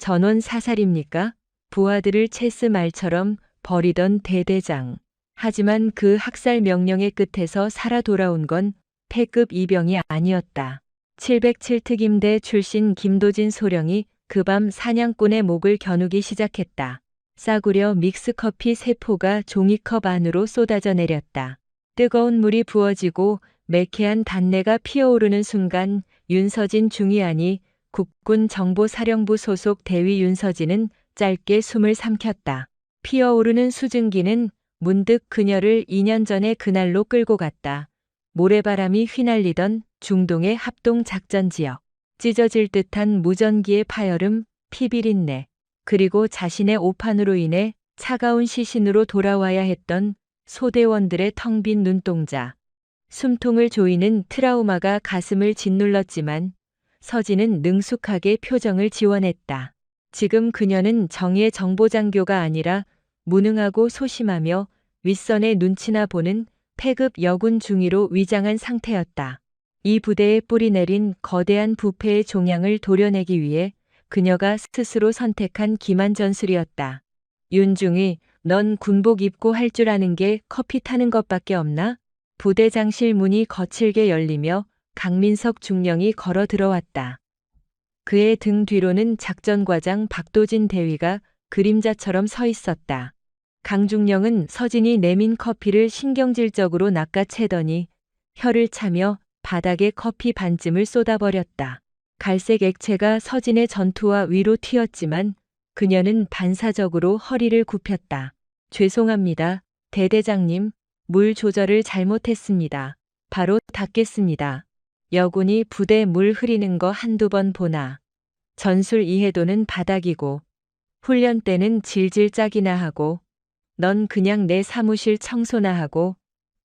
전원 사살입니까? 부하들을 체스 말처럼 버리던 대대장. 하지만 그 학살 명령의 끝에서 살아 돌아온 건 패급 이병이 아니었다. 707특임대 출신 김도진 소령이 그 밤 사냥꾼의 목을 겨누기 시작했다. 싸구려 믹스커피 세 포가 종이컵 안으로 쏟아져 내렸다. 뜨거운 물이 부어지고 매캐한 단내가 피어오르는 순간 윤서진 중위안이 국군 정보사령부 소속 대위 윤서진은 짧게 숨을 삼켰다. 피어오르는 수증기는 문득 그녀를 2년 전의 그날로 끌고 갔다. 모래바람이 휘날리던 중동의 합동작전지역. 찢어질 듯한 무전기의 파열음, 피비린내, 그리고 자신의 오판으로 인해 차가운 시신으로 돌아와야 했던 소대원들의 텅 빈 눈동자. 숨통을 조이는 트라우마가 가슴을 짓눌렀지만 서진은 능숙하게 표정을 지원했다. 지금 그녀는 정의의 정보장교가 아니라 무능하고 소심하며 윗선의 눈치나 보는 패급 여군 중위로 위장한 상태였다. 이 부대에 뿌리내린 거대한 부패의 종양을 도려내기 위해 그녀가 스스로 선택한 기만 전술이었다. 윤중위, 넌 군복 입고 할 줄 아는 게 커피 타는 것밖에 없나? 부대장실 문이 거칠게 열리며 강민석 중령이 걸어 들어왔다. 그의 등 뒤로는 작전과장 박도진 대위가 그림자처럼 서 있었다. 강중령은 서진이 내민 커피를 신경질적으로 낚아채더니 혀를 차며 바닥에 커피 반쯤을 쏟아버렸다. 갈색 액체가 서진의 전투화 위로 튀었지만 그녀는 반사적으로 허리를 굽혔다. 죄송합니다, 대대장님. 물 조절을 잘못했습니다. 바로 닦겠습니다. 여군이 부대 물 흐리는 거 한두 번 보나. 전술 이해도는 바닥이고 훈련 때는 질질 짝이나 하고 넌 그냥 내 사무실 청소나 하고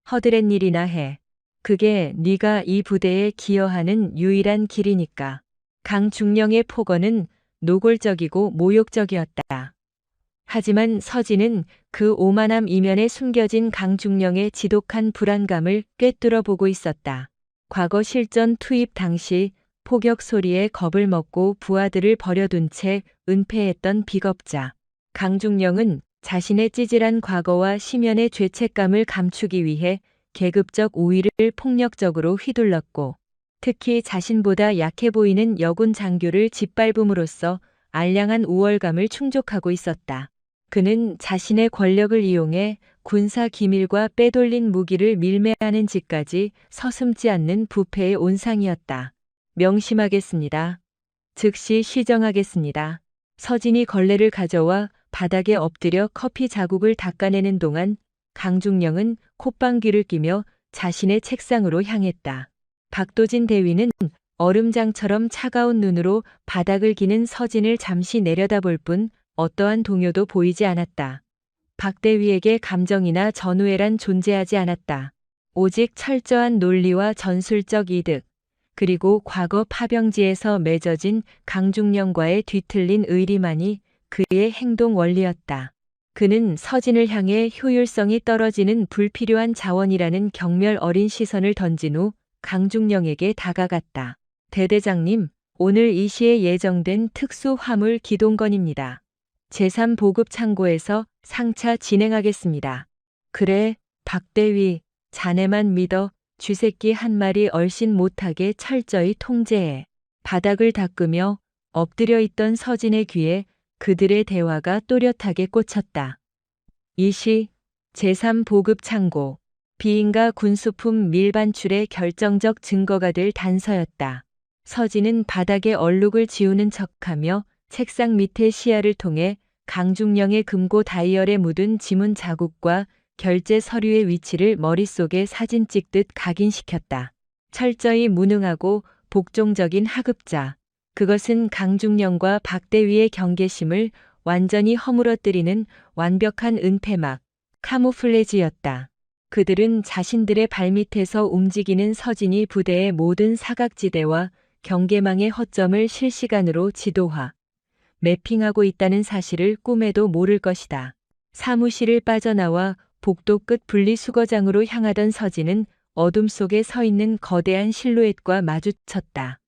허드렛 일이나 해. 그게 네가 이 부대에 기여하는 유일한 길이니까. 강중령의 폭언은 노골적이고 모욕적이었다. 하지만 서진은 그 오만함 이면에 숨겨진 강중령의 지독한 불안감을 꿰뚫어 보고 있었다. 과거 실전 투입 당시 포격 소리에 겁을 먹고 부하들을 버려둔 채 은폐했던 비겁자. 강중령은 자신의 찌질한 과거와 심연의 죄책감을 감추기 위해 계급적 우위를 폭력적으로 휘둘렀고 특히 자신보다 약해 보이는 여군 장교를 짓밟음으로써 알량한 우월감을 충족하고 있었다. 그는 자신의 권력을 이용해 군사 기밀과 빼돌린 무기를 밀매하는 짓까지 서슴지 않는 부패의 온상이었다. 명심하겠습니다. 즉시 시정하겠습니다. 서진이 걸레를 가져와 바닥에 엎드려 커피 자국을 닦아내는 동안 강중령은 콧방귀를 뀌며 자신의 책상으로 향했다. 박도진 대위는 얼음장처럼 차가운 눈으로 바닥을 기는 서진을 잠시 내려다볼 뿐 어떠한 동요도 보이지 않았다. 박 대위에게 감정이나 전우애란 존재하지 않았다. 오직 철저한 논리와 전술적 이득, 그리고 과거 파병지에서 맺어진 강중령과의 뒤틀린 의리만이 그의 행동 원리였다. 그는 서진을 향해 효율성이 떨어지는 불필요한 자원이라는 경멸 어린 시선을 던진 후 강중령에게 다가갔다. 대대장님, 오늘 2시에 예정된 특수 화물 기동건입니다. 제3보급 창고에서 상차 진행하겠습니다. 그래, 박대위, 자네만 믿어. 쥐새끼 한 마리 얼씬 못하게 철저히 통제해. 바닥을 닦으며 엎드려 있던 서진의 귀에 그들의 대화가 또렷하게 꽂혔다. 2시 제3보급 창고. 비인가 군수품 밀반출의 결정적 증거가 될 단서였다. 서진은 바닥에 얼룩을 지우는 척하며 책상 밑의 시야를 통해 강중령의 금고 다이얼에 묻은 지문 자국과 결제 서류의 위치를 머릿속에 사진 찍듯 각인시켰다. 철저히 무능하고 복종적인 하급자. 그것은 강중령과 박대위의 경계심을 완전히 허물어뜨리는 완벽한 은폐막, 카모플레지였다. 그들은 자신들의 발밑에서 움직이는 서진이 부대의 모든 사각지대와 경계망의 허점을 실시간으로 지도화, 매핑하고 있다는 사실을 꿈에도 모를 것이다. 사무실을 빠져나와 복도 끝 분리수거장으로 향하던 서진은 어둠 속에 서 있는 거대한 실루엣과 마주쳤다.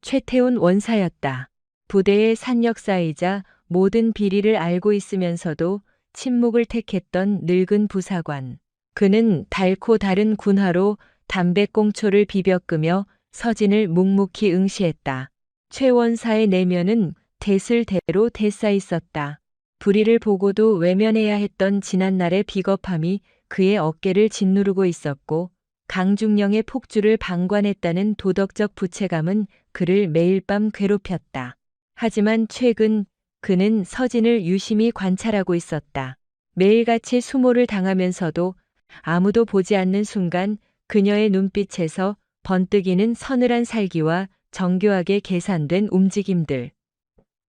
최태훈 원사였다. 부대의 산역사이자 모든 비리를 알고 있으면서도 침묵을 택했던 늙은 부사관. 그는 달고 다른 군화로 담배꽁초를 비벼 끄며 서진을 묵묵히 응시했다. 최 원사의 내면은 대슬대로 대싸 있었다. 불의를 보고도 외면해야 했던 지난날의 비겁함이 그의 어깨를 짓누르고 있었고, 강중령의 폭주를 방관했다는 도덕적 부채감은 그를 매일 밤 괴롭혔다. 하지만 최근 그는 서진을 유심히 관찰하고 있었다. 매일같이 수모를 당하면서도 아무도 보지 않는 순간 그녀의 눈빛에서 번뜩이는 서늘한 살기와 정교하게 계산된 움직임들.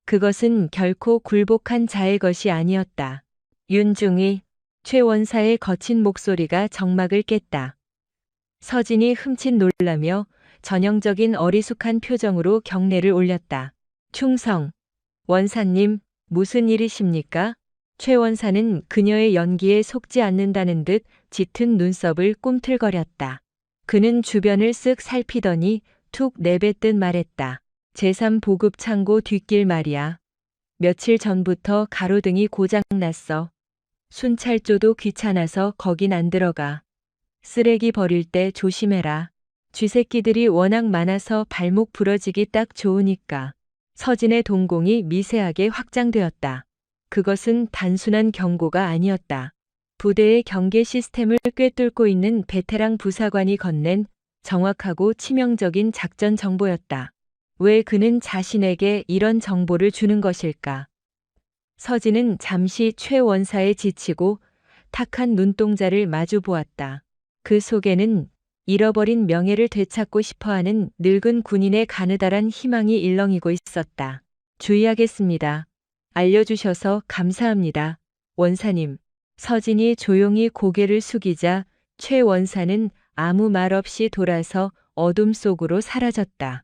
그것은 결코 굴복한 자의 것이 아니었다. 윤중이, 최 원사의 거친 목소리가 정막을 깼다. 서진이 흠칫 놀라며 전형적인 어리숙한 표정으로 경례를 올렸다. 충성, 원사님, 무슨 일이십니까? 최 원사는 그녀의 연기에 속지 않는다는 듯 짙은 눈썹을 꿈틀거렸다. 그는 주변을 쓱 살피더니 툭 내뱉듯 말했다. 제3보급 창고 뒷길 말이야. 며칠 전부터 가로등이 고장났어. 순찰조도 귀찮아서 거긴 안 들어가. 쓰레기 버릴 때 조심해라. 쥐새끼들이 워낙 많아서 발목 부러지기 딱 좋으니까. 서진의 동공이 미세하게 확장되었다. 그것은 단순한 경고가 아니었다. 부대의 경계 시스템을 꿰뚫고 있는 베테랑 부사관이 건넨 정확하고 치명적인 작전 정보였다. 왜 그는 자신에게 이런 정보를 주는 것일까? 서진은 잠시 최 원사에 지치고 탁한 눈동자를 마주 보았다. 그 속에는 잃어버린 명예를 되찾고 싶어하는 늙은 군인의 가느다란 희망이 일렁이고 있었다. 주의하겠습니다. 알려주셔서 감사합니다. 원사님. 서진이 조용히 고개를 숙이자 최 원사는 아무 말 없이 돌아서 어둠 속으로 사라졌다.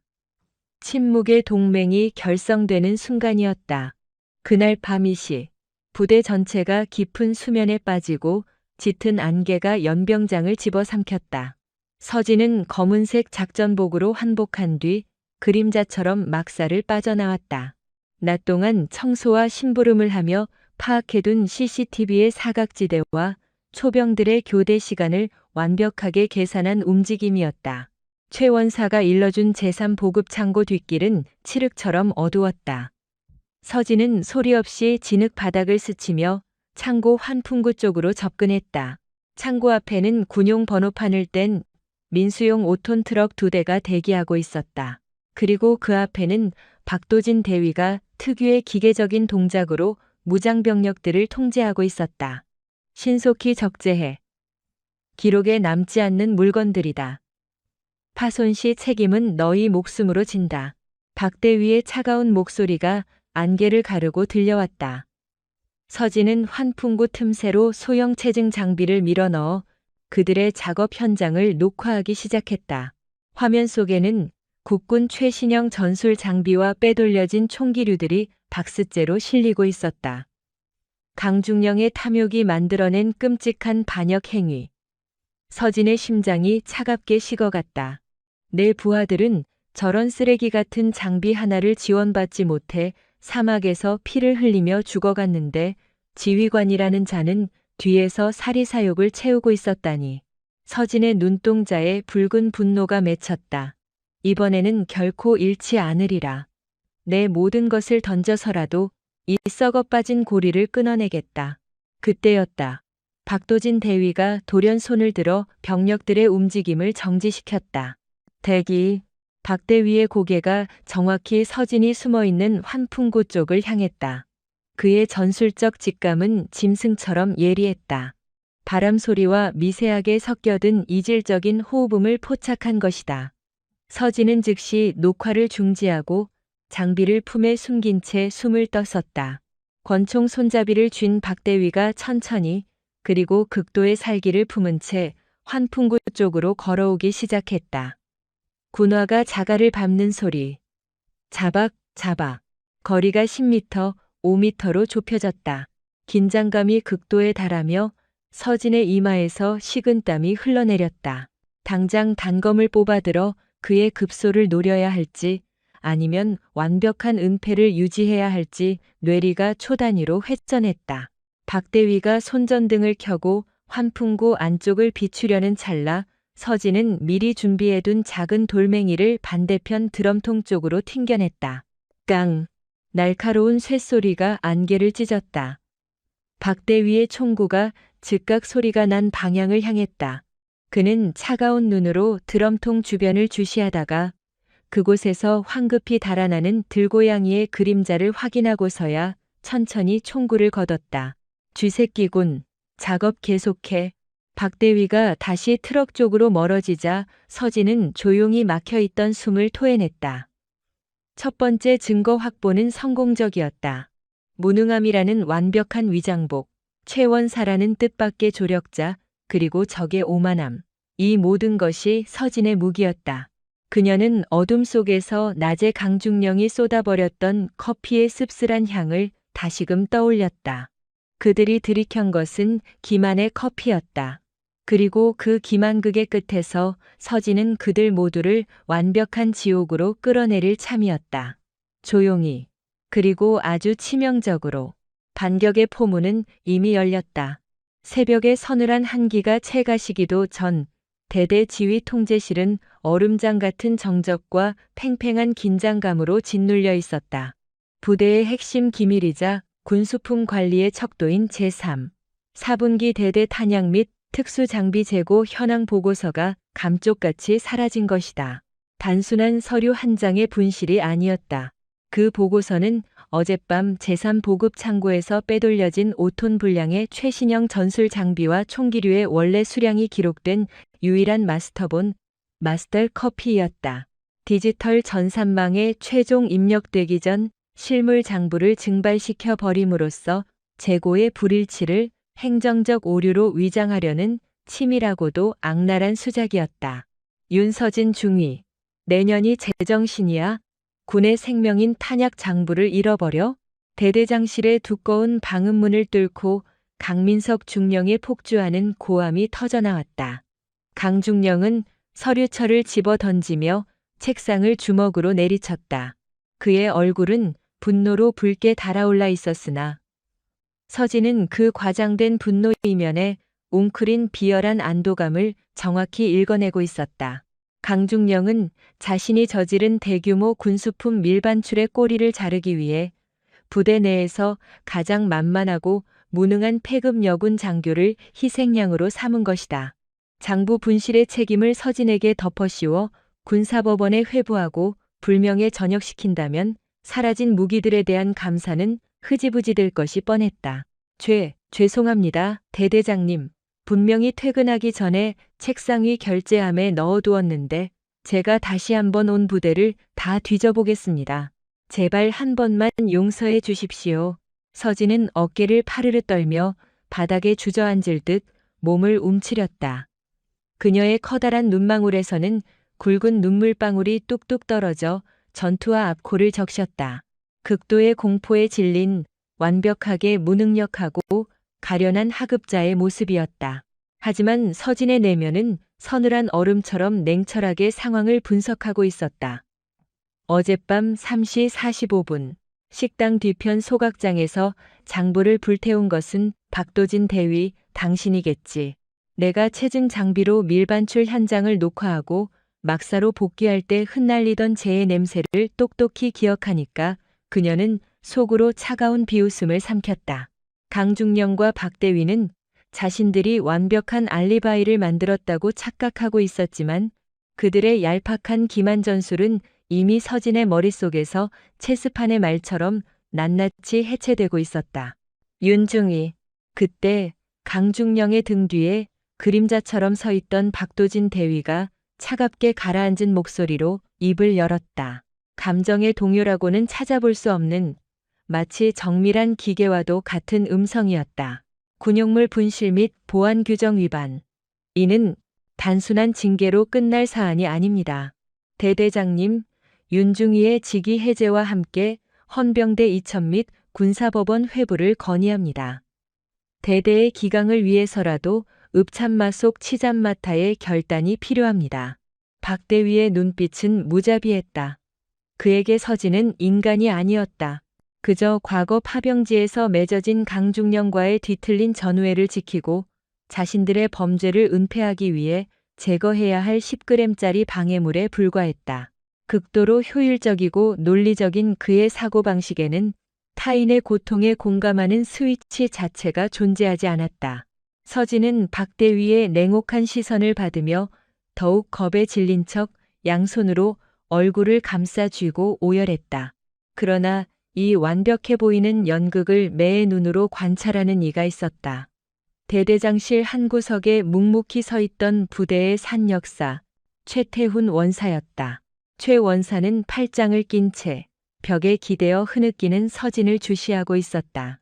침묵의 동맹이 결성되는 순간이었다. 그날 밤 2시, 부대 전체가 깊은 수면에 빠지고 짙은 안개가 연병장을 집어삼켰다. 서진은 검은색 작전복으로 환복한 뒤 그림자처럼 막사를 빠져나왔다. 낮 동안 청소와 심부름을 하며 파악해둔 CCTV의 사각지대와 초병들의 교대 시간을 완벽하게 계산한 움직임이었다. 최 원사가 일러준 제3보급 창고 뒷길은 칠흑처럼 어두웠다. 서진은 소리 없이 진흙 바닥을 스치며 창고 환풍구 쪽으로 접근했다. 창고 앞에는 군용 번호판을 뗀 민수용 5톤 트럭 2대가 대기하고 있었다. 그리고 그 앞에는 박도진 대위가 특유의 기계적인 동작으로 무장병력들을 통제하고 있었다. 신속히 적재해. 기록에 남지 않는 물건들이다. 파손 시 책임은 너희 목숨으로 진다. 박대위의 차가운 목소리가 안개를 가르고 들려왔다. 서진은 환풍구 틈새로 소형 체증 장비를 밀어넣어 그들의 작업 현장을 녹화하기 시작했다. 화면 속에는 국군 최신형 전술 장비와 빼돌려진 총기류들이 박스째로 실리고 있었다. 강중령의 탐욕이 만들어낸 끔찍한 반역 행위. 서진의 심장이 차갑게 식어갔다. 내 부하들은 저런 쓰레기 같은 장비 하나를 지원받지 못해 사막에서 피를 흘리며 죽어갔는데 지휘관이라는 자는 뒤에서 사리사욕을 채우고 있었다니. 서진의 눈동자에 붉은 분노가 맺혔다. 이번에는 결코 잃지 않으리라. 내 모든 것을 던져서라도 이 썩어 빠진 고리를 끊어내겠다. 그때였다. 박도진 대위가 돌연 손을 들어 병력들의 움직임을 정지시켰다. 대기. 박 대위의 고개가 정확히 서진이 숨어있는 환풍구 쪽을 향했다. 그의 전술적 직감은 짐승처럼 예리했다. 바람 소리와 미세하게 섞여든 이질적인 호흡음을 포착한 것이다. 서진은 즉시 녹화를 중지하고 장비를 품에 숨긴 채 숨을 떴었다. 권총 손잡이를 쥔 박대위가 천천히 그리고 극도의 살기를 품은 채 환풍구 쪽으로 걸어오기 시작했다. 군화가 자갈을 밟는 소리. 자박, 자박. 거리가 10m, 5m로 좁혀졌다. 긴장감이 극도에 달하며 서진의 이마에서 식은땀이 흘러내렸다. 당장 단검을 뽑아들어 그의 급소를 노려야 할지 아니면 완벽한 은폐를 유지해야 할지 뇌리가 초단위로 회전했다. 박대위가 손전등을 켜고 환풍구 안쪽을 비추려는 찰나 서진은 미리 준비해둔 작은 돌멩이를 반대편 드럼통 쪽으로 튕겨냈다. 깡! 날카로운 쇳소리가 안개를 찢었다. 박대위의 총구가 즉각 소리가 난 방향을 향했다. 그는 차가운 눈으로 드럼통 주변을 주시하다가 그곳에서 황급히 달아나는 들고양이의 그림자를 확인하고서야 천천히 총구를 걷었다. 쥐새끼군. 작업 계속해. 박대위가 다시 트럭 쪽으로 멀어지자 서진은 조용히 막혀있던 숨을 토해냈다. 첫 번째 증거 확보는 성공적이었다. 무능함이라는 완벽한 위장복, 최원사라는 뜻밖의 조력자, 그리고 적의 오만함. 이 모든 것이 서진의 무기였다. 그녀는 어둠 속에서 낮에 강중령이 쏟아버렸던 커피의 씁쓸한 향을 다시금 떠올렸다. 그들이 들이켠 것은 기만의 커피였다. 그리고 그 기만극의 끝에서 서진은 그들 모두를 완벽한 지옥으로 끌어내릴 참이었다. 조용히, 그리고 아주 치명적으로. 반격의 포문은 이미 열렸다. 새벽의 서늘한 한기가 채 가시기도 전 대대 지휘 통제실은 얼음장 같은 정적과 팽팽한 긴장감으로 짓눌려 있었다. 부대의 핵심 기밀이자 군수품 관리의 척도인 제3, 4분기 대대 탄약 및 특수장비 재고 현황 보고서가 감쪽같이 사라진 것이다. 단순한 서류 한 장의 분실이 아니었다. 그 보고서는 어젯밤 제3 보급 창고에서 빼돌려진 5톤 분량의 최신형 전술 장비와 총기류의 원래 수량이 기록된 유일한 마스터본, 마스터 커피였다. 디지털 전산망에 최종 입력되기 전 실물 장부를 증발시켜 버림으로써 재고의 불일치를 행정적 오류로 위장하려는 치밀하고도 악랄한 수작이었다. 윤서진 중위, 내년이 제정신이야. 군의 생명인 탄약 장부를 잃어버려? 대대장실의 두꺼운 방음문을 뚫고 강민석 중령의 폭주하는 고함이 터져나왔다. 강중령은 서류철을 집어 던지며 책상을 주먹으로 내리쳤다. 그의 얼굴은 분노로 붉게 달아올라 있었으나 서진은 그 과장된 분노 이면에 웅크린 비열한 안도감을 정확히 읽어내고 있었다. 강중령은 자신이 저지른 대규모 군수품 밀반출의 꼬리를 자르기 위해 부대 내에서 가장 만만하고 무능한 폐급 여군 장교를 희생양으로 삼은 것이다. 장부 분실의 책임을 서진에게 덮어씌워 군사법원에 회부하고 불명예 전역시킨다면 사라진 무기들에 대한 감사는 흐지부지 될 것이 뻔했다. 죄송합니다, 대대장님. 분명히 퇴근하기 전에 책상 위 결제함에 넣어두었는데 제가 다시 한번 온 부대를 다 뒤져보겠습니다. 제발 한 번만 용서해 주십시오. 서진은 어깨를 파르르 떨며 바닥에 주저앉을 듯 몸을 움츠렸다. 그녀의 커다란 눈망울에서는 굵은 눈물방울이 뚝뚝 떨어져 전투와 앞코를 적셨다. 극도의 공포에 질린 완벽하게 무능력하고 가련한 하급자의 모습이었다. 하지만 서진의 내면은 서늘한 얼음처럼 냉철하게 상황을 분석하고 있었다. 어젯밤 3시 45분 식당 뒤편 소각장에서 장부를 불태운 것은 박도진 대위 당신이겠지. 내가 채증 장비로 밀반출 현장을 녹화하고 막사로 복귀할 때 흩날리던 재의 냄새를 똑똑히 기억하니까 그녀는 속으로 차가운 비웃음을 삼켰다. 강중령과 박대위는 자신들이 완벽한 알리바이를 만들었다고 착각하고 있었지만 그들의 얄팍한 기만 전술은 이미 서진의 머릿속에서 체스판의 말처럼 낱낱이 해체되고 있었다. 윤중이, 그때 강중령의 등 뒤에 그림자처럼 서 있던 박도진 대위가 차갑게 가라앉은 목소리로 입을 열었다. 감정의 동요라고는 찾아볼 수 없는 마치 정밀한 기계와도 같은 음성이었다. 군용물 분실 및 보안 규정 위반. 이는 단순한 징계로 끝날 사안이 아닙니다. 대대장님, 윤중희의 직위 해제와 함께 헌병대 이천 및 군사법원 회부를 건의합니다. 대대의 기강을 위해서라도 읍참마 속 치잠마타의 결단이 필요합니다. 박대위의 눈빛은 무자비했다. 그에게 서진은 인간이 아니었다. 그저 과거 파병지에서 맺어진 강중령과의 뒤틀린 전우애를 지키고 자신들의 범죄를 은폐하기 위해 제거해야 할 10g짜리 방해물에 불과했다. 극도로 효율적이고 논리적인 그의 사고방식에는 타인의 고통에 공감하는 스위치 자체가 존재하지 않았다. 서진은 박대위의 냉혹한 시선을 받으며 더욱 겁에 질린 척 양손으로 얼굴을 감싸 쥐고 오열했다. 그러나 이 완벽해 보이는 연극을 매의 눈으로 관찰하는 이가 있었다. 대대장실 한 구석에 묵묵히 서 있던 부대의 산역사 최태훈 원사였다. 최 원사는 팔짱을 낀 채 벽에 기대어 흐느끼는 서진을 주시하고 있었다.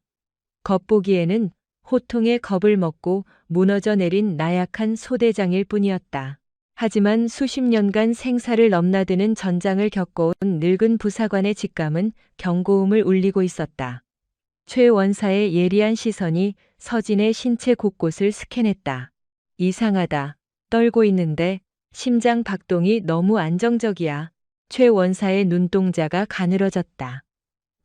겉보기에는 호통에 겁을 먹고 무너져 내린 나약한 소대장일 뿐이었다. 하지만 수십 년간 생사를 넘나드는 전장을 겪어온 늙은 부사관의 직감은 경고음을 울리고 있었다. 최 원사의 예리한 시선이 서진의 신체 곳곳을 스캔했다. 이상하다. 떨고 있는데 심장 박동이 너무 안정적이야. 최 원사의 눈동자가 가늘어졌다.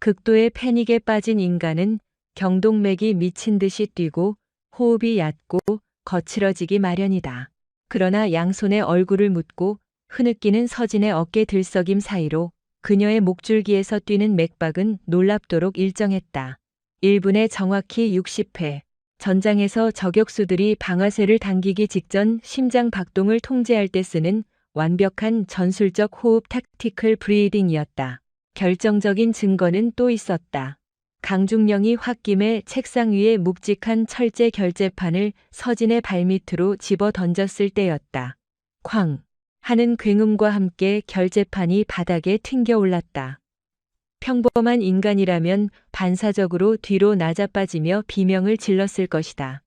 극도의 패닉에 빠진 인간은 경동맥이 미친 듯이 뛰고 호흡이 얕고 거칠어지기 마련이다. 그러나 양손에 얼굴을 묻고 흐느끼는 서진의 어깨 들썩임 사이로 그녀의 목줄기에서 뛰는 맥박은 놀랍도록 일정했다. 1분에 정확히 60회. 전장에서 저격수들이 방아쇠를 당기기 직전 심장 박동을 통제할 때 쓰는 완벽한 전술적 호흡 탁티클 브리딩이었다. 결정적인 증거는 또 있었다. 강중령이 홧김에 책상 위에 묵직한 철제 결제판을 서진의 발밑으로 집어 던졌을 때였다. 쾅! 하는 굉음과 함께 결제판이 바닥에 튕겨 올랐다. 평범한 인간이라면 반사적으로 뒤로 낮아빠지며 비명을 질렀을 것이다.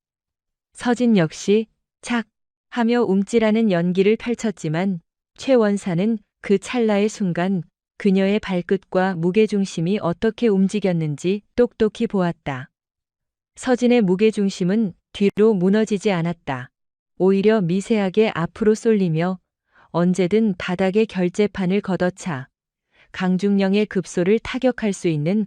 서진 역시 착! 하며 움찔하는 연기를 펼쳤지만 최 원사는 그 찰나의 순간 그녀의 발끝과 무게중심이 어떻게 움직였는지 똑똑히 보았다. 서진의 무게중심은 뒤로 무너지지 않았다. 오히려 미세하게 앞으로 쏠리며 언제든 바닥에 결제판을 걷어차 강중령의 급소를 타격할 수 있는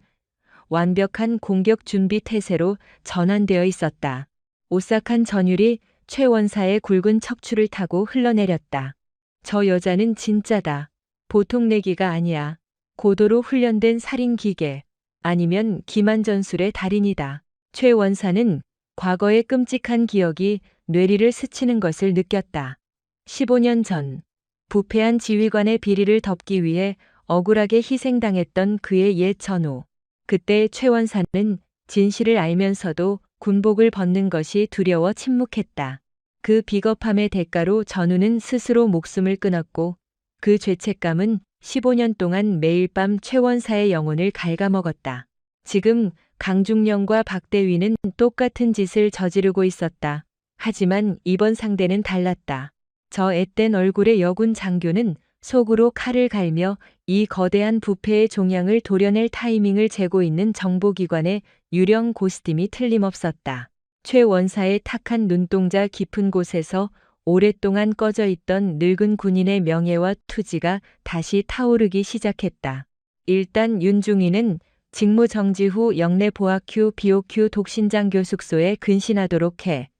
완벽한 공격 준비 태세로 전환되어 있었다. 오싹한 전율이 최 원사의 굵은 척추를 타고 흘러내렸다. 저 여자는 진짜다. 보통 내기가 아니야. 고도로 훈련된 살인 기계 아니면 기만 전술의 달인이다. 최 원사는 과거의 끔찍한 기억이 뇌리를 스치는 것을 느꼈다. 15년 전 부패한 지휘관의 비리를 덮기 위해 억울하게 희생당했던 그의 옛 전우. 그때 최 원사는 진실을 알면서도 군복을 벗는 것이 두려워 침묵했다. 그 비겁함의 대가로 전우는 스스로 목숨을 끊었고 그 죄책감은 15년 동안 매일 밤 최 원사의 영혼을 갉아먹었다. 지금 강중령과 박대위는 똑같은 짓을 저지르고 있었다. 하지만 이번 상대는 달랐다. 저 앳된 얼굴의 여군 장교는 속으로 칼을 갈며 이 거대한 부패의 종양을 도려낼 타이밍을 재고 있는 정보기관의 유령 고스팀이 틀림없었다. 최 원사의 탁한 눈동자 깊은 곳에서 오랫동안 꺼져 있던 늙은 군인의 명예와 투지가 다시 타오르기 시작했다. 일단 윤중이는 직무 정지 후 영내 보아큐 BOQ 독신장교 숙소에 근신하도록 해.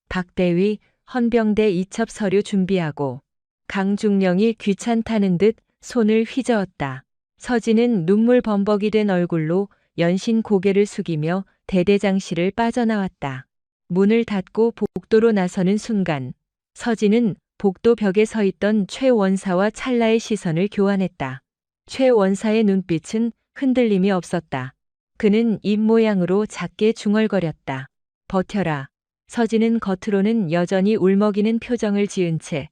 박대위 헌병대 이첩 서류 준비하고. 강중령이 귀찮다는 듯 손을 휘저었다. 서진은 눈물 범벅이 된 얼굴로 연신 고개를 숙이며 대대장실을 빠져나왔다. 문을 닫고 복도로 나서는 순간 서진은 복도 벽에 서 있던 최 원사와 찰나의 시선을 교환했다. 최 원사의 눈빛은 흔들림이 없었다. 그는 입모양으로 작게 중얼거렸다. 버텨라. 서진은 겉으로는 여전히 울먹이는 표정을 지은 채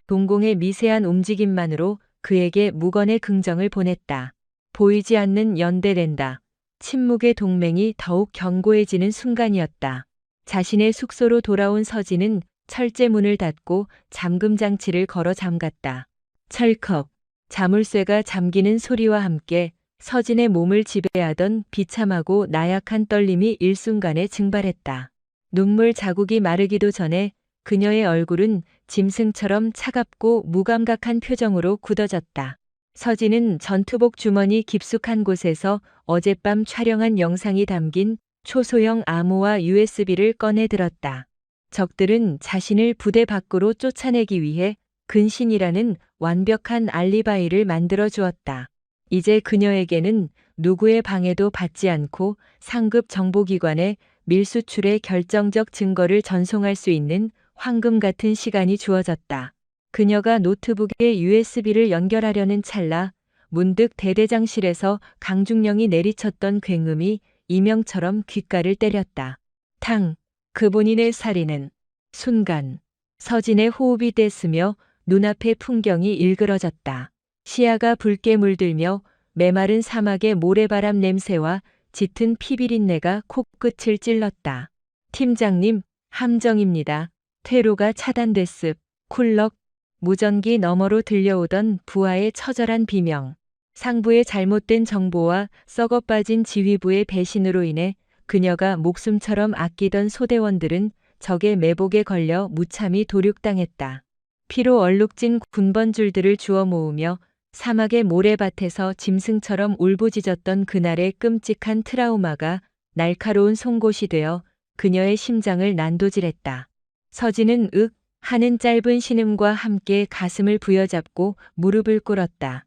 동공의 미세한 움직임만으로 그에게 무건의 긍정을 보냈다. 보이지 않는 연대된다. 침묵의 동맹이 더욱 견고해지는 순간이었다. 자신의 숙소로 돌아온 서진은 철제 문을 닫고 잠금 장치를 걸어 잠갔다. 철컥. 자물쇠가 잠기는 소리와 함께 서진의 몸을 지배하던 비참하고 나약한 떨림이 일순간에 증발했다. 눈물 자국이 마르기도 전에 그녀의 얼굴은 짐승처럼 차갑고 무감각한 표정으로 굳어졌다. 서진은 전투복 주머니 깊숙한 곳에서 어젯밤 촬영한 영상이 담긴 초소형 암호화 USB를 꺼내 들었다. 적들은 자신을 부대 밖으로 쫓아내기 위해 근신이라는 완벽한 알리바이를 만들어 주었다. 이제 그녀에게는 누구의 방해도 받지 않고 상급 정보기관에 밀수출의 결정적 증거를 전송할 수 있는 황금 같은 시간이 주어졌다. 그녀가 노트북에 USB를 연결하려는 찰나 문득 대대장실에서 강중령이 내리쳤던 굉음이 이명처럼 귓가를 때렸다. 탕! 그 본인의 살인은 순간 서진의 호흡이 떼쓰며 눈앞의 풍경이 일그러졌다. 시야가 붉게 물들며 메마른 사막의 모래바람 냄새와 짙은 피비린내가 코끝을 찔렀다. 팀장님, 함정입니다. 퇴로가 차단됐습. 쿨럭. 무전기 너머로 들려오던 부하의 처절한 비명. 상부의 잘못된 정보와 썩어빠진 지휘부의 배신으로 인해 그녀가 목숨처럼 아끼던 소대원들은 적의 매복에 걸려 무참히 도륙당했다. 피로 얼룩진 군번줄들을 주워 모으며 사막의 모래밭에서 짐승처럼 울부짖었던 그날의 끔찍한 트라우마가 날카로운 송곳이 되어 그녀의 심장을 난도질했다. 서진은 윽 하는 짧은 신음과 함께 가슴을 부여잡고 무릎을 꿇었다.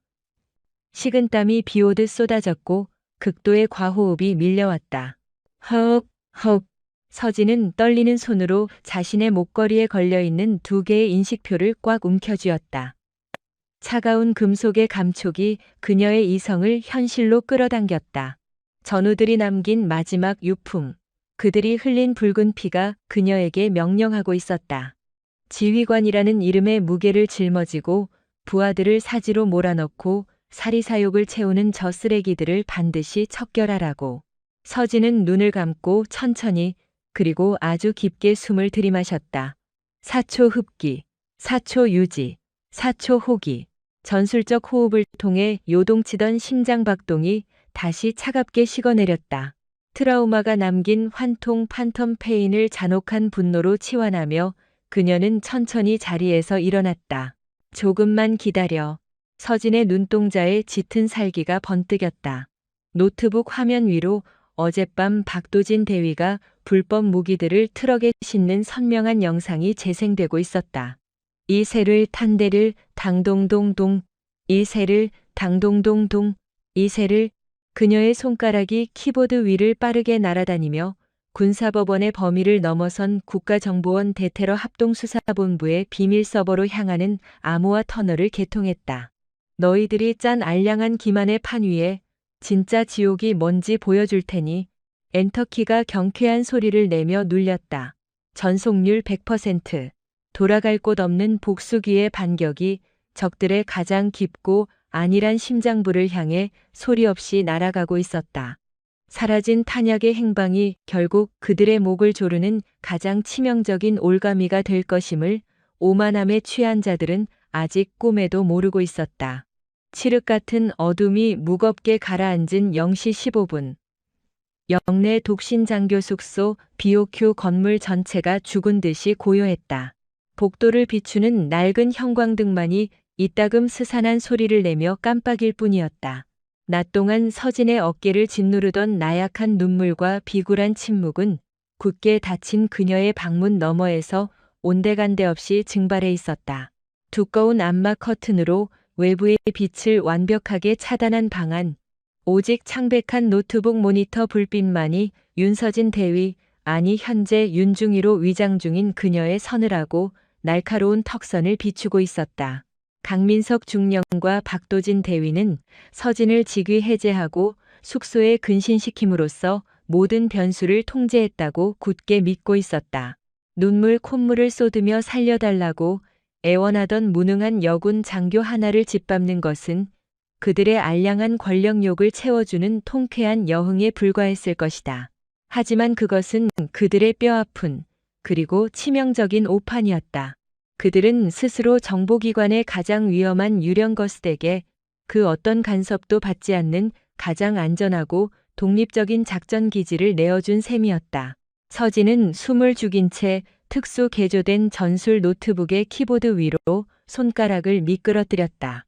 식은땀이 비오듯 쏟아졌고 극도의 과호흡이 밀려왔다. 헉, 헉. 서진은 떨리는 손으로 자신의 목걸이에 걸려있는 2개의 인식표를 꽉 움켜쥐었다. 차가운 금속의 감촉이 그녀의 이성을 현실로 끌어당겼다. 전우들이 남긴 마지막 유품. 그들이 흘린 붉은 피가 그녀에게 명령하고 있었다. 지휘관이라는 이름의 무게를 짊어지고 부하들을 사지로 몰아넣고 사리사욕을 채우는 저 쓰레기들을 반드시 척결하라고. 서진은 눈을 감고 천천히 그리고 아주 깊게 숨을 들이마셨다. 4초 흡기, 4초 유지, 4초 호기. 전술적 호흡을 통해 요동치던 심장 박동이 다시 차갑게 식어내렸다. 트라우마가 남긴 환통 판텀 페인을 잔혹한 분노로 치환하며 그녀는 천천히 자리에서 일어났다. 조금만 기다려. 서진의 눈동자에 짙은 살기가 번뜩였다. 노트북 화면 위로 어젯밤 박도진 대위가 불법 무기들을 트럭에 싣는 선명한 영상이 재생되고 있었다. 이 새를 탄대를 당동동동, 이 새를 당동동동, 이 새를. 그녀의 손가락이 키보드 위를 빠르게 날아다니며 군사법원의 범위를 넘어선 국가정보원 대테러 합동수사본부의 비밀 서버로 향하는 암호화 터널을 개통했다. 너희들이 짠 알량한 기만의 판 위에 진짜 지옥이 뭔지 보여줄 테니. 엔터키가 경쾌한 소리를 내며 눌렸다. 전속률 100%. 돌아갈 곳 없는 복수기의 반격이 적들의 가장 깊고 안일한 심장부를 향해 소리 없이 날아가고 있었다. 사라진 탄약의 행방이 결국 그들의 목을 조르는 가장 치명적인 올가미가 될 것임을 오만함에 취한 자들은 아직 꿈에도 모르고 있었다. 칠흑 같은 어둠이 무겁게 가라앉은 0시 15분. 영내 독신 장교 숙소 BOQ 건물 전체가 죽은 듯이 고요했다. 복도를 비추는 낡은 형광등만이 이따금 스산한 소리를 내며 깜빡일 뿐이었다. 낮 동안 서진의 어깨를 짓누르던 나약한 눈물과 비굴한 침묵은 굳게 닫힌 그녀의 방문 너머에서 온데간데 없이 증발해 있었다. 두꺼운 암막 커튼으로 외부의 빛을 완벽하게 차단한 방 안. 오직 창백한 노트북 모니터 불빛만이 윤서진 대위, 아니 현재 윤중위로 위장 중인 그녀의 서늘하고 날카로운 턱선을 비추고 있었다. 강민석 중령과 박도진 대위는 서진을 직위 해제하고 숙소에 근신시킴으로써 모든 변수를 통제했다고 굳게 믿고 있었다. 눈물 콧물을 쏟으며 살려달라고 애원하던 무능한 여군 장교 하나를 짓밟는 것은 그들의 알량한 권력욕을 채워주는 통쾌한 여흥에 불과했을 것이다. 하지만 그것은 그들의 뼈아픈 그리고 치명적인 오판이었다. 그들은 스스로 정보기관의 가장 위험한 유령거스에게 그 어떤 간섭도 받지 않는 가장 안전하고 독립적인 작전기지를 내어준 셈이었다. 서진은 숨을 죽인 채 특수 개조된 전술 노트북의 키보드 위로 손가락을 미끄러뜨렸다.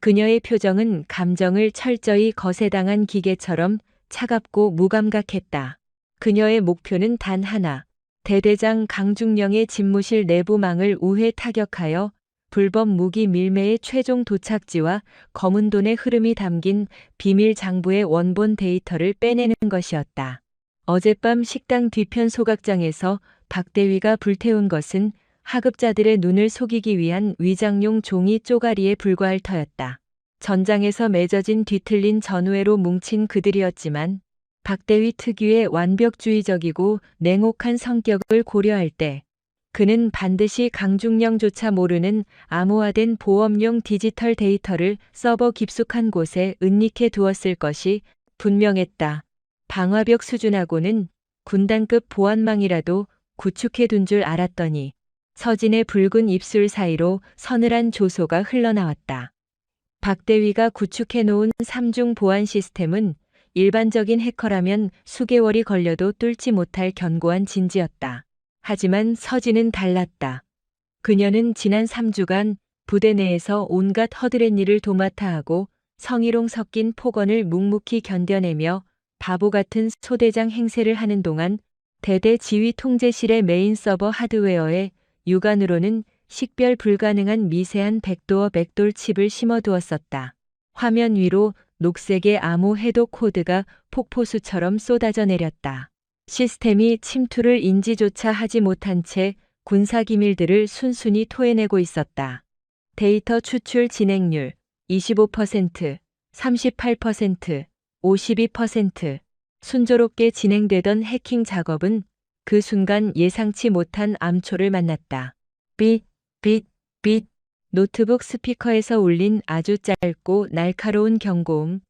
그녀의 표정은 감정을 철저히 거세당한 기계처럼 차갑고 무감각했다. 그녀의 목표는 단 하나. 대대장 강중령의 집무실 내부망을 우회 타격하여 불법 무기 밀매의 최종 도착지와 검은 돈의 흐름이 담긴 비밀 장부의 원본 데이터를 빼내는 것이었다. 어젯밤 식당 뒤편 소각장에서 박대위가 불태운 것은 하급자들의 눈을 속이기 위한 위장용 종이 쪼가리에 불과할 터였다. 전장에서 맺어진 뒤틀린 전우회로 뭉친 그들이었지만 박대위 특유의 완벽주의적이고 냉혹한 성격을 고려할 때 그는 반드시 강중령조차 모르는 암호화된 보험용 디지털 데이터를 서버 깊숙한 곳에 은닉해 두었을 것이 분명했다. 방화벽 수준하고는 군단급 보안망이라도 구축해 둔 줄 알았더니 서진의 붉은 입술 사이로 서늘한 조소가 흘러나왔다. 박대위가 구축해 놓은 3중 보안 시스템은 일반적인 해커라면 수개월이 걸려도 뚫지 못할 견고한 진지였다. 하지만 서진은 달랐다. 그녀는 지난 3주간 부대 내에서 온갖 허드렛 일을 도맡아 하고 성희롱 섞인 폭언을 묵묵히 견뎌내며 바보 같은 소대장 행세를 하는 동안 대대 지휘 통제실의 메인 서버 하드웨어에 육안으로는 식별 불가능한 미세한 백도어 백돌 칩을 심어두었었다. 화면 위로 녹색의 암호 해독 코드가 폭포수처럼 쏟아져 내렸다. 시스템이 침투를 인지조차 하지 못한 채 군사 기밀들을 순순히 토해내고 있었다. 데이터 추출 진행률 25%, 38%, 52%. 순조롭게 진행되던 해킹 작업은 그 순간 예상치 못한 암초를 만났다. 빗, 빗, 빗. 노트북 스피커에서 울린 아주 짧고 날카로운 경고음.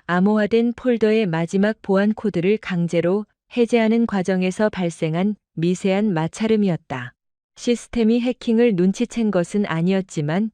암호화된 폴더의 마지막 보안 코드를 강제로 해제하는 과정에서 발생한 미세한 마찰음이었다. 시스템이 해킹을 눈치챈 것은 아니었지만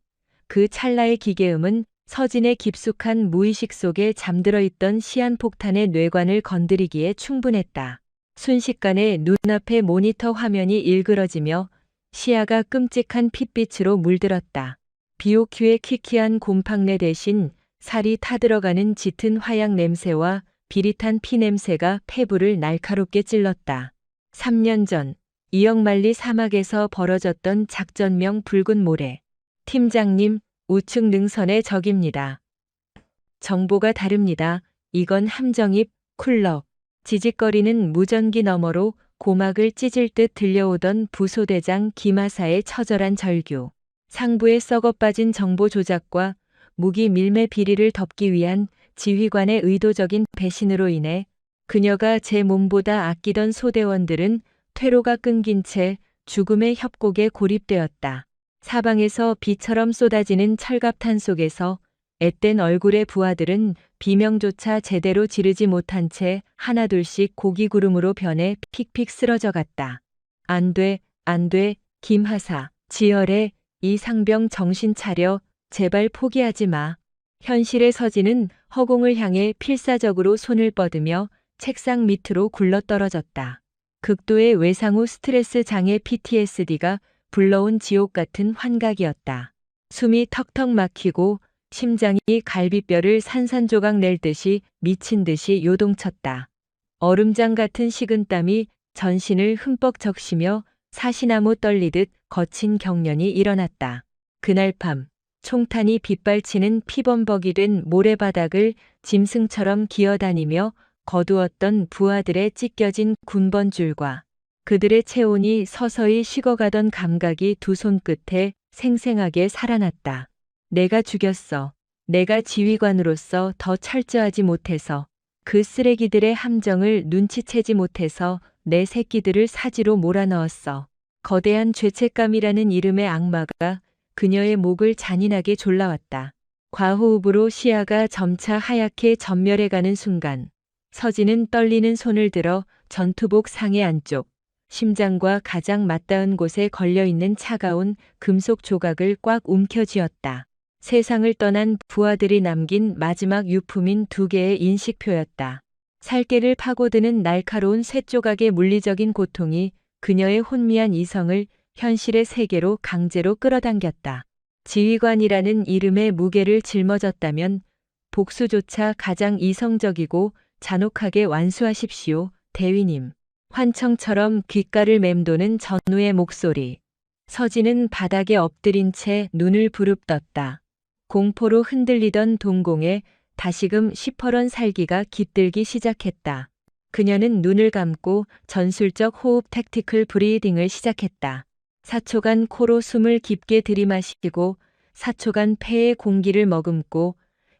그 찰나의 기계음은 서진의 깊숙한 무의식 속에 잠들어 있던 시한폭탄의 뇌관을 건드리기에 충분했다. 순식간에 눈앞의 모니터 화면이 일그러지며 시야가 끔찍한 핏빛으로 물들었다. BOQ의 퀴퀴한 곰팡내 대신 살이 타들어가는 짙은 화약 냄새와 비릿한 피 냄새가 폐부를 날카롭게 찔렀다. 3년 전 이역만리 사막에서 벌어졌던 작전명 붉은 모래. 팀장님, 우측 능선의 적입니다. 정보가 다릅니다. 이건 함정입, 쿨럭. 지직거리는 무전기 너머로 고막을 찢을 듯 들려오던 부소대장 김하사의 처절한 절규. 상부에 썩어빠진 정보 조작과 무기 밀매 비리를 덮기 위한 지휘관의 의도적인 배신으로 인해 그녀가 제 몸보다 아끼던 소대원들은 퇴로가 끊긴 채 죽음의 협곡에 고립되었다. 사방에서 비처럼 쏟아지는 철갑탄 속에서 앳된 얼굴의 부하들은 비명조차 제대로 지르지 못한 채 하나둘씩 고기구름으로 변해 픽픽 쓰러져 갔다. 안 돼, 안 돼, 김하사. 지혈해, 이 상병 정신 차려, 제발 포기하지 마. 현실의 서진은 허공을 향해 필사적으로 손을 뻗으며 책상 밑으로 굴러떨어졌다. 극도의 외상후 스트레스 장애 PTSD가 불러온 지옥 같은 환각이었다. 숨이 턱턱 막히고 심장이 갈비뼈를 산산조각 낼 듯이 미친 듯이 요동쳤다. 얼음장 같은 식은땀이 전신을 흠뻑 적시며 사시나무 떨리듯 거친 경련이 일어났다. 그날 밤 총탄이 빗발치는 피범벅이 된 모래바닥을 짐승처럼 기어다니며 거두었던 부하들의 찢겨진 군번줄과 그들의 체온이 서서히 식어가던 감각이 두 손끝에 생생하게 살아났다. 내가 죽였어. 내가 지휘관으로서 더 철저하지 못해서, 그 쓰레기들의 함정을 눈치채지 못해서 내 새끼들을 사지로 몰아넣었어. 거대한 죄책감이라는 이름의 악마가 그녀의 목을 잔인하게 졸라왔다. 과호흡으로 시야가 점차 하얗게 전멸해가는 순간 서진은 떨리는 손을 들어 전투복 상의 안쪽, 심장과 가장 맞닿은 곳에 걸려있는 차가운 금속 조각을 꽉 움켜쥐었다. 세상을 떠난 부하들이 남긴 마지막 유품인 2개의 인식표였다. 살개를 파고드는 날카로운 쇳조각의 물리적인 고통이 그녀의 혼미한 이성을 현실의 세계로 강제로 끌어당겼다. 지휘관이라는 이름의 무게를 짊어졌다면 복수조차 가장 이성적이고 잔혹하게 완수하십시오, 대위님. 환청처럼 귓가를 맴도는 전우의 목소리. 서진은 바닥에 엎드린 채 눈을 부릅떴다. 공포로 흔들리던 동공에 다시금 시퍼런 살기가 깃들기 시작했다. 그녀는 눈을 감고 전술적 호흡 택티컬 브리딩을 시작했다. 4초간 코로 숨을 깊게 들이마시고 4초간 폐에 공기를 머금고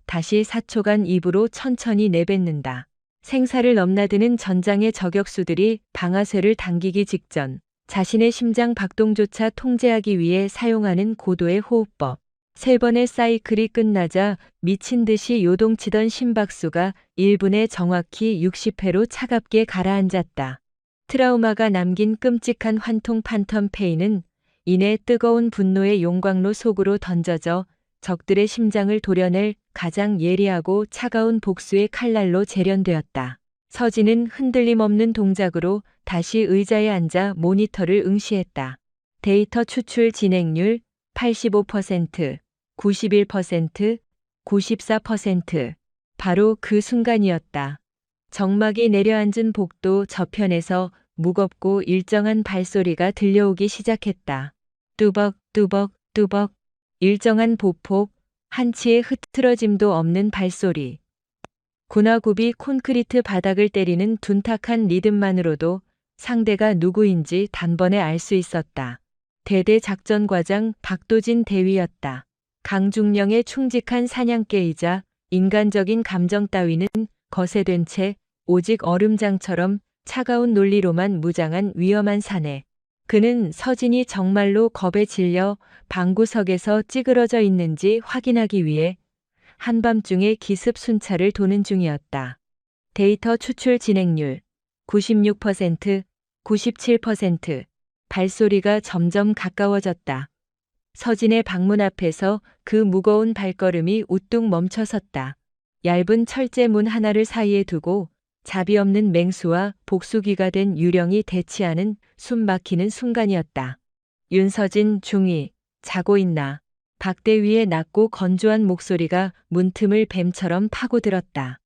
다시 4초간 입으로 천천히 내뱉는다. 생사를 넘나드는 전장의 저격수들이 방아쇠를 당기기 직전 자신의 심장 박동조차 통제하기 위해 사용하는 고도의 호흡법. 3번의 사이클이 끝나자 미친 듯이 요동치던 심박수가 1분에 정확히 60회로 차갑게 가라앉았다. 트라우마가 남긴 끔찍한 환통 판텀 페인은 이내 뜨거운 분노의 용광로 속으로 던져져 적들의 심장을 도려낼 가장 예리하고 차가운 복수의 칼날로 재련되었다. 서진은 흔들림 없는 동작으로 다시 의자에 앉아 모니터를 응시했다. 데이터 추출 진행률 85%, 91%, 94%. 바로 그 순간이었다. 정막이 내려앉은 복도 저편에서 무겁고 일정한 발소리가 들려오기 시작했다. 뚜벅 뚜벅 뚜벅. 일정한 보폭, 한치의 흐트러짐도 없는 발소리. 군화굽이 콘크리트 바닥을 때리는 둔탁한 리듬만으로도 상대가 누구인지 단번에 알 수 있었다. 대대 작전과장 박도진 대위였다. 강중령의 충직한 사냥개이자 인간적인 감정 따위는 거세된 채 오직 얼음장처럼 차가운 논리로만 무장한 위험한 사내. 그는 서진이 정말로 겁에 질려 방구석에서 찌그러져 있는지 확인하기 위해 한밤중에 기습 순찰을 도는 중이었다. 데이터 추출 진행률 96%, 97%. 발소리가 점점 가까워졌다. 서진의 방문 앞에서 그 무거운 발걸음이 우뚝 멈춰섰다. 얇은 철제 문 하나를 사이에 두고 자비 없는 맹수와 복수귀가 된 유령이 대치하는 숨 막히는 순간이었다. 윤서진 중위, 자고 있나? 박대위의 낮고 건조한 목소리가 문틈을 뱀처럼 파고들었다.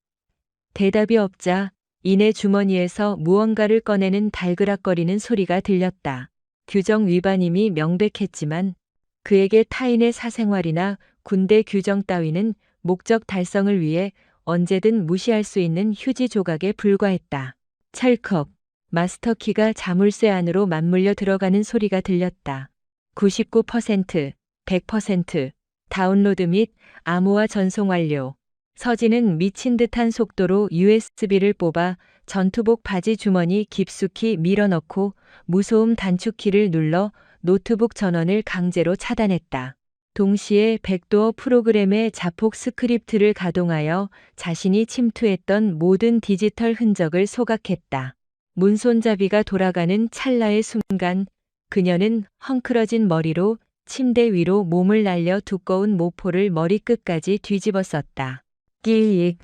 대답이 없자 이내 주머니에서 무언가를 꺼내는 달그락거리는 소리가 들렸다. 규정 위반임이 명백했지만 그에게 타인의 사생활이나 군대 규정 따위는 목적 달성을 위해 언제든 무시할 수 있는 휴지 조각에 불과했다. 찰컥, 마스터키가 자물쇠 안으로 맞물려 들어가는 소리가 들렸다. 99%, 100%, 다운로드 및 암호화 전송 완료. 서진은 미친 듯한 속도로 USB를 뽑아 전투복 바지 주머니 깊숙이 밀어넣고 무소음 단축키를 눌러 노트북 전원을 강제로 차단했다. 동시에 백도어 프로그램의 자폭 스크립트를 가동하여 자신이 침투했던 모든 디지털 흔적을 소각했다. 문손잡이가 돌아가는 찰나의 순간 그녀는 헝클어진 머리로 침대 위로 몸을 날려 두꺼운 모포를 머리끝까지 뒤집어 썼다. 끼익.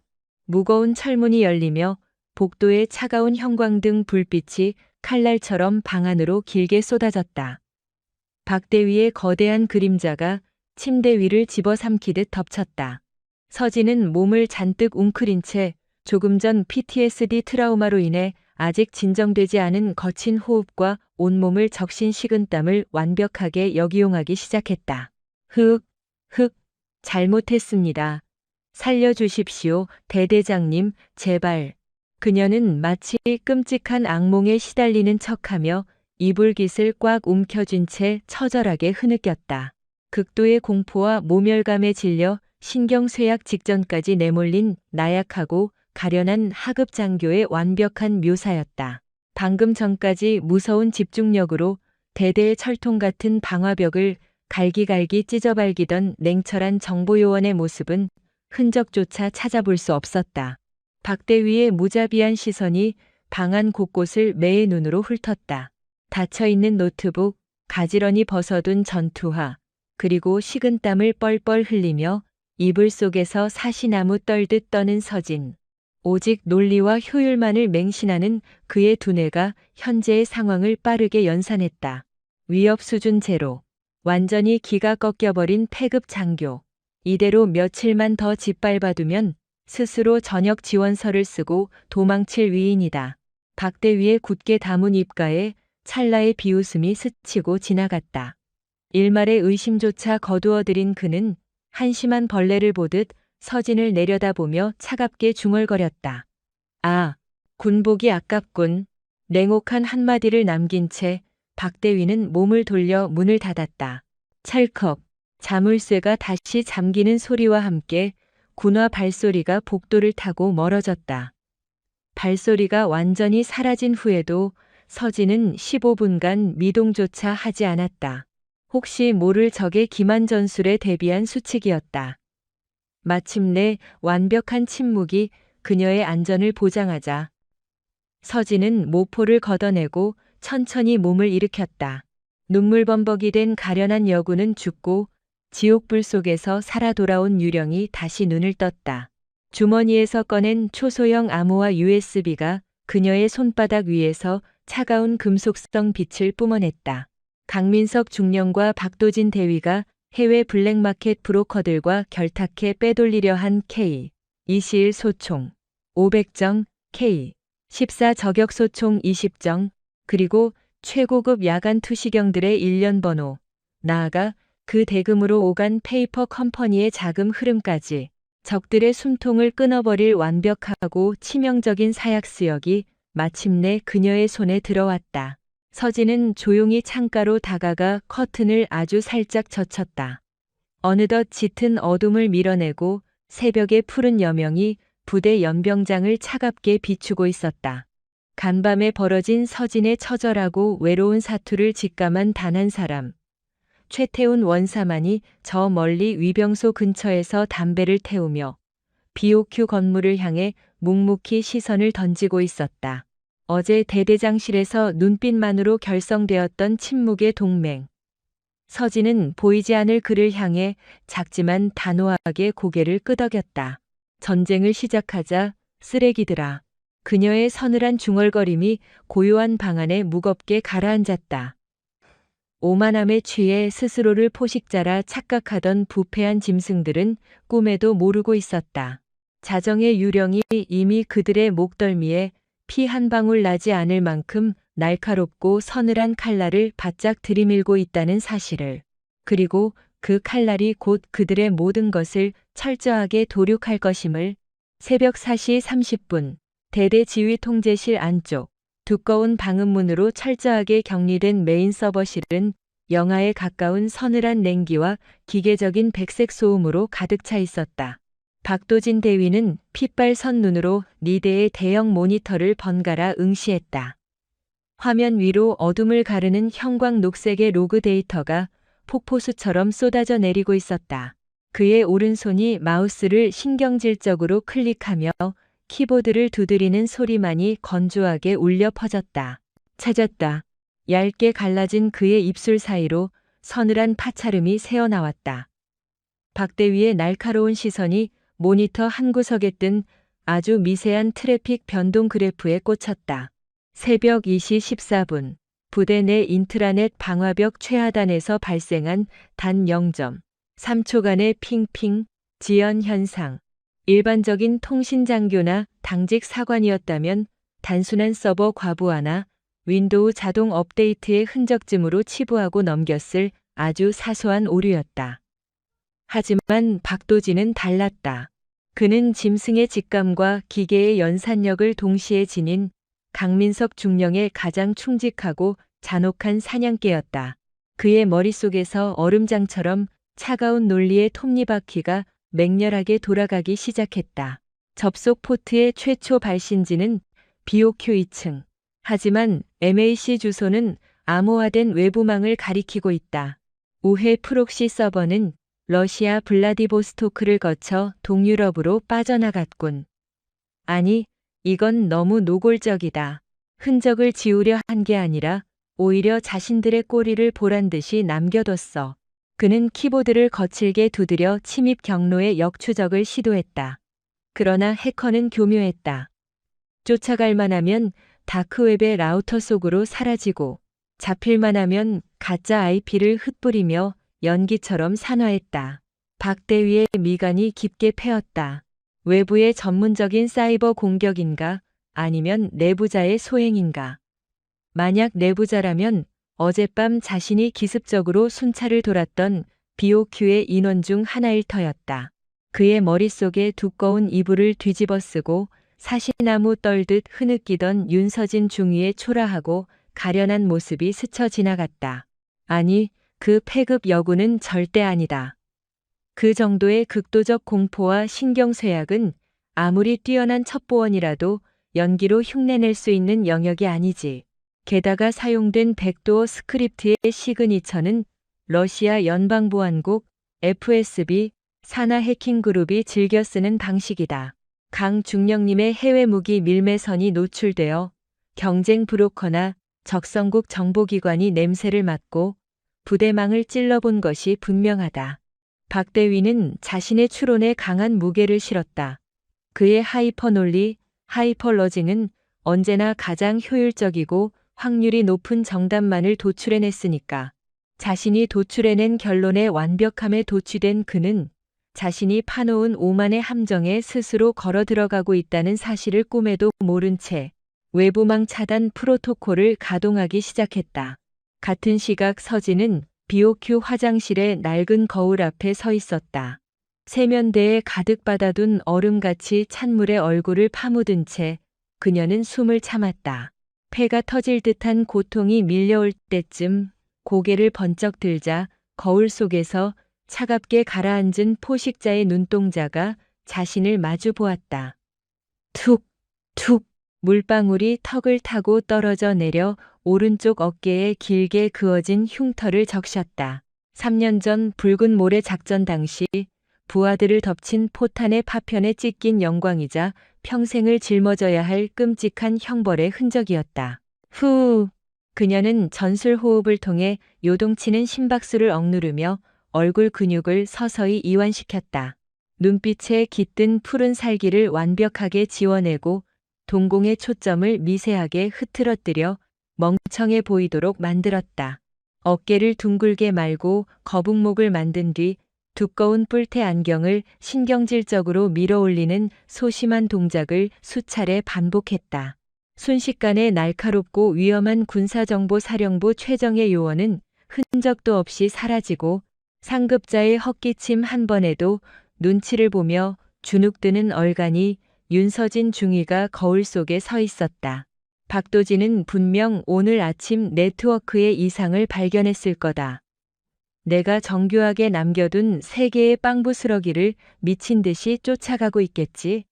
무거운 철문이 열리며 복도의 차가운 형광등 불빛이 칼날처럼 방 안으로 길게 쏟아졌다. 박대위의 거대한 그림자가 침대 위를 집어삼키듯 덮쳤다. 서진은 몸을 잔뜩 웅크린 채 조금 전 PTSD 트라우마로 인해 아직 진정되지 않은 거친 호흡과 온몸을 적신 식은땀을 완벽하게 역이용하기 시작했다. 잘못했습니다. 살려주십시오, 대대장님, 제발. 그녀는 마치 끔찍한 악몽에 시달리는 척하며 이불깃을 꽉 움켜쥔 채 처절하게 흐느꼈다. 극도의 공포와 모멸감에 질려 신경쇠약 직전까지 내몰린 나약하고 가련한 하급 장교의 완벽한 묘사였다. 방금 전까지 무서운 집중력으로 대대의 철통 같은 방화벽을 갈기갈기 찢어발기던 냉철한 정보요원의 모습은 흔적조차 찾아볼 수 없었다. 박대위의 무자비한 시선이 방 안 곳곳을 매의 눈으로 훑었다. 닫혀있는 노트북, 가지런히 벗어둔 전투화, 그리고 식은땀을 뻘뻘 흘리며 이불 속에서 사시나무 떨듯 떠는 서진. 오직 논리와 효율만을 맹신하는 그의 두뇌가 현재의 상황을 빠르게 연산했다. 위협 수준 제로. 완전히 기가 꺾여버린 폐급 장교. 이대로 며칠만 더 짓밟아두면 스스로 전역 지원서를 쓰고 도망칠 위인이다. 박대위의 굳게 담은 입가에 찰나의 비웃음이 스치고 지나갔다. 일말의 의심조차 거두어들인 그는 한심한 벌레를 보듯 서진을 내려다보며 차갑게 중얼거렸다. 아, 군복이 아깝군. 냉혹한 한마디를 남긴 채 박대위는 몸을 돌려 문을 닫았다. 찰컥, 자물쇠가 다시 잠기는 소리와 함께 군화 발소리가 복도를 타고 멀어졌다. 발소리가 완전히 사라진 후에도 서진은 15분간 미동조차 하지 않았다. 혹시 모를 적의 기만 전술에 대비한 수칙이었다. 마침내 완벽한 침묵이 그녀의 안전을 보장하자 서진은 모포를 걷어내고 천천히 몸을 일으켰다. 눈물범벅이 된 가련한 여군은 죽고 지옥불 속에서 살아 돌아온 유령이 다시 눈을 떴다. 주머니에서 꺼낸 초소형 암호화 USB가 그녀의 손바닥 위에서 차가운 금속성 빛을 뿜어냈다. 강민석 중령과 박도진 대위가 해외 블랙마켓 브로커들과 결탁해 빼돌리려 한 K, 21 소총 500정, K, 14 저격 소총 20정, 그리고 최고급 야간 투시경들의 일련 번호, 나아가 그 대금으로 오간 페이퍼 컴퍼니의 자금 흐름까지 적들의 숨통을 끊어버릴 완벽하고 치명적인 사약 수역이 마침내 그녀의 손에 들어왔다. 서진은 조용히 창가로 다가가 커튼을 아주 살짝 젖혔다. 어느덧 짙은 어둠을 밀어내고 새벽의 푸른 여명이 부대 연병장을 차갑게 비추고 있었다. 간밤에 벌어진 서진의 처절하고 외로운 사투를 직감한 단 한 사람. 최태훈 원사만이 저 멀리 위병소 근처에서 담배를 태우며 BOQ 건물을 향해 묵묵히 시선을 던지고 있었다. 어제 대대장실에서 눈빛만으로 결성되었던 침묵의 동맹. 서진은 보이지 않을 그를 향해 작지만 단호하게 고개를 끄덕였다. 전쟁을 시작하자 쓰레기들아. 그녀의 서늘한 중얼거림이 고요한 방 안에 무겁게 가라앉았다. 오만함에 취해 스스로를 포식자라 착각하던 부패한 짐승들은 꿈에도 모르고 있었다. 자정의 유령이 이미 그들의 목덜미에 피 한 방울 나지 않을 만큼 날카롭고 서늘한 칼날을 바짝 들이밀고 있다는 사실을, 그리고 그 칼날이 곧 그들의 모든 것을 철저하게 도륙할 것임을. 새벽 4시 30분 대대 지휘 통제실 안쪽 두꺼운 방음문으로 철저하게 격리된 메인 서버실은 영하에 가까운 서늘한 냉기와 기계적인 백색 소음으로 가득 차 있었다. 박도진 대위는 핏발 선 눈으로 니대의 대형 모니터를 번갈아 응시했다. 화면 위로 어둠을 가르는 형광 녹색의 로그 데이터가 폭포수처럼 쏟아져 내리고 있었다. 그의 오른손이 마우스를 신경질적으로 클릭하며 키보드를 두드리는 소리만이 건조하게 울려 퍼졌다. 찾았다. 얇게 갈라진 그의 입술 사이로 서늘한 파차름이 새어나왔다. 박대위의 날카로운 시선이 모니터 한 구석에 뜬 아주 미세한 트래픽 변동 그래프에 꽂혔다. 새벽 2시 14분 부대 내 인트라넷 방화벽 최하단에서 발생한 단 0.3초간의 핑핑 지연 현상. 일반적인 통신 장교나 당직 사관이었다면 단순한 서버 과부하나 윈도우 자동 업데이트의 흔적쯤으로 치부하고 넘겼을 아주 사소한 오류였다. 하지만 박도진은 달랐다. 그는 짐승의 직감과 기계의 연산력을 동시에 지닌 강민석 중령의 가장 충직하고 잔혹한 사냥개였다. 그의 머릿속에서 얼음장처럼 차가운 논리의 톱니바퀴가 맹렬하게 돌아가기 시작했다. 접속 포트의 최초 발신지는 BOQ 2층. 하지만 MAC 주소는 암호화된 외부망을 가리키고 있다. 우회 프록시 서버는 러시아 블라디보스토크를 거쳐 동유럽으로 빠져나갔군. 아니, 이건 너무 노골적이다. 흔적을 지우려 한 게 아니라 오히려 자신들의 꼬리를 보란듯이 남겨뒀어. 그는 키보드를 거칠게 두드려 침입 경로의 역추적을 시도했다. 그러나 해커는 교묘했다. 쫓아갈 만하면 다크웹의 라우터 속으로 사라지고 잡힐만 하면 가짜 IP를 흩뿌리며 연기처럼 산화했다. 박대위의 미간이 깊게 패었다. 외부의 전문적인 사이버 공격인가 아니면 내부자의 소행인가. 만약 내부자라면 어젯밤 자신이 기습적으로 순찰을 돌았던 BOQ의 인원 중 하나일 터였다. 그의 머릿속에 두꺼운 이불을 뒤집어 쓰고 사시나무 떨듯 흐느끼던 윤서진 중위의 초라하고 가련한 모습이 스쳐 지나갔다. 아니, 그 패급 여군은 절대 아니다. 그 정도의 극도적 공포와 신경쇠약은 아무리 뛰어난 첩보원이라도 연기로 흉내낼 수 있는 영역이 아니지. 게다가 사용된 백도어 스크립트의 시그니처는 러시아 연방보안국 FSB 산하 해킹 그룹이 즐겨 쓰는 방식이다. 강중령님의 해외 무기 밀매선이 노출되어 경쟁 브로커나 적성국 정보기관이 냄새를 맡고 부대망을 찔러본 것이 분명하다. 박대위는 자신의 추론에 강한 무게를 실었다. 그의 하이퍼논리, 하이퍼러징은 언제나 가장 효율적이고 확률이 높은 정답만을 도출해냈으니까. 자신이 도출해낸 결론의 완벽함에 도취된 그는 자신이 파놓은 오만의 함정에 스스로 걸어 들어가고 있다는 사실을 꿈에도 모른 채 외부망 차단 프로토콜을 가동하기 시작했다. 같은 시각 서진은 BOQ 화장실의 낡은 거울 앞에 서 있었다. 세면대에 가득 받아둔 얼음같이 찬물에 얼굴을 파묻은 채 그녀는 숨을 참았다. 폐가 터질 듯한 고통이 밀려올 때쯤 고개를 번쩍 들자 거울 속에서 차갑게 가라앉은 포식자의 눈동자가 자신을 마주 보았다. 툭, 툭, 물방울이 턱을 타고 떨어져 내려 오른쪽 어깨에 길게 그어진 흉터를 적셨다. 3년 전 붉은 모래 작전 당시 부하들을 덮친 포탄의 파편에 찢긴 영광이자 평생을 짊어져야 할 끔찍한 형벌의 흔적이었다. 후! 그녀는 전술 호흡을 통해 요동치는 심박수를 억누르며 얼굴 근육을 서서히 이완시켰다. 눈빛에 깃든 푸른 살기를 완벽하게 지워내고 동공의 초점을 미세하게 흐트러뜨려 멍청해 보이도록 만들었다. 어깨를 둥글게 말고 거북목을 만든 뒤 두꺼운 뿔테 안경을 신경질적으로 밀어올리는 소심한 동작을 수차례 반복했다. 순식간에 날카롭고 위험한 군사정보사령부 최정예 요원은 흔적도 없이 사라지고 상급자의 헛기침 한 번에도 눈치를 보며 주눅드는 얼간이 윤서진 중위가 거울 속에 서 있었다. 박도진은 분명 오늘 아침 네트워크의 이상을 발견했을 거다. 내가 정교하게 남겨둔 3개의 빵부스러기를 미친 듯이 쫓아가고 있겠지.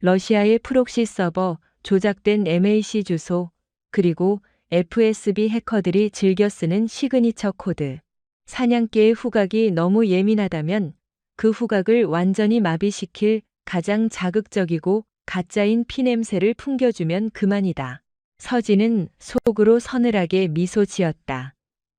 러시아의 프록시 서버, 조작된 MAC 주소, 그리고 FSB 해커들이 즐겨 쓰는 시그니처 코드. 사냥개의 후각이 너무 예민하다면 그 후각을 완전히 마비시킬 가장 자극적이고 가짜인 피냄새를 풍겨주면 그만이다. 서진은 속으로 서늘하게 미소 지었다.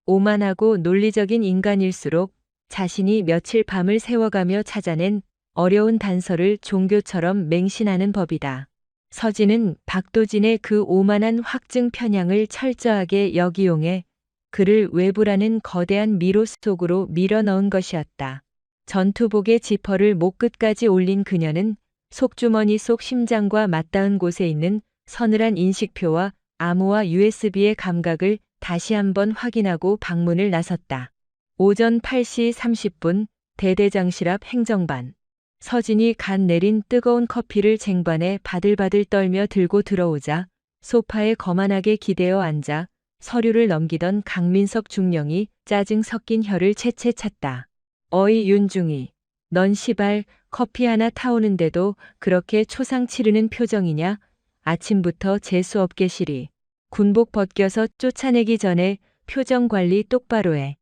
오만하고 논리적인 인간일수록 자신이 며칠 밤을 새워가며 찾아낸 어려운 단서를 종교처럼 맹신하는 법이다. 서진은 박도진의 그 오만한 확증 편향을 철저하게 역이용해 그를 외부라는 거대한 미로 속으로 밀어넣은 것이었다. 전투복의 지퍼를 목끝까지 올린 그녀는 속주머니 속 심장과 맞닿은 곳에 있는 서늘한 인식표와 암호와 USB의 감각을 다시 한번 확인하고 방문을 나섰다. 오전 8시 30분 대대장실 앞 행정반. 서진이 간 내린 뜨거운 커피를 쟁반에 바들바들 떨며 들고 들어오자 소파에 거만하게 기대어 앉아 서류를 넘기던 강민석 중령이 짜증 섞인 혀를 채채 찼다. 어이 윤중이, 넌 시발 커피 하나 타오는데도 그렇게 초상 치르는 표정이냐? 아침부터 재수없게 시리. 군복 벗겨서 쫓아내기 전에 표정 관리 똑바로 해.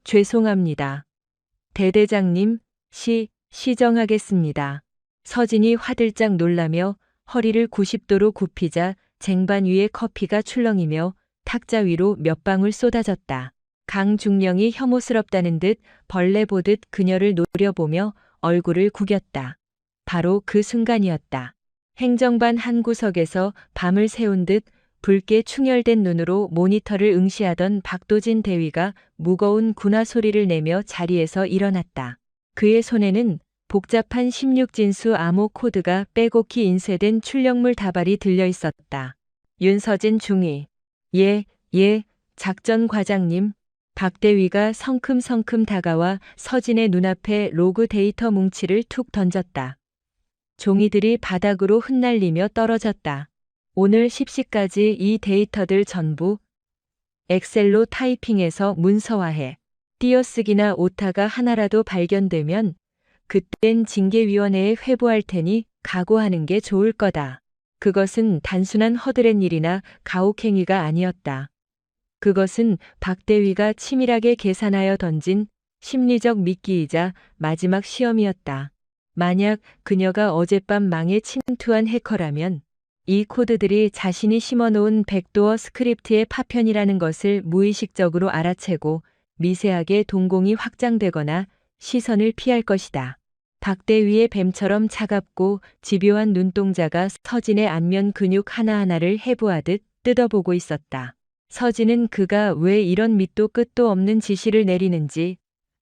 죄송합니다. 대대장님, 시정하겠습니다. 서진이 화들짝 놀라며 허리를 90도로 굽히자 쟁반 위에 커피가 출렁이며 탁자 위로 몇 방울 쏟아졌다. 강중령이 혐오스럽다는 듯 벌레 보듯 그녀를 노려보며 얼굴을 구겼다. 바로 그 순간이었다. 행정반 한 구석에서 밤을 새운 듯 붉게 충혈된 눈으로 모니터를 응시하던 박도진 대위가 무거운 군화 소리를 내며 자리에서 일어났다. 그의 손에는 복잡한 16진수 암호 코드가 빼곡히 인쇄된 출력물 다발이 들려 있었다. 윤서진 중위. 예, 작전 과장님. 박 대위가 성큼성큼 다가와 서진의 눈앞에 로그 데이터 뭉치를 툭 던졌다. 종이들이 바닥으로 흩날리며 떨어졌다. 오늘 10시까지 이 데이터들 전부 엑셀로 타이핑해서 문서화해. 띄어쓰기나 오타가 하나라도 발견되면 그땐 징계위원회에 회부할 테니 각오하는 게 좋을 거다. 그것은 단순한 허드렛 일이나 가혹행위가 아니었다. 그것은 박 대위가 치밀하게 계산하여 던진 심리적 미끼이자 마지막 시험이었다. 만약 그녀가 어젯밤 망에 침투한 해커라면 이 코드들이 자신이 심어놓은 백도어 스크립트의 파편이라는 것을 무의식적으로 알아채고 미세하게 동공이 확장되거나 시선을 피할 것이다. 박 대위의 뱀처럼 차갑고 집요한 눈동자가 서진의 안면 근육 하나하나를 해부하듯 뜯어보고 있었다. 서진은 그가 왜 이런 밑도 끝도 없는 지시를 내리는지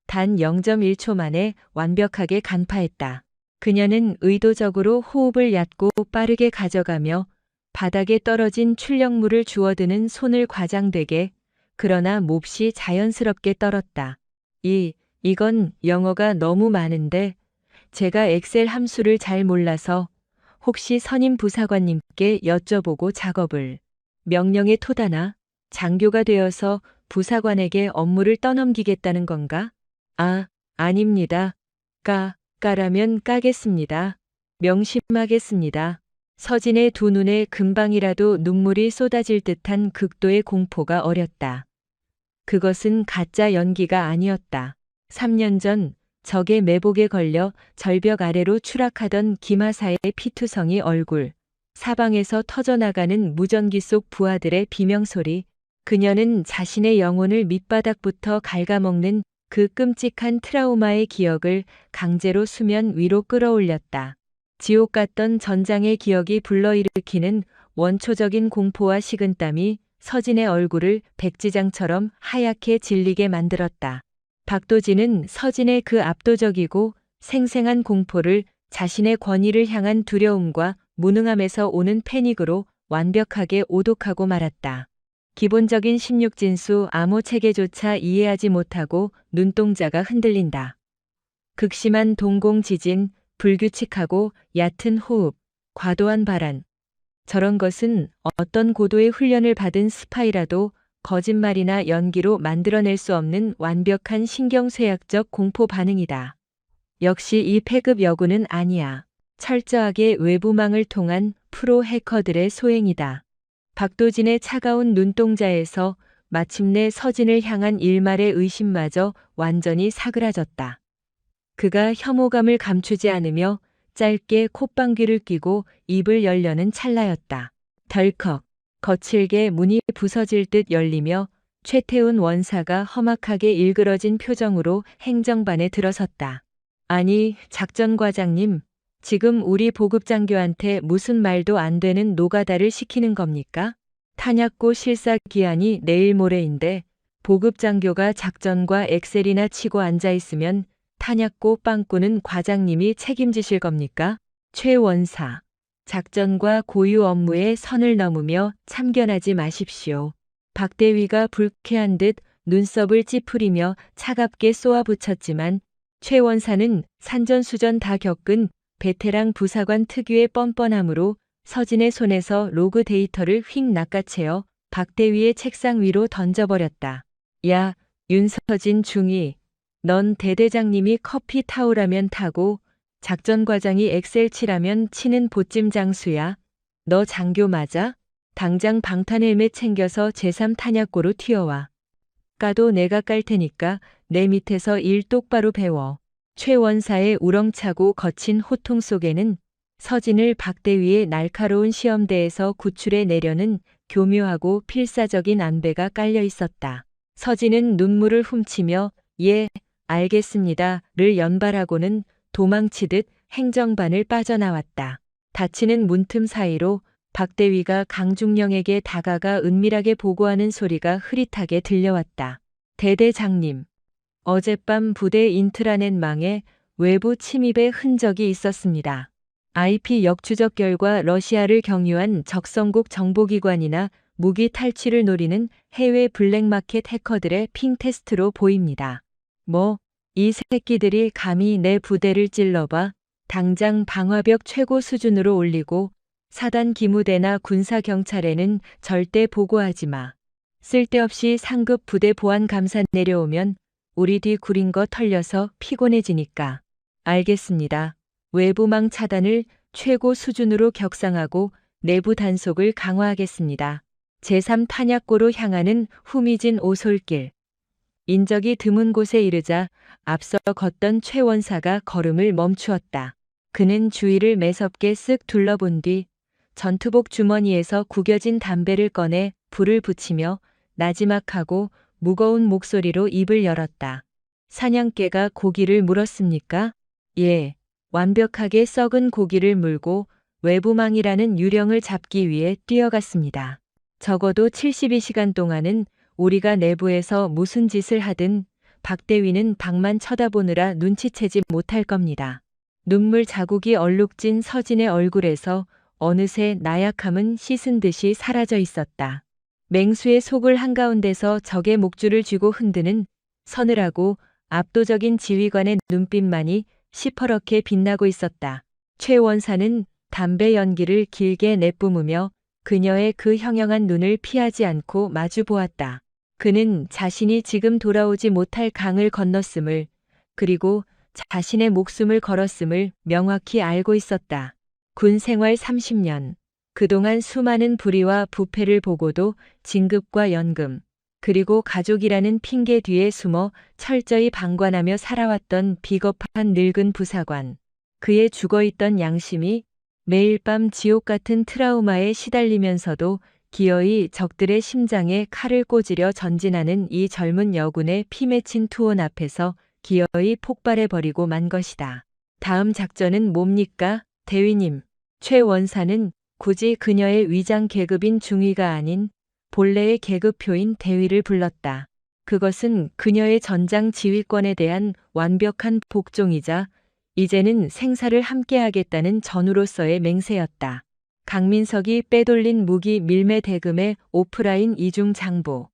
단 0.1초 만에 완벽하게 간파했다. 그녀는 의도적으로 호흡을 얕고 빠르게 가져가며 바닥에 떨어진 출력물을 주워드는 손을 과장되게 그러나 몹시 자연스럽게 떨었다. 이건 영어가 너무 많은데 제가 엑셀 함수를 잘 몰라서 혹시 선임 부사관님께 여쭤보고 작업을 명령에 토다나 장교가 되어서 부사관에게 업무를 떠넘기겠다는 건가? 아닙니다. 까라면 까겠습니다. 명심하겠습니다. 서진의 두 눈에 금방이라도 눈물이 쏟아질 듯한 극도의 공포가 어렸다. 그것은 가짜 연기가 아니었다. 3년 전 적의 매복에 걸려 절벽 아래로 추락하던 김하사의 피투성이 얼굴, 사방에서 터져나가는 무전기 속 부하들의 비명소리, 그녀는 자신의 영혼을 밑바닥부터 갉아먹는 그 끔찍한 트라우마의 기억을 강제로 수면 위로 끌어올렸다. 지옥 같던 전장의 기억이 불러일으키는 원초적인 공포와 식은땀이 서진의 얼굴을 백지장처럼 하얗게 질리게 만들었다. 박도진은 서진의 그 압도적이고 생생한 공포를 자신의 권위를 향한 두려움과 무능함에서 오는 패닉으로 완벽하게 오독하고 말았다. 기본적인 16진수 암호 체계조차 이해하지 못하고 눈동자가 흔들린다. 극심한 동공 지진, 불규칙하고 얕은 호흡, 과도한 발한. 저런 것은 어떤 고도의 훈련을 받은 스파이라도 거짓말이나 연기로 만들어낼 수 없는 완벽한 신경쇠약적 공포 반응이다. 역시 이 패급 여군은 아니야. 철저하게 외부망을 통한 프로 해커들의 소행이다. 박도진의 차가운 눈동자에서 마침내 서진을 향한 일말의 의심마저 완전히 사그라졌다. 그가 혐오감을 감추지 않으며 짧게 콧방귀를 뀌고 입을 열려는 찰나였다. 덜컥 거칠게 문이 부서질 듯 열리며 최태훈 원사가 험악하게 일그러진 표정으로 행정반에 들어섰다. 아니, 작전과장님, 지금 우리 보급장교한테 무슨 말도 안 되는 노가다를 시키는 겁니까? 탄약고 실사 기한이 내일 모레인데 보급장교가 작전과 엑셀이나 치고 앉아있으면 탄약고 빵꾸는 과장님이 책임지실 겁니까? 최 원사, 작전과 고유 업무에 선을 넘으며 참견하지 마십시오. 박 대위가 불쾌한 듯 눈썹을 찌푸리며 차갑게 쏘아붙였지만 최 원사는 산전수전 다 겪은 베테랑 부사관 특유의 뻔뻔함으로 서진의 손에서 로그 데이터를 휙 낚아채어 박 대위의 책상 위로 던져버렸다. 야, 윤서진 중위. 넌 대대장님이 커피 타오라면 타고 작전과장이 엑셀 치라면 치는 보찜 장수야. 너 장교 맞아? 당장 방탄 헬멧 챙겨서 제3탄약고로 튀어와. 까도 내가 깔 테니까 내 밑에서 일 똑바로 배워. 최 원사의 우렁차고 거친 호통 속에는 서진을 박 대위의 날카로운 시험대에서 구출해 내려는 교묘하고 필사적인 안배가 깔려 있었다. 서진은 눈물을 훔치며 예, 알겠습니다를 연발하고는 도망치듯 행정반을 빠져나왔다. 닫히는 문틈 사이로 박대위가 강중령에게 다가가 은밀하게 보고하는 소리가 흐릿하게 들려왔다. 대대장님, 어젯밤 부대 인트라넷망에 외부 침입의 흔적이 있었습니다. IP 역추적 결과 러시아를 경유한 적성국 정보기관이나 무기 탈취를 노리는 해외 블랙마켓 해커들의 핑 테스트로 보입니다. 이 새끼들이 감히 내 부대를 찔러봐 당장 방화벽 최고 수준으로 올리고 사단 기무대나 군사경찰에는 절대 보고하지 마. 쓸데없이 상급 부대 보안 감사 내려오면 우리 뒤 구린 거 털려서 피곤해지니까. 알겠습니다. 외부망 차단을 최고 수준으로 격상하고 내부 단속을 강화하겠습니다. 제3탄약고로 향하는 후미진 오솔길. 인적이 드문 곳에 이르자 앞서 걷던 최 원사가 걸음을 멈추었다. 그는 주위를 매섭게 쓱 둘러본 뒤 전투복 주머니에서 구겨진 담배를 꺼내 불을 붙이며 나지막하고 무거운 목소리로 입을 열었다. 사냥개가 고기를 물었습니까? 예. 완벽하게 썩은 고기를 물고 외부망이라는 유령을 잡기 위해 뛰어갔습니다. 적어도 72시간 동안은 우리가 내부에서 무슨 짓을 하든 박대위는 밖만 쳐다보느라 눈치채지 못할 겁니다. 눈물 자국이 얼룩진 서진의 얼굴에서 어느새 나약함은 씻은 듯이 사라져 있었다. 맹수의 속을 한가운데서 적의 목줄을 쥐고 흔드는 서늘하고 압도적인 지휘관의 눈빛만이 시퍼렇게 빛나고 있었다. 최 원사는 담배 연기를 길게 내뿜으며 그녀의 그 형형한 눈을 피하지 않고 마주 보았다. 그는 자신이 지금 돌아오지 못할 강을 건넜음을, 그리고 자신의 목숨을 걸었음을 명확히 알고 있었다. 군 생활 30년. 그동안 수많은 불의와 부패를 보고도 진급과 연금, 그리고 가족이라는 핑계 뒤에 숨어 철저히 방관하며 살아왔던 비겁한 늙은 부사관. 그의 죽어있던 양심이 매일 밤 지옥 같은 트라우마에 시달리면서도 기어이 적들의 심장에 칼을 꽂으려 전진하는 이 젊은 여군의 피 맺힌 투혼 앞에서 기어이 폭발해버리고 만 것이다. 다음 작전은 뭡니까, 대위님? 최 원사는 굳이 그녀의 위장 계급인 중위가 아닌 본래의 계급표인 대위를 불렀다. 그것은 그녀의 전장 지휘권에 대한 완벽한 복종이자 이제는 생사를 함께하겠다는 전우로서의 맹세였다. 강민석이 빼돌린 무기 밀매 대금의 오프라인 이중 장보.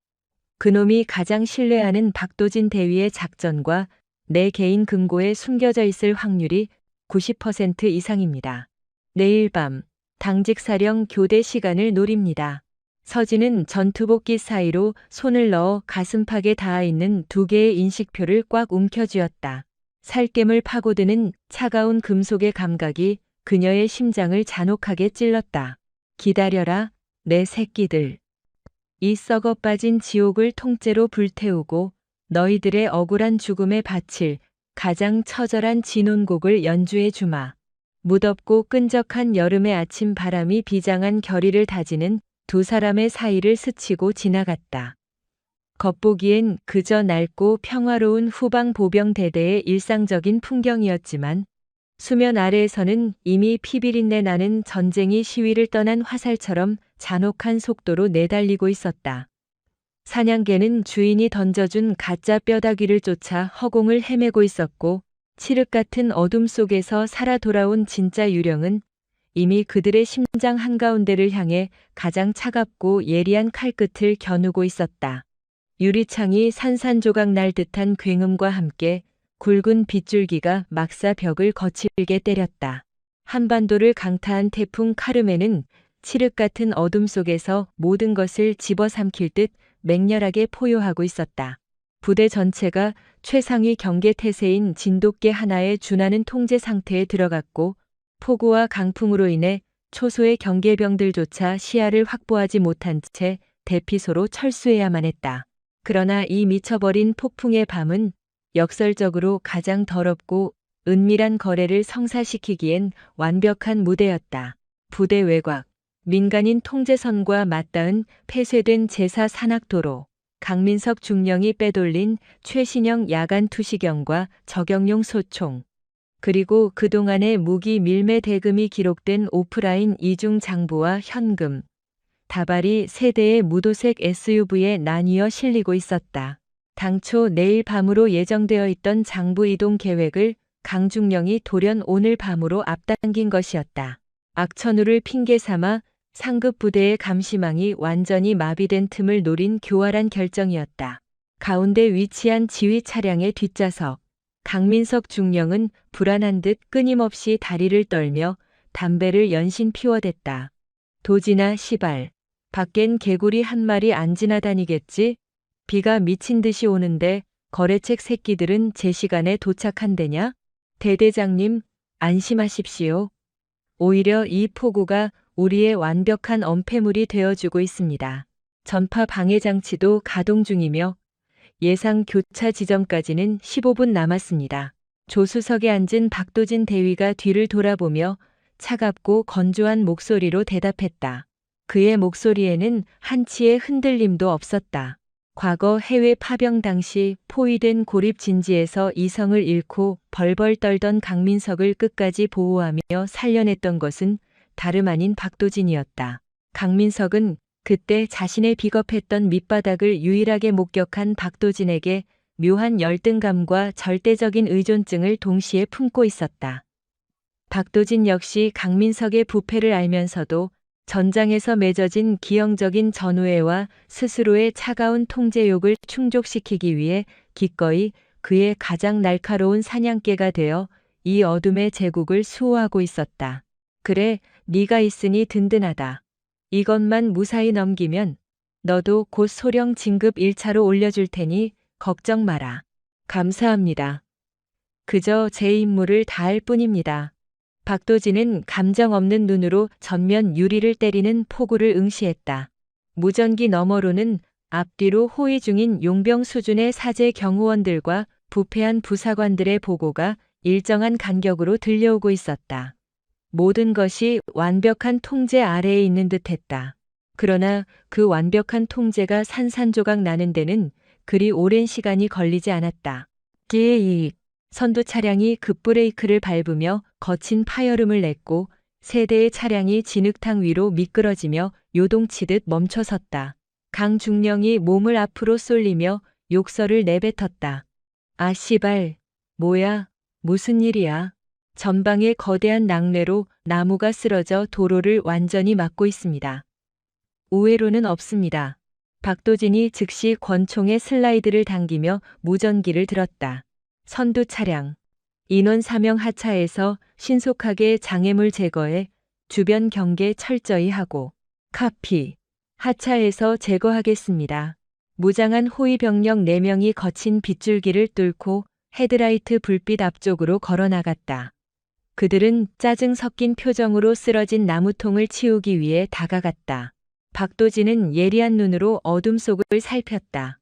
그놈이 가장 신뢰하는 박도진 대위의 작전과 내 개인 금고에 숨겨져 있을 확률이 90% 이상입니다. 내일 밤 당직 사령 교대 시간을 노립니다. 서진은 전투복귀 사이로 손을 넣어 가슴팍에 닿아 있는 2개의 인식표를 꽉 움켜쥐었다. 살겜을 파고드는 차가운 금속의 감각이 그녀의 심장을 잔혹하게 찔렀다. 기다려라, 내 새끼들. 이 썩어 빠진 지옥을 통째로 불태우고 너희들의 억울한 죽음에 바칠 가장 처절한 진혼곡을 연주해 주마. 무덥고 끈적한 여름의 아침 바람이 비장한 결의를 다지는 두 사람의 사이를 스치고 지나갔다. 겉보기엔 그저 낡고 평화로운 후방 보병 대대의 일상적인 풍경이었지만 수면 아래에서는 이미 피비린내 나는 전쟁이 시위를 떠난 화살처럼 잔혹한 속도로 내달리고 있었다. 사냥개는 주인이 던져준 가짜 뼈다귀를 쫓아 허공을 헤매고 있었고 칠흑 같은 어둠 속에서 살아 돌아온 진짜 유령은 이미 그들의 심장 한가운데를 향해 가장 차갑고 예리한 칼끝을 겨누고 있었다. 유리창이 산산조각 날 듯한 굉음과 함께 굵은 빗줄기가 막사 벽을 거칠게 때렸다. 한반도를 강타한 태풍 카르멘은 칠흑 같은 어둠 속에서 모든 것을 집어삼킬 듯 맹렬하게 포효하고 있었다. 부대 전체가 최상위 경계 태세인 진돗개 하나에 준하는 통제 상태에 들어갔고 폭우와 강풍으로 인해 초소의 경계병들조차 시야를 확보하지 못한 채 대피소로 철수해야만 했다. 그러나 이 미쳐버린 폭풍의 밤은 역설적으로 가장 더럽고 은밀한 거래를 성사시키기엔 완벽한 무대였다. 부대 외곽, 민간인 통제선과 맞닿은 폐쇄된 제사 산악도로, 강민석 중령이 빼돌린 최신형 야간 투시경과 저격용 소총, 그리고 그동안의 무기 밀매 대금이 기록된 오프라인 이중 장부와 현금, 다발이 세 대의 무도색 SUV에 나뉘어 실리고 있었다. 당초 내일 밤으로 예정되어 있던 장부 이동 계획을 강중령이 돌연 오늘 밤으로 앞당긴 것이었다. 악천후를 핑계 삼아 상급 부대의 감시망이 완전히 마비된 틈을 노린 교활한 결정이었다. 가운데 위치한 지휘 차량의 뒷좌석. 강민석 중령은 불안한 듯 끊임없이 다리를 떨며 담배를 연신 피워댔다. 도지나 시발. 밖엔 개구리 한 마리 안 지나다니겠지? 비가 미친 듯이 오는데 거래책 새끼들은 제 시간에 도착한대냐? 대대장님, 안심하십시오. 오히려 이 폭우가 우리의 완벽한 엄폐물이 되어주고 있습니다. 전파 방해 장치도 가동 중이며 예상 교차 지점까지는 15분 남았습니다. 조수석에 앉은 박도진 대위가 뒤를 돌아보며 차갑고 건조한 목소리로 대답했다. 그의 목소리에는 한치의 흔들림도 없었다. 과거 해외 파병 당시 포위된 고립 진지에서 이성을 잃고 벌벌 떨던 강민석을 끝까지 보호하며 살려냈던 것은 다름 아닌 박도진이었다. 강민석은 그때 자신의 비겁했던 밑바닥을 유일하게 목격한 박도진에게 묘한 열등감과 절대적인 의존증을 동시에 품고 있었다. 박도진 역시 강민석의 부패를 알면서도 전장에서 맺어진 기형적인 전우애와 스스로의 차가운 통제욕을 충족시키기 위해 기꺼이 그의 가장 날카로운 사냥개가 되어 이 어둠의 제국을 수호하고 있었다. 그래, 네가 있으니 든든하다. 이것만 무사히 넘기면 너도 곧 소령 진급 1차로 올려줄 테니 걱정 마라. 감사합니다. 그저 제 임무를 다할 뿐입니다. 박도진은 감정 없는 눈으로 전면 유리를 때리는 폭우를 응시했다. 무전기 너머로는 앞뒤로 호위 중인 용병 수준의 사제 경호원들과 부패한 부사관들의 보고가 일정한 간격으로 들려오고 있었다. 모든 것이 완벽한 통제 아래에 있는 듯했다. 그러나 그 완벽한 통제가 산산조각 나는 데는 그리 오랜 시간이 걸리지 않았다. 기이익. 선두 차량이 급브레이크를 밟으며 거친 파열음을 냈고 세 대의 차량이 진흙탕 위로 미끄러지며 요동치듯 멈춰섰다. 강중령이 몸을 앞으로 쏠리며 욕설을 내뱉었다. 아 씨발, 뭐야, 무슨 일이야. 전방의 거대한 낙뢰로 나무가 쓰러져 도로를 완전히 막고 있습니다. 우회로는 없습니다. 박도진이 즉시 권총의 슬라이드를 당기며 무전기를 들었다. 선두 차량. 인원 4명 하차해서 신속하게 장애물 제거해 주변 경계 철저히 하고. 카피. 하차해서 제거하겠습니다. 무장한 호위 병력 4명이 거친 빗줄기를 뚫고 헤드라이트 불빛 앞쪽으로 걸어 나갔다. 그들은 짜증 섞인 표정으로 쓰러진 나무통을 치우기 위해 다가갔다. 박도진은 예리한 눈으로 어둠 속을 살폈다.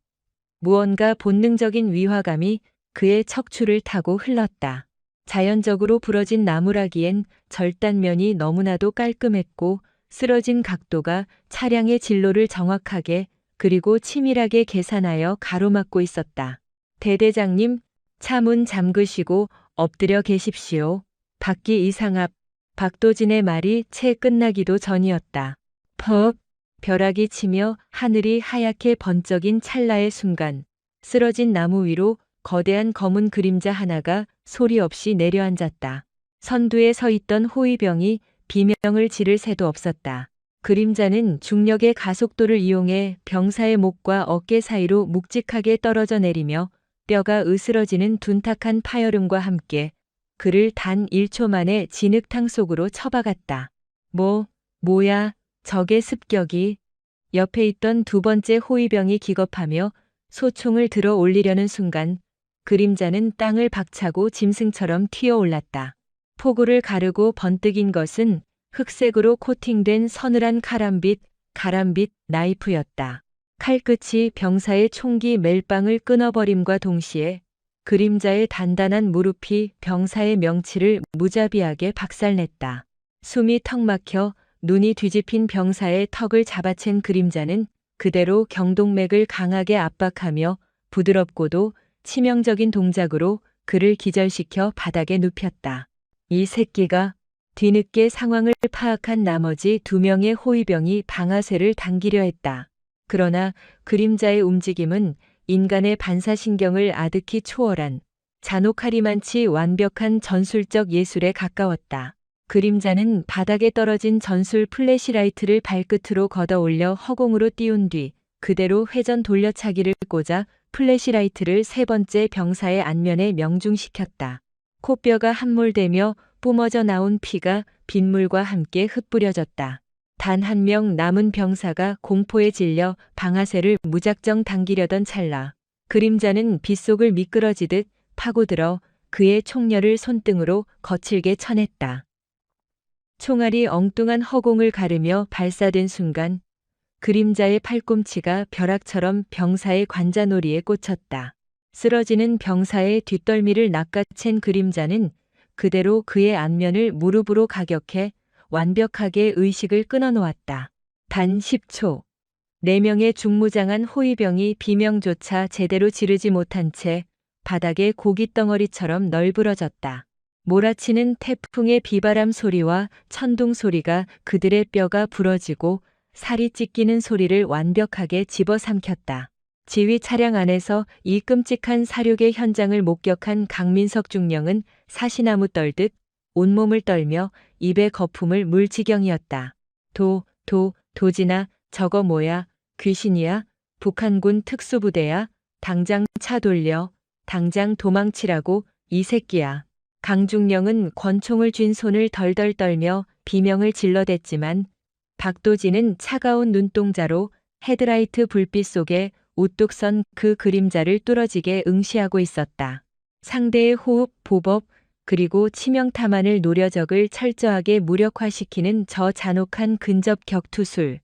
무언가 본능적인 위화감이 그의 척추를 타고 흘렀다. 자연적으로 부러진 나무라기엔 절단면이 너무나도 깔끔했고 쓰러진 각도가 차량의 진로를 정확하게 그리고 치밀하게 계산하여 가로막고 있었다. 대대장님, 차 문 잠그시고 엎드려 계십시오. 밖이 이상합. 박도진의 말이 채 끝나기도 전이었다. 퍽. 벼락이 치며 하늘이 하얗게 번쩍인 찰나의 순간 쓰러진 나무 위로 거대한 검은 그림자 하나가 소리 없이 내려앉았다. 선두에 서 있던 호위병이 비명을 지를 새도 없었다. 그림자는 중력의 가속도를 이용해 병사의 목과 어깨 사이로 묵직하게 떨어져 내리며 뼈가 으스러지는 둔탁한 파열음과 함께 그를 단 1초 만에 진흙탕 속으로 처박았다. 뭐야, 적의 습격이. 옆에 있던 두 번째 호위병이 기겁하며 소총을 들어 올리려는 순간 그림자는 땅을 박차고 짐승처럼 튀어올랐다. 폭우를 가르고 번뜩인 것은 흑색으로 코팅된 서늘한 가람빛 나이프였다. 칼끝이 병사의 총기 멜빵을 끊어버림과 동시에 그림자의 단단한 무릎이 병사의 명치를 무자비하게 박살냈다. 숨이 턱 막혀 눈이 뒤집힌 병사의 턱을 잡아챈 그림자는 그대로 경동맥을 강하게 압박하며 부드럽고도 치명적인 동작으로 그를 기절시켜 바닥에 눕혔다. 이 새끼가 뒤늦게 상황을 파악한 나머지 2명의 호위병이 방아쇠를 당기려 했다. 그러나 그림자의 움직임은 인간의 반사신경을 아득히 초월한 잔혹하리만치 완벽한 전술적 예술에 가까웠다. 그림자는 바닥에 떨어진 전술 플래시라이트를 발끝으로 걷어 올려 허공으로 띄운 뒤 그대로 회전 돌려차기를 꽂아 플래시라이트를 3번째 병사의 안면에 명중시켰다. 코뼈가 함몰되며 뿜어져 나온 피가 빗물과 함께 흩뿌려졌다. 단 1명 남은 병사가 공포에 질려 방아쇠를 무작정 당기려던 찰나 그림자는 빗속을 미끄러지듯 파고들어 그의 총열을 손등으로 거칠게 쳐냈다. 총알이 엉뚱한 허공을 가르며 발사된 순간 그림자의 팔꿈치가 벼락처럼 병사의 관자놀이에 꽂혔다. 쓰러지는 병사의 뒷덜미를 낚아챈 그림자는 그대로 그의 안면을 무릎으로 가격해 완벽하게 의식을 끊어놓았다. 단 10초. 4명의 중무장한 호위병이 비명조차 제대로 지르지 못한 채 바닥에 고깃덩어리처럼 널브러졌다. 몰아치는 태풍의 비바람 소리와 천둥 소리가 그들의 뼈가 부러지고 살이 찢기는 소리를 완벽하게 집어삼켰다. 지휘 차량 안에서 이 끔찍한 사륙의 현장을 목격한 강민석 중령은 사시나무 떨듯 온몸을 떨며 입에 거품을 물 지경이었다. 도진아, 저거 뭐야? 귀신이야? 북한군 특수부대야? 당장 차 돌려. 당장 도망치라고, 이 새끼야. 강중령은 권총을 쥔 손을 덜덜 떨며 비명을 질러댔지만 박도진은 차가운 눈동자로 헤드라이트 불빛 속에 우뚝 선 그 그림자를 뚫어지게 응시하고 있었다. 상대의 호흡, 보법, 그리고 치명타만을 노려 적을 철저하게 무력화시키는 저 잔혹한 근접 격투술.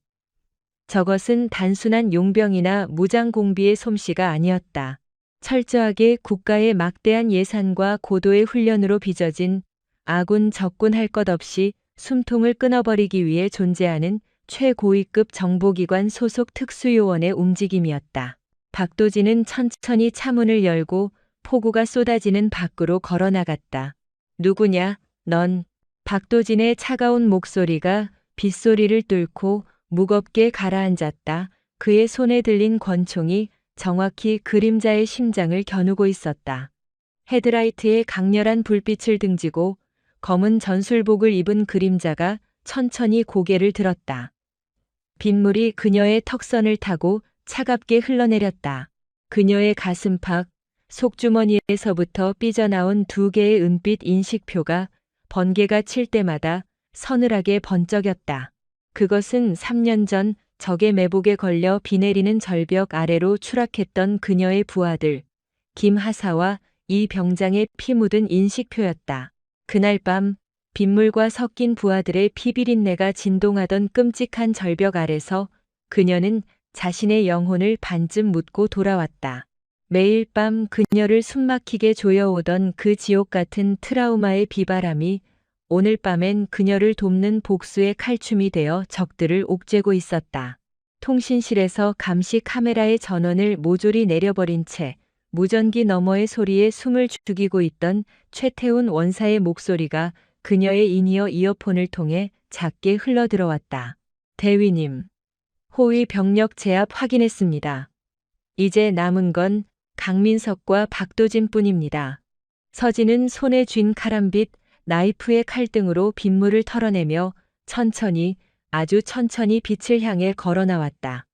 저것은 단순한 용병이나 무장공비의 솜씨가 아니었다. 철저하게 국가의 막대한 예산과 고도의 훈련으로 빚어진 아군 적군 할 것 없이 숨통을 끊어버리기 위해 존재하는 최고위급 정보기관 소속 특수요원의 움직임이었다. 박도진은 천천히 차문을 열고 폭우가 쏟아지는 밖으로 걸어나갔다. 누구냐, 넌. 박도진의 차가운 목소리가 빗소리를 뚫고 무겁게 가라앉았다. 그의 손에 들린 권총이 정확히 그림자의 심장을 겨누고 있었다. 헤드라이트에 강렬한 불빛을 등지고 검은 전술복을 입은 그림자가 천천히 고개를 들었다. 빗물이 그녀의 턱선을 타고 차갑게 흘러내렸다. 그녀의 가슴팍, 속주머니에서부터 삐져나온 2개의 은빛 인식표가 번개가 칠 때마다 서늘하게 번쩍였다. 그것은 3년 전 적의 매복에 걸려 비 내리는 절벽 아래로 추락했던 그녀의 부하들, 김하사와 이 병장의 피 묻은 인식표였다. 그날 밤 빗물과 섞인 부하들의 피비린내가 진동하던 끔찍한 절벽 아래서 그녀는 자신의 영혼을 반쯤 묻고 돌아왔다. 매일 밤 그녀를 숨막히게 조여오던 그 지옥 같은 트라우마의 비바람이 오늘 밤엔 그녀를 돕는 복수의 칼춤이 되어 적들을 옥죄고 있었다. 통신실에서 감시 카메라의 전원을 모조리 내려버린 채 무전기 너머의 소리에 숨을 죽이고 있던 최태훈 원사의 목소리가 그녀의 인이어 이어폰을 통해 작게 흘러들어왔다. 대위님, 호위 병력 제압 확인했습니다. 이제 남은 건 강민석과 박도진 뿐입니다. 서진은 손에 쥔 카람빗, 나이프의 칼등으로 빗물을 털어내며 천천히, 아주 천천히 빛을 향해 걸어 나왔다.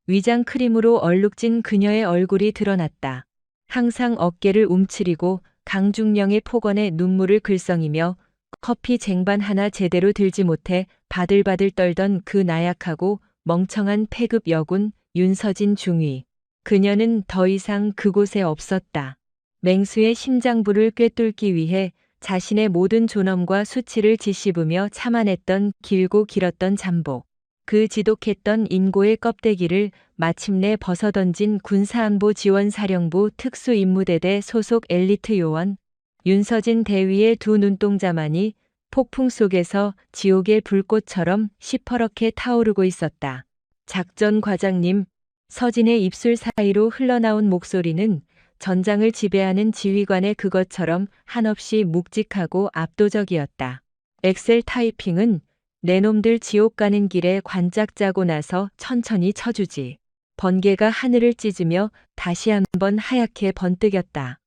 위장 크림으로 얼룩진 그녀의 얼굴이 드러났다. 항상 어깨를 움츠리고 강중령의 폭언에 눈물을 글썽이며 커피 쟁반 하나 제대로 들지 못해 바들바들 떨던 그 나약하고 멍청한 패급 여군 윤서진 중위. 그녀는 더 이상 그곳에 없었다. 맹수의 심장부를 꿰뚫기 위해 자신의 모든 존엄과 수치를 짓씹으며 참아냈던 길고 길었던 잠복. 그 지독했던 인고의 껍데기를 마침내 벗어던진 군사안보 지원사령부 특수임무대대 소속 엘리트 요원 윤서진 대위의 2 눈동자만이 폭풍 속에서 지옥의 불꽃처럼 시퍼렇게 타오르고 있었다. 작전 과장님, 서진의 입술 사이로 흘러나온 목소리는 전장을 지배하는 지휘관의 그것처럼 한없이 묵직하고 압도적이었다. 엑셀 타이핑은 내 놈들 지옥 가는 길에 관짝 짜고 나서 천천히 쳐주지. 번개가 하늘을 찢으며 다시 한번 하얗게 번뜩였다.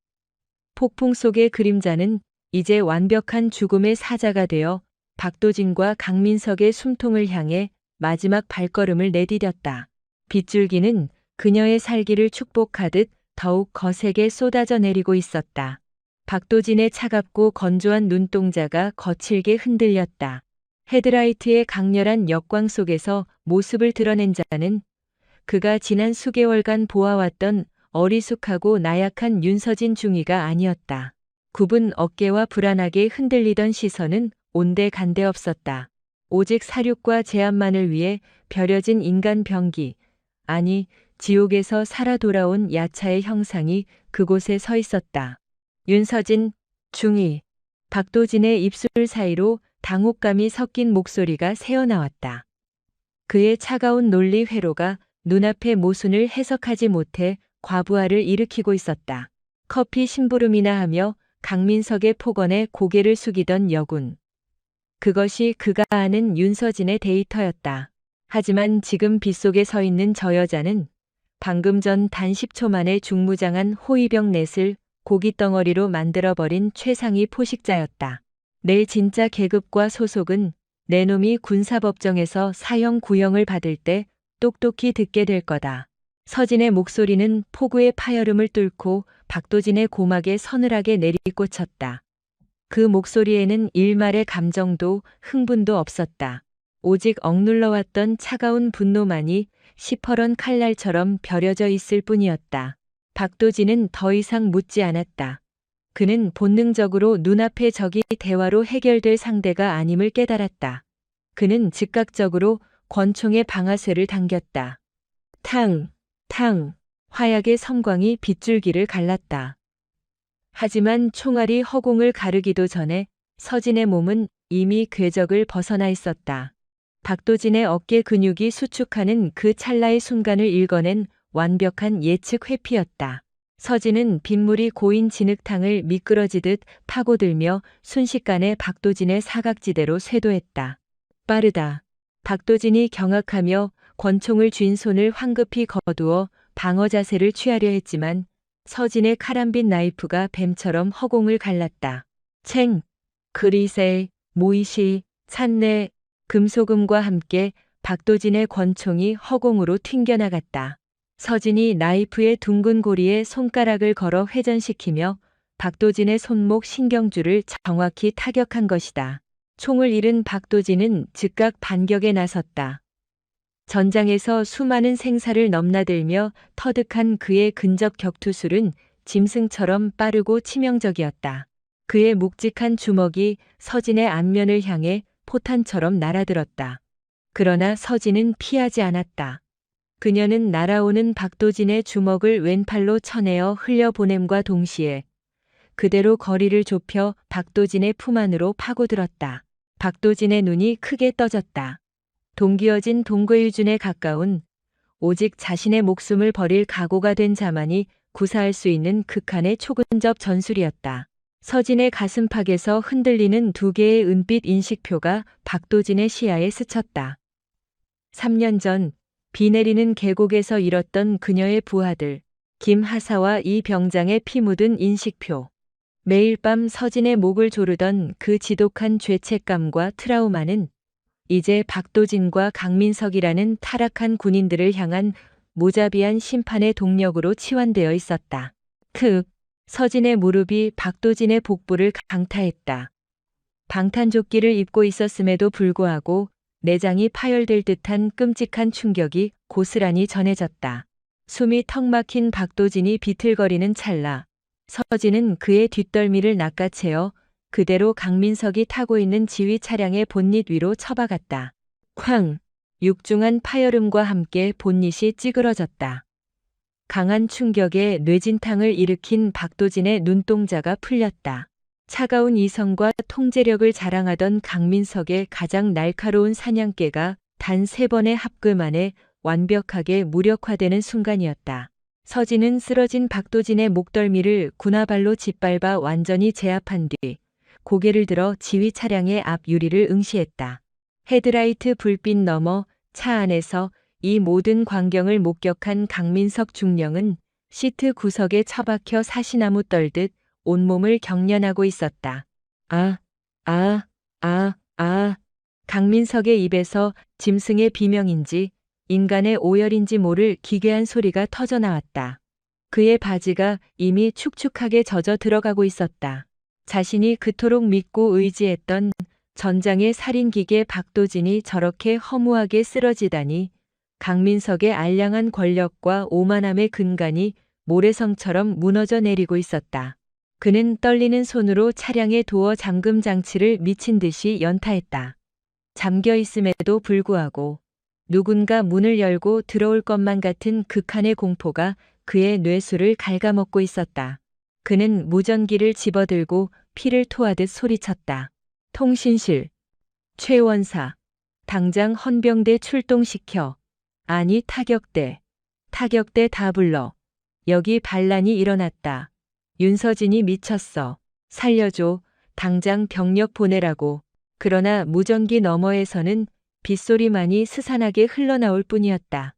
폭풍 속의 그림자는 이제 완벽한 죽음의 사자가 되어 박도진과 강민석의 숨통을 향해 마지막 발걸음을 내디뎠다. 빗줄기는 그녀의 살기를 축복하듯 더욱 거세게 쏟아져 내리고 있었다. 박도진의 차갑고 건조한 눈동자가 거칠게 흔들렸다. 헤드라이트의 강렬한 역광 속에서 모습을 드러낸 자는 그가 지난 수개월간 보아왔던 어리숙하고 나약한 윤서진 중위가 아니었다. 굽은 어깨와 불안하게 흔들리던 시선은 온데간데 없었다. 오직 사륙과 제압만을 위해 벼려진 인간 병기, 아니 지옥에서 살아 돌아온 야차의 형상이 그곳에 서 있었다. 윤서진, 중위. 박도진의 입술 사이로 당혹감이 섞인 목소리가 새어나왔다. 그의 차가운 논리 회로가 눈앞의 모순을 해석하지 못해 과부하를 일으키고 있었다. 커피 심부름이나 하며 강민석의 폭언에 고개를 숙이던 여군. 그것이 그가 아는 윤서진의 데이터였다. 하지만 지금 빗속에 서 있는 저 여자는 방금 전 단 10초 만에 중무장한 호위병 넷을 고깃덩어리로 만들어버린 최상위 포식자였다. 내 진짜 계급과 소속은 내 놈이 군사법정에서 사형 구형을 받을 때 똑똑히 듣게 될 거다. 서진의 목소리는 폭우의 파열음을 뚫고 박도진의 고막에 서늘하게 내리꽂혔다. 그 목소리에는 일말의 감정도 흥분도 없었다. 오직 억눌러왔던 차가운 분노만이 시퍼런 칼날처럼 벼려져 있을 뿐이었다. 박도진은 더 이상 묻지 않았다. 그는 본능적으로 눈앞의 적이 대화로 해결될 상대가 아님을 깨달았다. 그는 즉각적으로 권총의 방아쇠를 당겼다. 탕, 탕, 화약의 섬광이 빗줄기를 갈랐다. 하지만 총알이 허공을 가르기도 전에 서진의 몸은 이미 궤적을 벗어나 있었다. 박도진의 어깨 근육이 수축하는 그 찰나의 순간을 읽어낸 완벽한 예측 회피였다. 서진은 빗물이 고인 진흙탕을 미끄러지듯 파고들며 순식간에 박도진의 사각지대로 쇄도했다. 빠르다. 박도진이 경악하며 권총을 쥔 손을 황급히 거두어 방어 자세를 취하려 했지만 서진의 카람빈 나이프가 뱀처럼 허공을 갈랐다. 챙, 그리세, 모이시, 찬내, 금소금과 함께 박도진의 권총이 허공으로 튕겨나갔다. 서진이 나이프의 둥근 고리에 손가락을 걸어 회전시키며 박도진의 손목 신경줄을 정확히 타격한 것이다. 총을 잃은 박도진은 즉각 반격에 나섰다. 전장에서 수많은 생사를 넘나들며 터득한 그의 근접 격투술은 짐승처럼 빠르고 치명적이었다. 그의 묵직한 주먹이 서진의 안면을 향해 포탄처럼 날아들었다. 그러나 서진은 피하지 않았다. 그녀는 날아오는 박도진의 주먹을 왼팔로 쳐내어 흘려보냄과 동시에 그대로 거리를 좁혀 박도진의 품 안으로 파고들었다. 박도진의 눈이 크게 떠졌다. 동기어진 동거일준에 가까운 오직 자신의 목숨을 버릴 각오가 된 자만이 구사할 수 있는 극한의 초근접 전술이었다. 서진의 가슴팍에서 흔들리는 두 개의 은빛 인식표가 박도진의 시야에 스쳤다. 3년 전 비 내리는 계곡에서 잃었던 그녀의 부하들 김하사와 이 병장의 피 묻은 인식표. 매일 밤 서진의 목을 조르던 그 지독한 죄책감과 트라우마는 이제 박도진과 강민석이라는 타락한 군인들을 향한 무자비한 심판의 동력으로 치환되어 있었다. 서진의 무릎이 박도진의 복부를 강타했다. 방탄조끼를 입고 있었음에도 불구하고 내장이 파열될 듯한 끔찍한 충격이 고스란히 전해졌다. 숨이 턱 막힌 박도진이 비틀거리는 찰나 서진은 그의 뒷덜미를 낚아채어 그대로 강민석이 타고 있는 지휘 차량의 본닛 위로 처박았다. 쾅! 육중한 파열음과 함께 본닛이 찌그러졌다. 강한 충격에 뇌진탕을 일으킨 박도진의 눈동자가 풀렸다. 차가운 이성과 통제력을 자랑하던 강민석의 가장 날카로운 사냥개가 단 3번의 합금 안에 완벽하게 무력화되는 순간이었다. 서진은 쓰러진 박도진의 목덜미를 군화발로 짓밟아 완전히 제압한 뒤 고개를 들어 지휘 차량의 앞 유리를 응시했다. 헤드라이트 불빛 너머 차 안에서 이 모든 광경을 목격한 강민석 중령은 시트 구석에 처박혀 사시나무 떨듯 온몸을 경련하고 있었다. 아, 아, 아, 아. 강민석의 입에서 짐승의 비명인지 인간의 오열인지 모를 기괴한 소리가 터져 나왔다. 그의 바지가 이미 축축하게 젖어 들어가고 있었다. 자신이 그토록 믿고 의지했던 전장의 살인기계 박도진이 저렇게 허무하게 쓰러지다니 강민석의 알량한 권력과 오만함의 근간이 모래성처럼 무너져 내리고 있었다. 그는 떨리는 손으로 차량의 도어 잠금 장치를 미친 듯이 연타했다. 잠겨 있음에도 불구하고 누군가 문을 열고 들어올 것만 같은 극한의 공포가 그의 뇌수를 갉아먹고 있었다. 그는 무전기를 집어들고 피를 토하듯 소리쳤다. 통신실. 최원사. 당장 헌병대 출동시켜. 아니 타격대. 타격대 다 불러. 여기 반란이 일어났다. 윤서진이 미쳤어. 살려줘. 당장 병력 보내라고. 그러나 무전기 너머에서는 빗소리만이 스산하게 흘러나올 뿐이었다.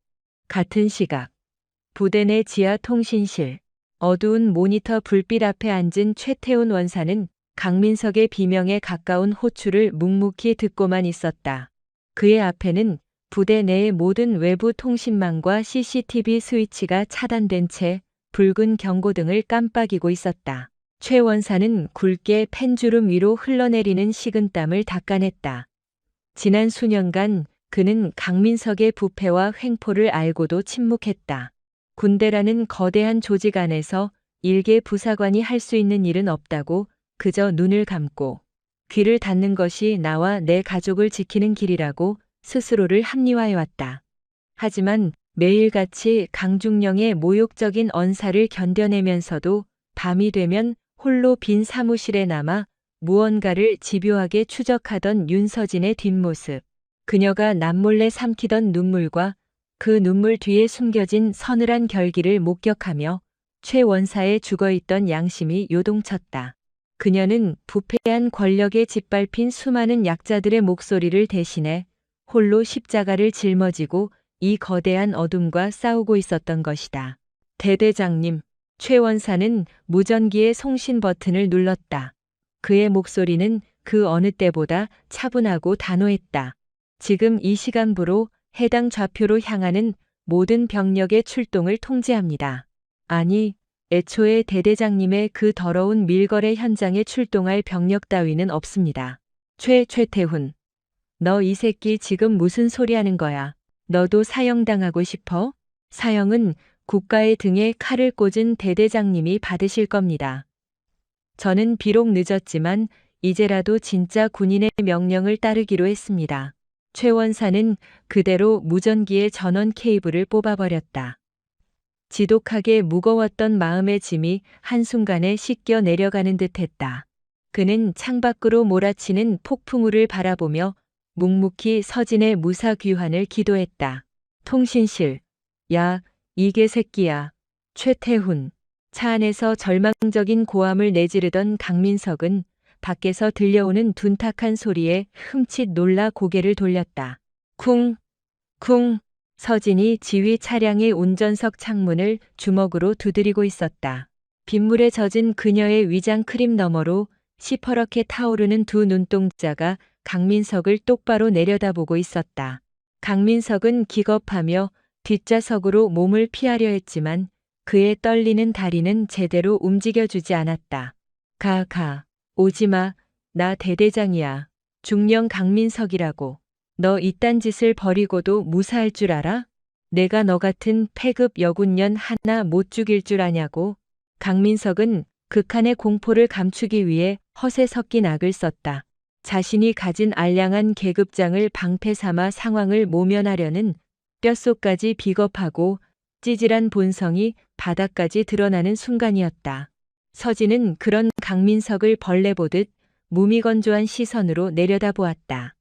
같은 시각. 부대 내 지하 통신실. 어두운 모니터 불빛 앞에 앉은 최태훈 원사는 강민석의 비명에 가까운 호출을 묵묵히 듣고만 있었다. 그의 앞에는 부대 내의 모든 외부 통신망과 CCTV 스위치가 차단된 채 붉은 경고등을 깜빡이고 있었다. 최 원사는 굵게 펜주름 위로 흘러내리는 식은땀을 닦아냈다. 지난 수년간 그는 강민석의 부패와 횡포를 알고도 침묵했다. 군대라는 거대한 조직 안에서 일개 부사관이 할 수 있는 일은 없다고 그저 눈을 감고 귀를 닫는 것이 나와 내 가족을 지키는 길이라고 스스로를 합리화해왔다. 하지만 매일같이 강중령의 모욕적인 언사를 견뎌내면서도 밤이 되면 홀로 빈 사무실에 남아 무언가를 집요하게 추적하던 윤서진의 뒷모습. 그녀가 남몰래 삼키던 눈물과 그 눈물 뒤에 숨겨진 서늘한 결기를 목격하며 최 원사의 죽어있던 양심이 요동쳤다. 그녀는 부패한 권력에 짓밟힌 수많은 약자들의 목소리를 대신해 홀로 십자가를 짊어지고 이 거대한 어둠과 싸우고 있었던 것이다. 대대장님, 최 원사는 무전기의 송신 버튼을 눌렀다. 그의 목소리는 그 어느 때보다 차분하고 단호했다. 지금 이 시간부로 해당 좌표로 향하는 모든 병력의 출동을 통제합니다. 아니, 애초에 대대장님의 그 더러운 밀거래 현장에 출동할 병력 따위는 없습니다. 최태훈. 너 이 새끼 지금 무슨 소리 하는 거야? 너도 사형당하고 싶어? 사형은 국가의 등에 칼을 꽂은 대대장님이 받으실 겁니다. 저는 비록 늦었지만 이제라도 진짜 군인의 명령을 따르기로 했습니다. 최 원사는 그대로 무전기의 전원 케이블을 뽑아버렸다. 지독하게 무거웠던 마음의 짐이 한순간에 씻겨 내려가는 듯했다. 그는 창밖으로 몰아치는 폭풍우를 바라보며 묵묵히 서진의 무사귀환을 기도했다. 통신실. 야, 이 개새끼야. 최태훈. 차 안에서 절망적인 고함을 내지르던 강민석은 밖에서 들려오는 둔탁한 소리에 흠칫 놀라 고개를 돌렸다. 쿵, 쿵. 서진이 지휘 차량의 운전석 창문을 주먹으로 두드리고 있었다. 빗물에 젖은 그녀의 위장 크림 너머로 시퍼렇게 타오르는 두 눈동자가 강민석을 똑바로 내려다보고 있었다. 강민석은 기겁하며 뒷좌석으로 몸을 피하려 했지만 그의 떨리는 다리는 제대로 움직여주지 않았다. 가, 오지마. 나 대대장이야. 중령 강민석이라고. 너 이딴 짓을 벌이고도 무사할 줄 알아? 내가 너 같은 폐급 여군년 하나 못 죽일 줄 아냐고. 강민석은 극한의 공포를 감추기 위해 허세 섞인 악을 썼다. 자신이 가진 알량한 계급장을 방패 삼아 상황을 모면하려는 뼛속까지 비겁하고 찌질한 본성이 바닥까지 드러나는 순간이었다. 서진은 그런 강민석을 벌레 보듯 무미건조한 시선으로 내려다보았다.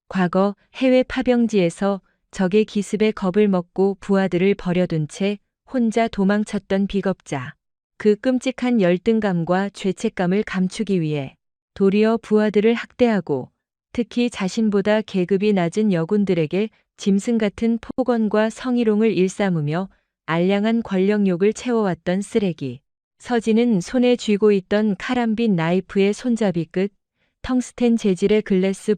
과거 해외 파병지에서 적의 기습에 겁을 먹고 부하들을 버려둔 채 혼자 도망쳤던 비겁자. 그 끔찍한 열등감과 죄책감을 감추기 위해 도리어 부하들을 학대하고 특히 자신보다 계급이 낮은 여군들에게 짐승 같은 폭언과 성희롱을 일삼으며 알량한 권력욕을 채워왔던 쓰레기. 서진은 손에 쥐고 있던 카람빈 나이프의 손잡이 끝, 텅스텐 재질의 글라스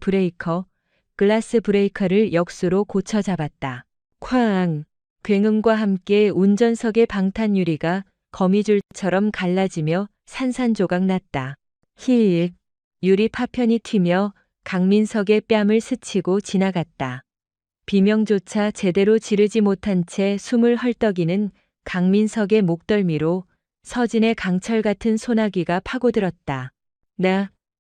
브레이커를 역수로 고쳐 잡았다. 쾅! 굉음과 함께 운전석의 방탄유리가 거미줄처럼 갈라지며 산산조각 났다. 힐! 유리 파편이 튀며 강민석의 뺨을 스치고 지나갔다. 비명조차 제대로 지르지 못한 채 숨을 헐떡이는 강민석의 목덜미로 서진의 강철 같은 소나기가 파고들었다.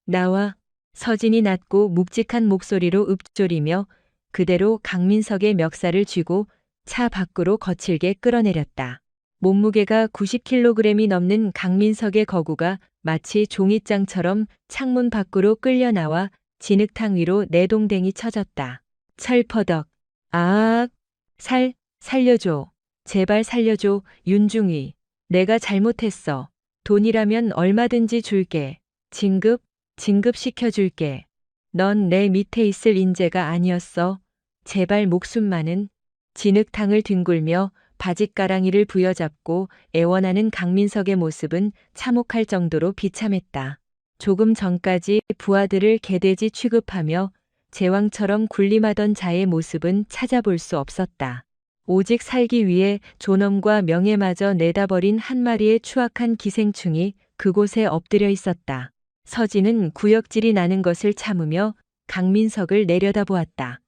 나와. 서진이 낮고 묵직한 목소리로 읊조리며 그대로 강민석의 멱살을 쥐고 차 밖으로 거칠게 끌어내렸다. 몸무게가 90kg이 넘는 강민석의 거구가 마치 종이장처럼 창문 밖으로 끌려나와 진흙탕 위로 내동댕이 쳐졌다. 철퍼덕. 아악. 살려줘. 제발 살려줘, 윤중이. 내가 잘못했어. 돈이라면 얼마든지 줄게. 진급시켜줄게. 넌 내 밑에 있을 인재가 아니었어. 제발 목숨만은. 진흙탕을 뒹굴며 바짓가랑이를 부여잡고 애원하는 강민석의 모습은 참혹할 정도로 비참했다. 조금 전까지 부하들을 개돼지 취급하며 제왕처럼 군림하던 자의 모습은 찾아볼 수 없었다. 오직 살기 위해 존엄과 명예마저 내다버린 한 마리의 추악한 기생충이 그곳에 엎드려 있었다. 서진은 구역질이 나는 것을 참으며 강민석을 내려다보았다.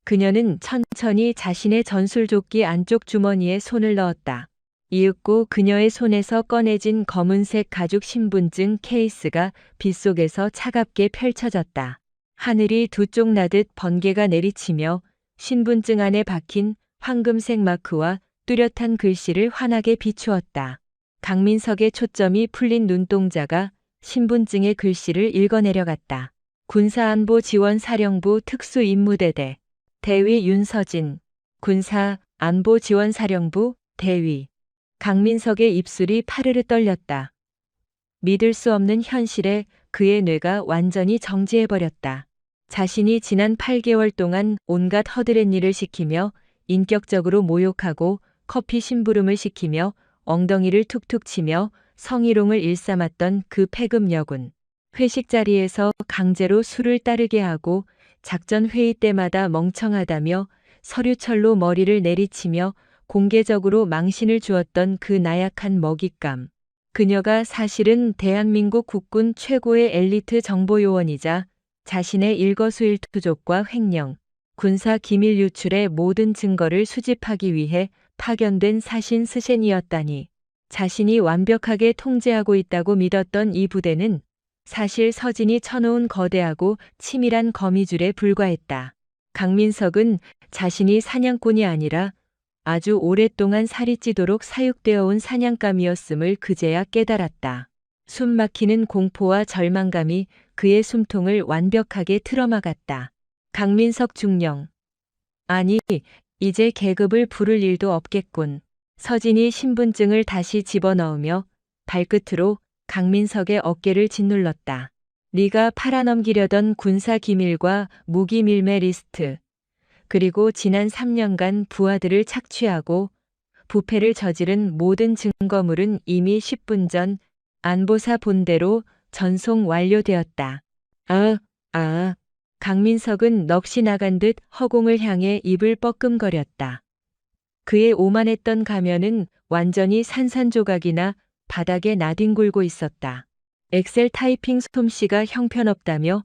그녀는 천천히 자신의 전술조끼 안쪽 주머니에 손을 넣었다. 이윽고 그녀의 손에서 꺼내진 검은색 가죽 신분증 케이스가 빗속에서 차갑게 펼쳐졌다. 하늘이 두 쪽 나듯 번개가 내리치며 신분증 안에 박힌 황금색 마크와 뚜렷한 글씨를 환하게 비추었다. 강민석의 초점이 풀린 눈동자가 신분증의 글씨를 읽어내려갔다. 군사안보지원사령부 특수임무대대 대위 윤서진, 군사안보지원사령부 대위. 강민석의 입술이 파르르 떨렸다. 믿을 수 없는 현실에 그의 뇌가 완전히 정지해버렸다. 자신이 지난 8개월 동안 온갖 허드렛 일을 시키며 인격적으로 모욕하고 커피 심부름을 시키며 엉덩이를 툭툭 치며 성희롱을 일삼았던 그 패급 여군. 회식 자리에서 강제로 술을 따르게 하고 작전 회의 때마다 멍청하다며 서류철로 머리를 내리치며 공개적으로 망신을 주었던 그 나약한 먹잇감. 그녀가 사실은 대한민국 국군 최고의 엘리트 정보요원이자 자신의 일거수일투족과 횡령, 군사 기밀 유출의 모든 증거를 수집하기 위해 파견된 사신 스센이었다니. 자신이 완벽하게 통제하고 있다고 믿었던 이 부대는 사실 서진이 쳐놓은 거대하고 치밀한 거미줄에 불과했다. 강민석은 자신이 사냥꾼이 아니라 아주 오랫동안 살이 찌도록 사육되어 온 사냥감이었음을 그제야 깨달았다. 숨 막히는 공포와 절망감이 그의 숨통을 완벽하게 틀어막았다. 강민석 중령. 아니, 이제 계급을 부를 일도 없겠군. 서진이 신분증을 다시 집어넣으며 발끝으로 강민석의 어깨를 짓눌렀다. 네가 팔아넘기려던 군사기밀과 무기밀매 리스트, 그리고 지난 3년간 부하들을 착취하고 부패를 저지른 모든 증거물은 이미 10분 전 안보사 본대로 전송 완료되었다. 강민석은 넋이 나간 듯 허공을 향해 입을 뻐끔거렸다. 그의 오만했던 가면은 완전히 산산조각이나 바닥에 나뒹굴고 있었다. 엑셀 타이핑 솜씨가 형편없다며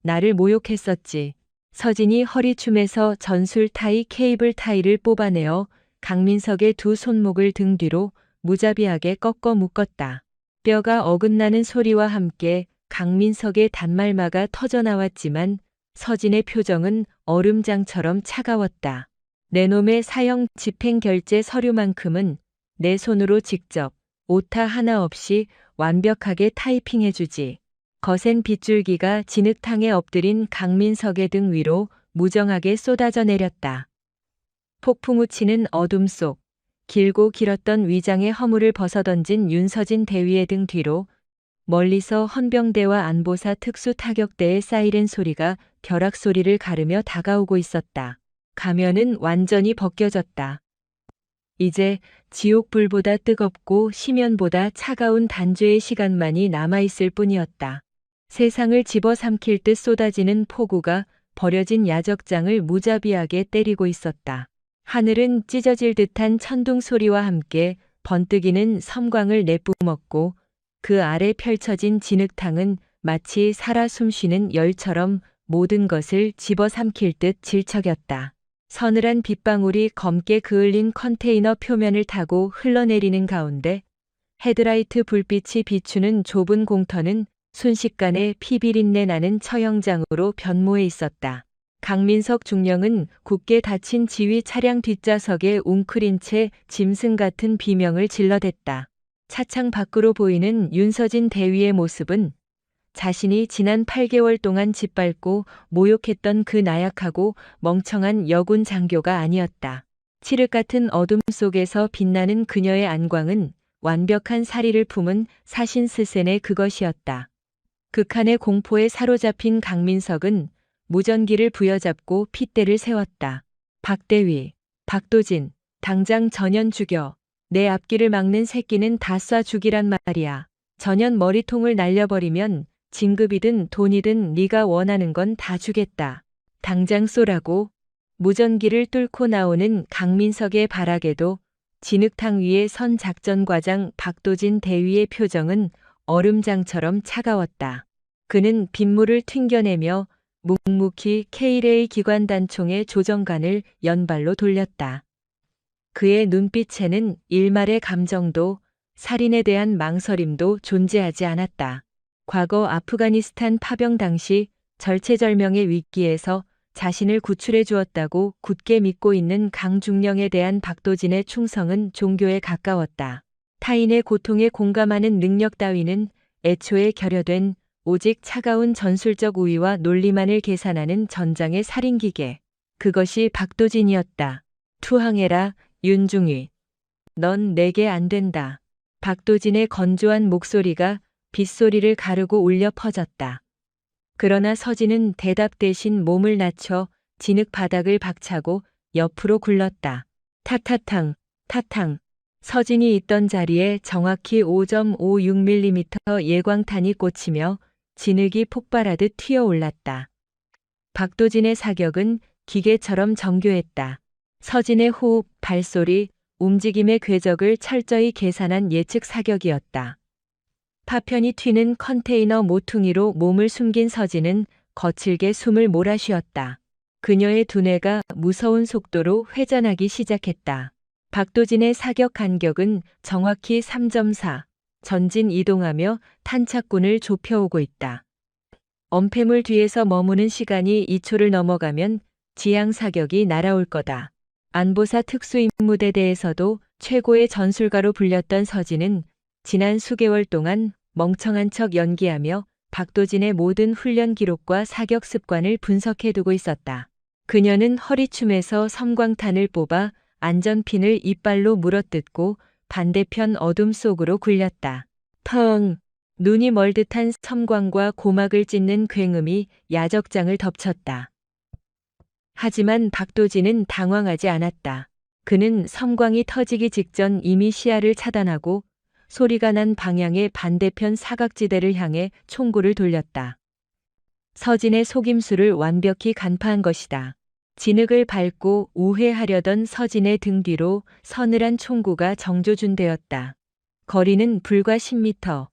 나를 모욕했었지. 서진이 허리춤에서 전술 타이 케이블 타이를 뽑아내어 강민석의 두 손목을 등 뒤로 무자비하게 꺾어 묶었다. 뼈가 어긋나는 소리와 함께 강민석의 단말마가 터져나왔지만 서진의 표정은 얼음장처럼 차가웠다. 내 놈의 사형 집행결제 서류만큼은 내 손으로 직접 오타 하나 없이 완벽하게 타이핑해주지. 거센 빗줄기가 진흙탕에 엎드린 강민석의 등 위로 무정하게 쏟아져 내렸다. 폭풍 우치는 어둠 속 길고 길었던 위장의 허물을 벗어던진 윤서진 대위의 등 뒤로 멀리서 헌병대와 안보사 특수타격대의 사이렌 소리가 벼락 소리를 가르며 다가오고 있었다. 가면은 완전히 벗겨졌다. 이제 지옥불보다 뜨겁고 심연보다 차가운 단죄의 시간만이 남아있을 뿐이었다. 세상을 집어삼킬 듯 쏟아지는 폭우가 버려진 야적장을 무자비하게 때리고 있었다. 하늘은 찢어질 듯한 천둥 소리와 함께 번뜩이는 섬광을 내뿜었고 그 아래 펼쳐진 진흙탕은 마치 살아 숨쉬는 열처럼 모든 것을 집어삼킬 듯 질척였다. 서늘한 빗방울이 검게 그을린 컨테이너 표면을 타고 흘러내리는 가운데 헤드라이트 불빛이 비추는 좁은 공터는 순식간에 피비린내 나는 처형장으로 변모해 있었다. 강민석 중령은 굳게 닫힌 지휘 차량 뒷좌석에 웅크린 채 짐승 같은 비명을 질러댔다. 차창 밖으로 보이는 윤서진 대위의 모습은 자신이 지난 8개월 동안 짓밟고 모욕했던 그 나약하고 멍청한 여군 장교가 아니었다. 칠흑 같은 어둠 속에서 빛나는 그녀의 안광은 완벽한 사리를 품은 사신 스센의 그것이었다. 극한의 공포에 사로잡힌 강민석은 무전기를 부여잡고 핏대를 세웠다. 박대위, 박도진, 당장 전현 죽여. 내 앞길을 막는 새끼는 다 쏴 죽이란 말이야. 전현 머리통을 날려버리면 진급이든 돈이든 네가 원하는 건 다 주겠다. 당장 쏘라고. 무전기를 뚫고 나오는 강민석의 발악에도 진흙탕 위에 선 작전과장 박도진 대위의 표정은 얼음장처럼 차가웠다. 그는 빗물을 튕겨내며 묵묵히 K레이 기관단총의 조정관을 연발로 돌렸다. 그의 눈빛에는 일말의 감정도 살인에 대한 망설임도 존재하지 않았다. 과거 아프가니스탄 파병 당시 절체절명의 위기에서 자신을 구출해 주었다고 굳게 믿고 있는 강중령에 대한 박도진의 충성은 종교에 가까웠다. 타인의 고통에 공감하는 능력 따위는 애초에 결여된 오직 차가운 전술적 우위와 논리만을 계산하는 전장의 살인기계. 그것이 박도진이었다. 투항해라, 윤중위. 넌 내게 안 된다. 박도진의 건조한 목소리가 빗소리를 가르고 울려 퍼졌다. 그러나 서진은 대답 대신 몸을 낮춰 진흙 바닥을 박차고 옆으로 굴렀다. 타타탕, 타탕. 서진이 있던 자리에 정확히 5.56mm 예광탄이 꽂히며 진흙이 폭발하듯 튀어올랐다. 박도진의 사격은 기계처럼 정교했다. 서진의 호흡, 발소리, 움직임의 궤적을 철저히 계산한 예측 사격이었다. 파편이 튀는 컨테이너 모퉁이로 몸을 숨긴 서진은 거칠게 숨을 몰아쉬었다. 그녀의 두뇌가 무서운 속도로 회전하기 시작했다. 박도진의 사격 간격은 정확히 3.4. 전진 이동하며 탄착군을 좁혀오고 있다. 엄폐물 뒤에서 머무는 시간이 2초를 넘어가면 지향 사격이 날아올 거다. 안보사 특수임무대대에서도 최고의 전술가로 불렸던 서진은 지난 수개월 동안 멍청한 척 연기하며 박도진의 모든 훈련 기록과 사격 습관을 분석해두고 있었다. 그녀는 허리춤에서 섬광탄을 뽑아 안전핀을 이빨로 물어뜯고 반대편 어둠 속으로 굴렸다. 펑! 눈이 멀듯한 섬광과 고막을 찢는 굉음이 야적장을 덮쳤다. 하지만 박도진은 당황하지 않았다. 그는 섬광이 터지기 직전 이미 시야를 차단하고 소리가 난 방향의 반대편 사각지대를 향해 총구를 돌렸다. 서진의 속임수를 완벽히 간파한 것이다. 진흙을 밟고 우회하려던 서진의 등 뒤로 서늘한 총구가 정조준되었다. 거리는 불과 10m.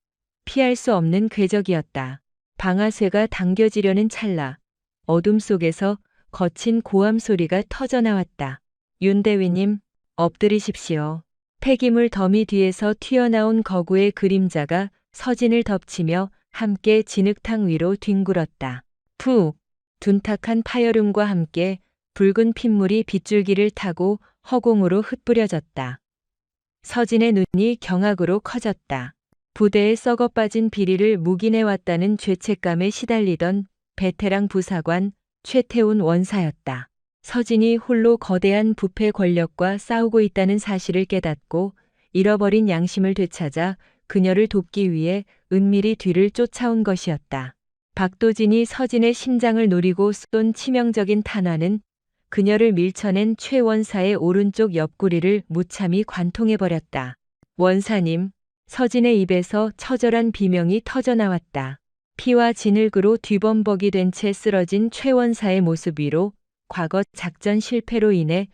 피할 수 없는 궤적이었다. 방아쇠가 당겨지려는 찰나 어둠 속에서 거친 고함 소리가 터져나왔다. 윤대위님, 엎드리십시오. 폐기물 더미 뒤에서 튀어나온 거구의 그림자가 서진을 덮치며 함께 진흙탕 위로 뒹굴었다. 푹! 둔탁한 파열음과 함께 붉은 핏물이 빗줄기를 타고 허공으로 흩뿌려졌다. 서진의 눈이 경악으로 커졌다. 부대에 썩어 빠진 비리를 묵인해왔다는 죄책감에 시달리던 베테랑 부사관 최태훈 원사였다. 서진이 홀로 거대한 부패 권력과 싸우고 있다는 사실을 깨닫고 잃어버린 양심을 되찾아 그녀를 돕기 위해 은밀히 뒤를 쫓아온 것이었다. 박도진이 서진의 심장을 노리고 쏜 치명적인 탄환은 그녀를 밀쳐낸 최 원사의 오른쪽 옆구리를 무참히 관통해버렸다. 원사님, 서진의 입에서 처절한 비명이 터져나왔다. 피와 진흙으로 뒤범벅이 된 채 쓰러진 최 원사의 모습 위로 과거 작전 실패로 인해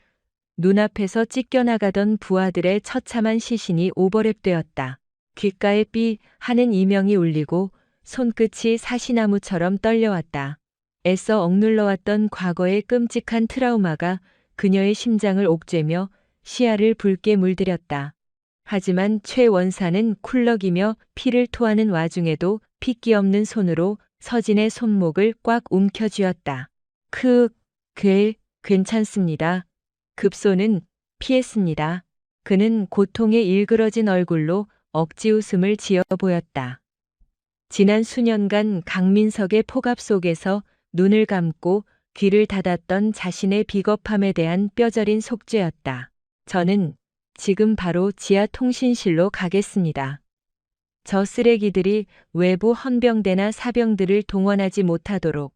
눈앞에서 찢겨나가던 부하들의 처참한 시신이 오버랩되었다. 귓가에 삐 하는 이명이 울리고 손끝이 사시나무처럼 떨려왔다. 애써 억눌러왔던 과거의 끔찍한 트라우마가 그녀의 심장을 옥죄며 시야를 붉게 물들였다. 하지만 최 원사는 쿨럭이며 피를 토하는 와중에도 핏기 없는 손으로 서진의 손목을 꽉 움켜쥐었다. 괜찮습니다. 급소는 피했습니다. 그는 고통에 일그러진 얼굴로 억지 웃음을 지어 보였다. 지난 수년간 강민석의 폭압 속에서 눈을 감고 귀를 닫았던 자신의 비겁함에 대한 뼈저린 속죄였다. 저는 지금 바로 지하 통신실로 가겠습니다. 저 쓰레기들이 외부 헌병대나 사병들을 동원하지 못하도록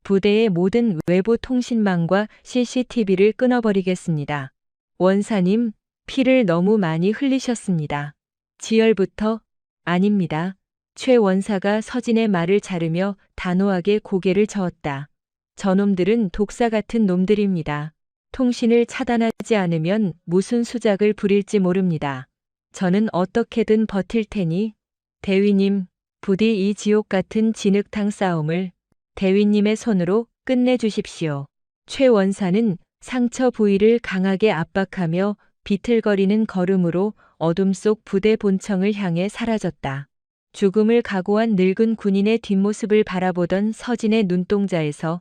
부대의 모든 외부 통신망과 CCTV를 끊어버리겠습니다. 원사님, 피를 너무 많이 흘리셨습니다. 지열부터? 아닙니다. 최 원사가 서진의 말을 자르며 단호하게 고개를 저었다. 저놈들은 독사 같은 놈들입니다. 통신을 차단하지 않으면 무슨 수작을 부릴지 모릅니다. 저는 어떻게든 버틸 테니 대위님, 부디 이 지옥 같은 진흙탕 싸움을 대위님의 손으로 끝내주십시오. 최 원사는 상처 부위를 강하게 압박하며 비틀거리는 걸음으로 어둠 속 부대 본청을 향해 사라졌다. 죽음을 각오한 늙은 군인의 뒷모습을 바라보던 서진의 눈동자에서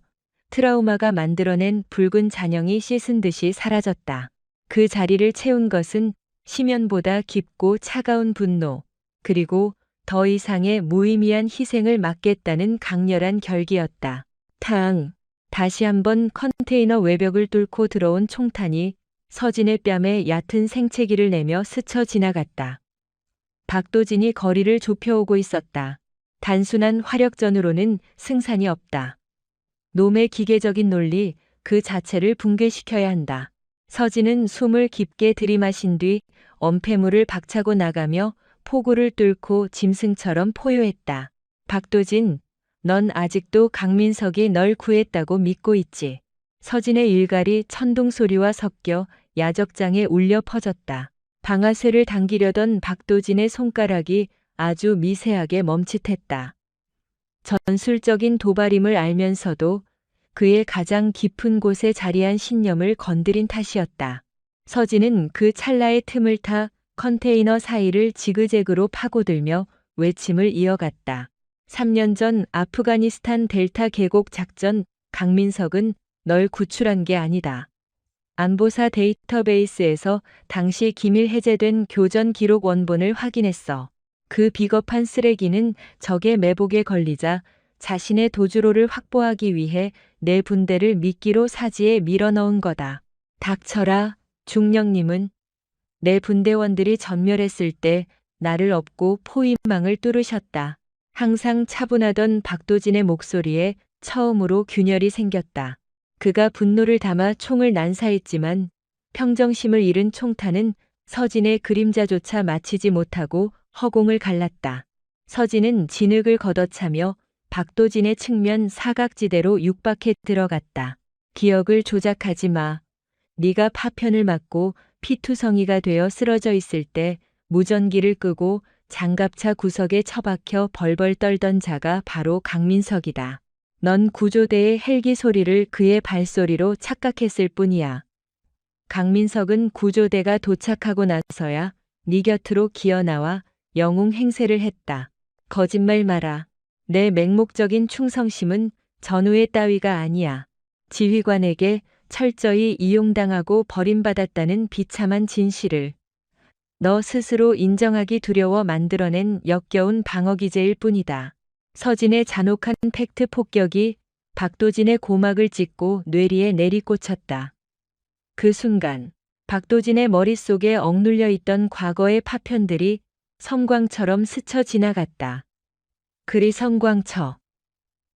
트라우마가 만들어낸 붉은 잔영이 씻은 듯이 사라졌다. 그 자리를 채운 것은 심연보다 깊고 차가운 분노, 그리고 더 이상의 무의미한 희생을 막겠다는 강렬한 결기였다. 다시 한번 컨테이너 외벽을 뚫고 들어온 총탄이 서진의 뺨에 얕은 생채기를 내며 스쳐 지나갔다. 박도진이 거리를 좁혀오고 있었다. 단순한 화력전으로는 승산이 없다. 놈의 기계적인 논리 그 자체를 붕괴시켜야 한다. 서진은 숨을 깊게 들이마신 뒤 엄폐물을 박차고 나가며 포구를 뚫고 짐승처럼 포효했다. 박도진, 넌 아직도 강민석이 널 구했다고 믿고 있지. 서진의 일갈이 천둥 소리와 섞여 야적장에 울려 퍼졌다. 방아쇠를 당기려던 박도진의 손가락이 아주 미세하게 멈칫했다. 전술적인 도발임을 알면서도 그의 가장 깊은 곳에 자리한 신념을 건드린 탓이었다. 서진은 그 찰나의 틈을 타 컨테이너 사이를 지그재그로 파고들며 외침을 이어갔다. 3년 전 아프가니스탄 델타 계곡 작전, 강민석은 널 구출한 게 아니다. 안보사 데이터베이스에서 당시 기밀 해제된 교전 기록 원본을 확인했어. 그 비겁한 쓰레기는 적의 매복에 걸리자 자신의 도주로를 확보하기 위해 내 분대를 미끼로 사지에 밀어넣은 거다. 닥쳐라, 중령님은. 내 분대원들이 전멸했을 때 나를 업고 포위망을 뚫으셨다. 항상 차분하던 박도진의 목소리에 처음으로 균열이 생겼다. 그가 분노를 담아 총을 난사했지만 평정심을 잃은 총탄은 서진의 그림자조차 맞히지 못하고 허공을 갈랐다. 서진은 진흙을 걷어차며 박도진의 측면 사각지대로 육박해 들어갔다. 기억을 조작하지 마. 네가 파편을 맞고 피투성이가 되어 쓰러져 있을 때 무전기를 끄고 장갑차 구석에 처박혀 벌벌 떨던 자가 바로 강민석이다. 넌 구조대의 헬기 소리를 그의 발소리로 착각했을 뿐이야. 강민석은 구조대가 도착하고 나서야 네 곁으로 기어나와 영웅 행세를 했다. 거짓말 마라. 내 맹목적인 충성심은 전우의 따위가 아니야. 지휘관에게 철저히 이용당하고 버림받았다는 비참한 진실을 너 스스로 인정하기 두려워 만들어낸 역겨운 방어기제일 뿐이다. 서진의 잔혹한 팩트 폭격이 박도진의 고막을 찢고 뇌리에 내리꽂혔다. 그 순간 박도진의 머릿속에 억눌려 있던 과거의 파편들이 섬광처럼 스쳐 지나갔다.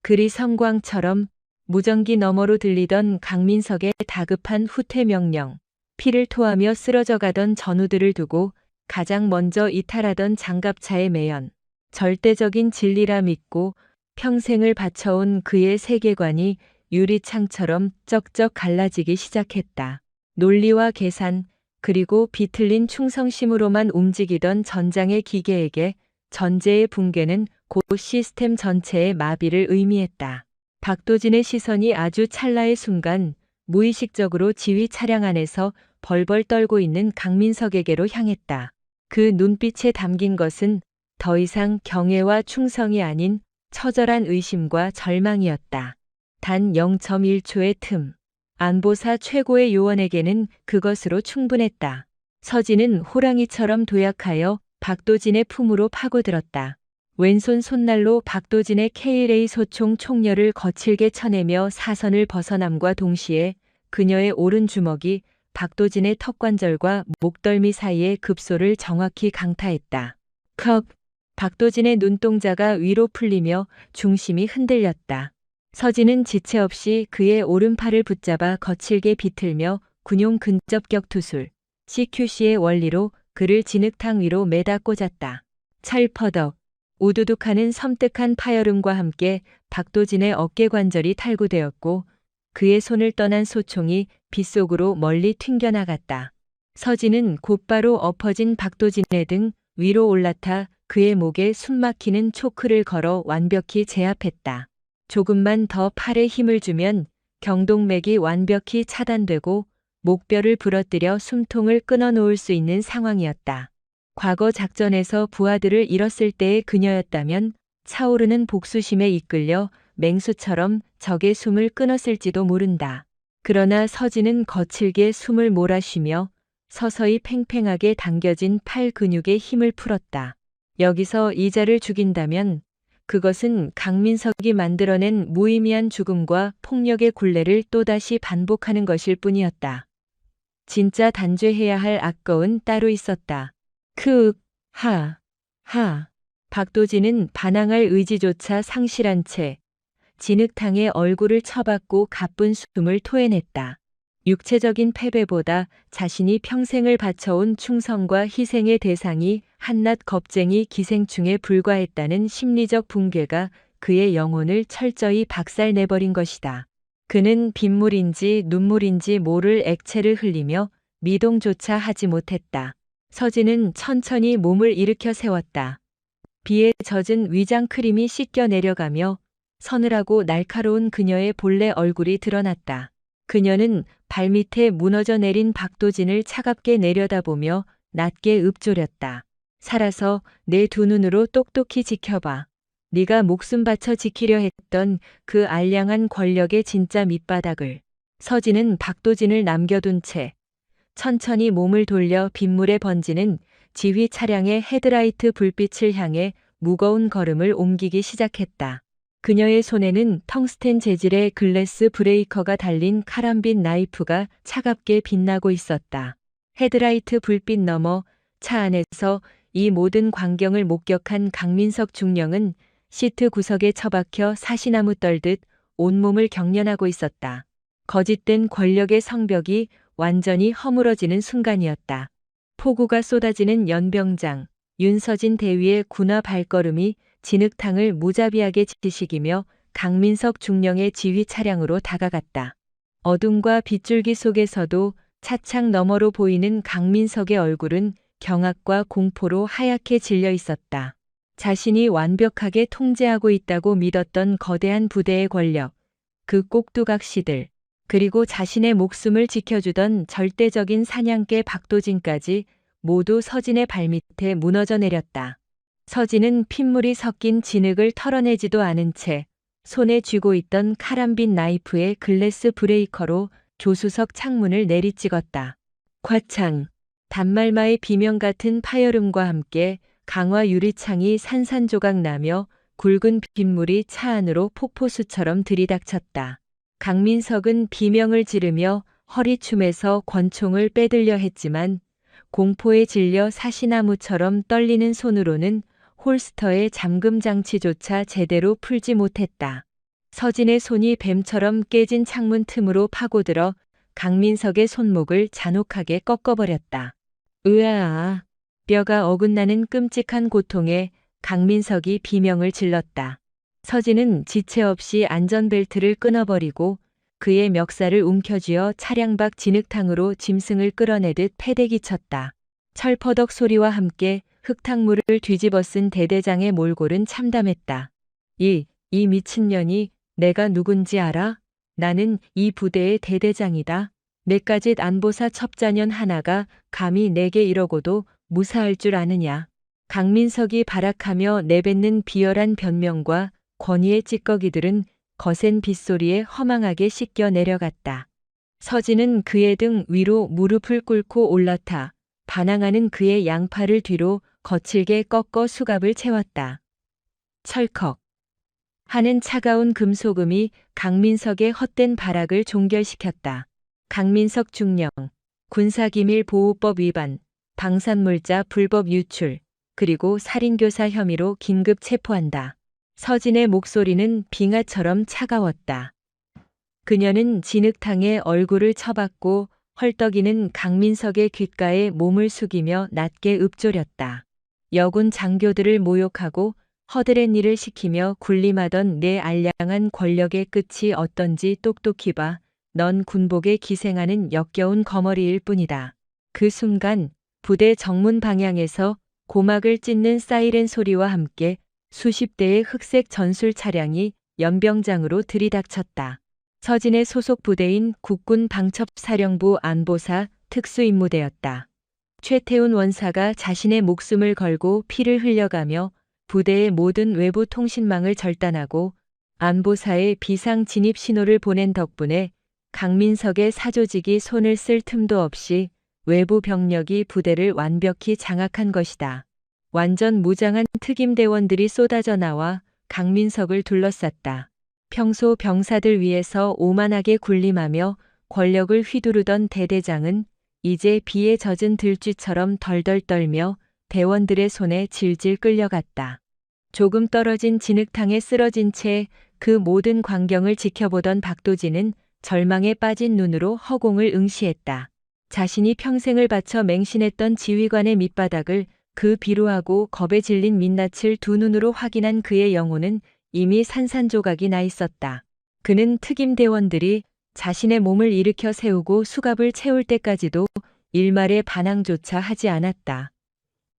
그리 성광처럼 무전기 너머로 들리던 강민석의 다급한 후퇴 명령, 피를 토하며 쓰러져 가던 전우들을 두고 가장 먼저 이탈하던 장갑차의 매연, 절대적인 진리라 믿고 평생을 바쳐온 그의 세계관이 유리창처럼 쩍쩍 갈라지기 시작했다. 논리와 계산, 그리고 비틀린 충성심으로만 움직이던 전장의 기계에게 전제의 붕괴는 곧 시스템 전체의 마비를 의미했다. 박도진의 시선이 아주 찰나의 순간 무의식적으로 지휘 차량 안에서 벌벌 떨고 있는 강민석에게로 향했다. 그 눈빛에 담긴 것은 더 이상 경애와 충성이 아닌 처절한 의심과 절망이었다. 단 0.1초의 틈. 안보사 최고의 요원에게는 그것으로 충분했다. 서진은 호랑이처럼 도약하여 박도진의 품으로 파고들었다. 왼손 손날로 박도진의 K-ray 소총 총열을 거칠게 쳐내며 사선을 벗어남과 동시에 그녀의 오른 주먹이 박도진의 턱관절과 목덜미 사이의 급소를 정확히 강타했다. 컵! 박도진의 눈동자가 위로 풀리며 중심이 흔들렸다. 서진은 지체 없이 그의 오른팔을 붙잡아 거칠게 비틀며 군용 근접격 투술, CQC의 원리로 그를 진흙탕 위로 매다 꽂았다. 찰퍼덕, 우두둑하는 섬뜩한 파열음과 함께 박도진의 어깨 관절이 탈구되었고 그의 손을 떠난 소총이 빗속으로 멀리 튕겨나갔다. 서진은 곧바로 엎어진 박도진의 등 위로 올라타 그의 목에 숨막히는 초크를 걸어 완벽히 제압했다. 조금만 더 팔에 힘을 주면 경동맥이 완벽히 차단되고 목뼈를 부러뜨려 숨통을 끊어놓을 수 있는 상황이었다. 과거 작전에서 부하들을 잃었을 때의 그녀였다면 차오르는 복수심에 이끌려 맹수처럼 적의 숨을 끊었을지도 모른다. 그러나 서진은 거칠게 숨을 몰아쉬며 서서히 팽팽하게 당겨진 팔 근육에 힘을 풀었다. 여기서 이자를 죽인다면 그것은 강민석이 만들어낸 무의미한 죽음과 폭력의 굴레를 또다시 반복하는 것일 뿐이었다. 진짜 단죄해야 할 악거은 따로 있었다. 박도진은 반항할 의지조차 상실한 채 진흙탕에 얼굴을 쳐박고 가쁜 숨을 토해냈다. 육체적인 패배보다 자신이 평생을 바쳐온 충성과 희생의 대상이 한낱 겁쟁이 기생충에 불과했다는 심리적 붕괴가 그의 영혼을 철저히 박살내버린 것이다. 그는 빗물인지 눈물인지 모를 액체를 흘리며 미동조차 하지 못했다. 서진은 천천히 몸을 일으켜 세웠다. 비에 젖은 위장 크림이 씻겨 내려가며 서늘하고 날카로운 그녀의 본래 얼굴이 드러났다. 그녀는 발밑에 무너져 내린 박도진을 차갑게 내려다보며 낮게 읊조렸다. 살아서 내 두 눈으로 똑똑히 지켜봐. 네가 목숨 바쳐 지키려 했던 그 알량한 권력의 진짜 밑바닥을. 서진은 박도진을 남겨둔 채 천천히 몸을 돌려 빗물에 번지는 지휘 차량의 헤드라이트 불빛을 향해 무거운 걸음을 옮기기 시작했다. 그녀의 손에는 텅스텐 재질의 글래스 브레이커가 달린 카람빈 나이프가 차갑게 빛나고 있었다. 헤드라이트 불빛 너머 차 안에서 이 모든 광경을 목격한 강민석 중령은 시트 구석에 처박혀 사시나무 떨듯 온몸을 경련하고 있었다. 거짓된 권력의 성벽이 완전히 허물어지는 순간이었다. 폭우가 쏟아지는 연병장, 윤서진 대위의 군화 발걸음이 진흙탕을 무자비하게 지시기며 강민석 중령의 지휘 차량으로 다가갔다. 어둠과 빗줄기 속에서도 차창 너머로 보이는 강민석의 얼굴은 경악과 공포로 하얗게 질려 있었다. 자신이 완벽하게 통제하고 있다고 믿었던 거대한 부대의 권력, 그 꼭두각시들, 그리고 자신의 목숨을 지켜주던 절대적인 사냥개 박도진까지 모두 서진의 발밑에 무너져 내렸다. 서진은 핏물이 섞인 진흙을 털어내지도 않은 채 손에 쥐고 있던 카람빈 나이프의 글래스 브레이커로 조수석 창문을 내리찍었다. 과창, 단말마의 비명 같은 파열음과 함께 강화 유리창이 산산조각 나며 굵은 빗물이 차 안으로 폭포수처럼 들이닥쳤다. 강민석은 비명을 지르며 허리춤에서 권총을 빼들려 했지만 공포에 질려 사시나무처럼 떨리는 손으로는 홀스터의 잠금 장치조차 제대로 풀지 못했다. 서진의 손이 뱀처럼 깨진 창문 틈으로 파고들어 강민석의 손목을 잔혹하게 꺾어버렸다. 으아! 뼈가 어긋나는 끔찍한 고통에 강민석이 비명을 질렀다. 서진은 지체 없이 안전벨트를 끊어버리고 그의 멱살을 움켜쥐어 차량 밖 진흙탕으로 짐승을 끌어내듯 패대기 쳤다. 철퍼덕 소리와 함께 흙탕물을 뒤집어 쓴 대대장의 몰골은 참담했다. 이 미친년이 내가 누군지 알아? 나는 이 부대의 대대장이다. 내까짓 안보사 첩자년 하나가 감히 내게 이러고도 무사할 줄 아느냐. 강민석이 발악하며 내뱉는 비열한 변명과 권위의 찌꺼기들은 거센 빗소리에 허망하게 씻겨 내려갔다. 서진은 그의 등 위로 무릎을 꿇고 올라타 반항하는 그의 양팔을 뒤로 거칠게 꺾어 수갑을 채웠다. 철컥 하는 차가운 금소금이 강민석의 헛된 발악을 종결시켰다. 강민석 중령, 군사기밀보호법 위반, 방산물자 불법 유출, 그리고 살인교사 혐의로 긴급 체포한다. 서진의 목소리는 빙하처럼 차가웠다. 그녀는 진흙탕에 얼굴을 쳐박고 헐떡이는 강민석의 귓가에 몸을 숙이며 낮게 읊조렸다. 여군 장교들을 모욕하고 허드렛 일을 시키며 군림하던 내 알량한 권력의 끝이 어떤지 똑똑히 봐. 넌 군복에 기생하는 역겨운 거머리일 뿐이다. 그 순간 부대 정문 방향에서 고막을 찢는 사이렌 소리와 함께 수십 대의 흑색 전술 차량이 연병장으로 들이닥쳤다. 서진의 소속 부대인 국군 방첩사령부 안보사 특수임무대였다. 최태훈 원사가 자신의 목숨을 걸고 피를 흘려가며 부대의 모든 외부 통신망을 절단하고 안보사에 비상 진입 신호를 보낸 덕분에 강민석의 사조직이 손을 쓸 틈도 없이 외부 병력이 부대를 완벽히 장악한 것이다. 완전 무장한 특임대원들이 쏟아져 나와 강민석을 둘러쌌다. 평소 병사들 위에서 오만하게 군림하며 권력을 휘두르던 대대장은 이제 비에 젖은 들쥐처럼 덜덜 떨며 대원들의 손에 질질 끌려갔다. 조금 떨어진 진흙탕에 쓰러진 채 그 모든 광경을 지켜보던 박도진은 절망에 빠진 눈으로 허공을 응시했다. 자신이 평생을 바쳐 맹신했던 지휘관의 밑바닥을 그 비루하고 겁에 질린 민낯을 두 눈으로 확인한 그의 영혼은 이미 산산조각이 나 있었다. 그는 특임대원들이 자신의 몸을 일으켜 세우고 수갑을 채울 때까지도 일말의 반항조차 하지 않았다.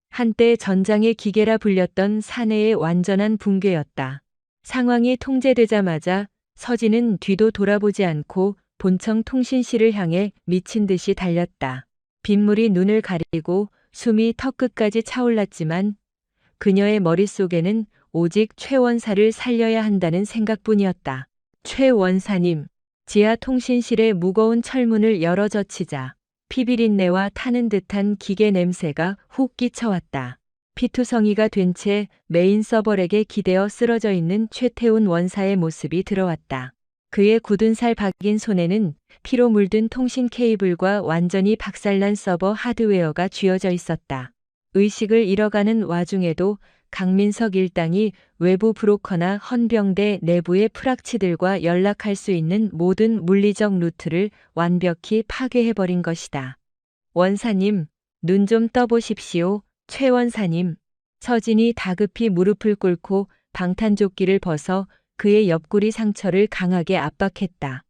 한때 전장의 기계라 불렸던 사내의 완전한 붕괴였다. 상황이 통제되자마자 서진은 뒤도 돌아보지 않고 본청 통신실을 향해 미친 듯이 달렸다. 빗물이 눈을 가리고 숨이 턱끝까지 차올랐지만 그녀의 머릿속에는 오직 최 원사를 살려야 한다는 생각뿐이었다. 최 원사님, 지하 통신실의 무거운 철문을 열어 젖히자 피비린내와 타는 듯한 기계 냄새가 훅 끼쳐왔다. 피투성이가 된 채 메인 서버렉에 기대어 쓰러져 있는 최태훈 원사의 모습이 들어왔다. 그의 굳은 살 박인 손에는 피로 물든 통신 케이블과 완전히 박살난 서버 하드웨어가 쥐어져 있었다. 의식을 잃어가는 와중에도 강민석 일당이 외부 브로커나 헌병대 내부의 프락치들과 연락할 수 있는 모든 물리적 루트를 완벽히 파괴해버린 것이다. 원사님, 눈 좀 떠보십시오. 최 원사님. 서진이 다급히 무릎을 꿇고 방탄조끼를 벗어 그의 옆구리 상처를 강하게 압박했다.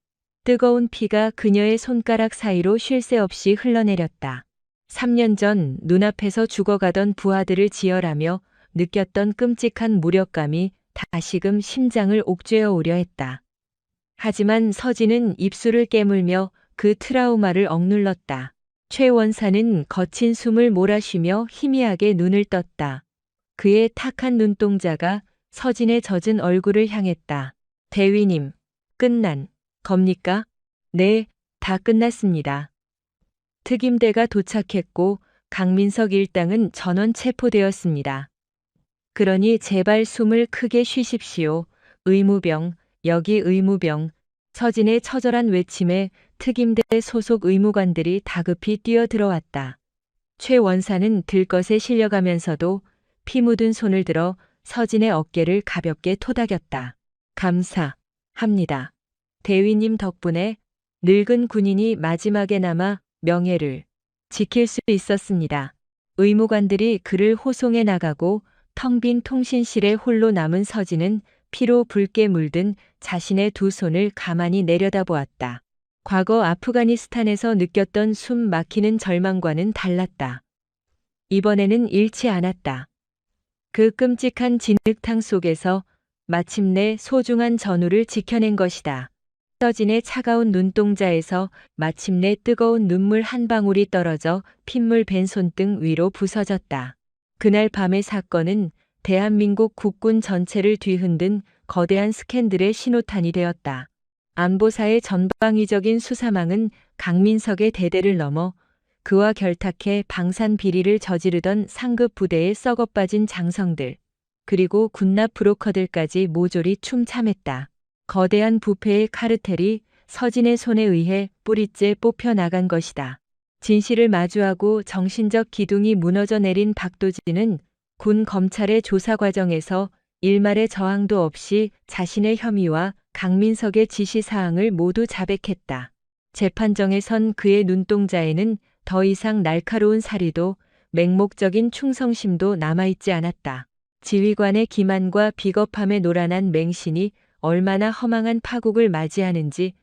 뜨거운 피가 그녀의 손가락 사이로 쉴 새 없이 흘러내렸다. 3년 전 눈앞에서 죽어가던 부하들을 지혈하며 느꼈던 끔찍한 무력감이 다시금 심장을 옥죄어 오려 했다. 하지만 서진은 입술을 깨물며 그 트라우마를 억눌렀다. 최 원사는 거친 숨을 몰아쉬며 희미하게 눈을 떴다. 그의 탁한 눈동자가 서진의 젖은 얼굴을 향했다. 대위님, 끝난 겁니까? 네, 다 끝났습니다. 특임대가 도착했고 강민석 일당은 전원 체포되었습니다. 그러니 제발 숨을 크게 쉬십시오. 의무병, 여기 의무병. 서진의 처절한 외침에 특임대 소속 의무관들이 다급히 뛰어들어왔다. 최 원사는 들것에 실려가면서도 피 묻은 손을 들어 서진의 어깨를 가볍게 토닥였다. 감사합니다. 대위님 덕분에 늙은 군인이 마지막에나마 명예를 지킬 수 있었습니다. 의무관들이 그를 호송해 나가고 텅 빈 통신실에 홀로 남은 서진은 피로 붉게 물든 자신의 두 손을 가만히 내려다보았다. 과거 아프가니스탄에서 느꼈던 숨 막히는 절망과는 달랐다. 이번에는 잃지 않았다. 그 끔찍한 진흙탕 속에서 마침내 소중한 전우를 지켜낸 것이다. 서진의 차가운 눈동자에서 마침내 뜨거운 눈물 한 방울이 떨어져 핏물 밴 손등 위로 부서졌다. 그날 밤의 사건은 대한민국 국군 전체를 뒤흔든 거대한 스캔들의 신호탄이 되었다. 안보사의 전방위적인 수사망은 강민석의 대대를 넘어 그와 결탁해 방산 비리를 저지르던 상급 부대의 썩어빠진 장성들, 그리고 군납 브로커들까지 모조리 충참했다. 거대한 부패의 카르텔이 서진의 손에 의해 뿌리째 뽑혀 나간 것이다. 진실을 마주하고 정신적 기둥이 무너져 내린 박도진은 군 검찰의 조사 과정에서 일말의 저항도 없이 자신의 혐의와 강민석의 지시사항을 모두 자백했다. 재판정에 선 그의 눈동자에는 더 이상 날카로운 사리도 맹목적인 충성심도 남아있지 않았다. 지휘관의 기만과 비겁함에 노란한 맹신이 얼마나 허망한 파국을 맞이하는지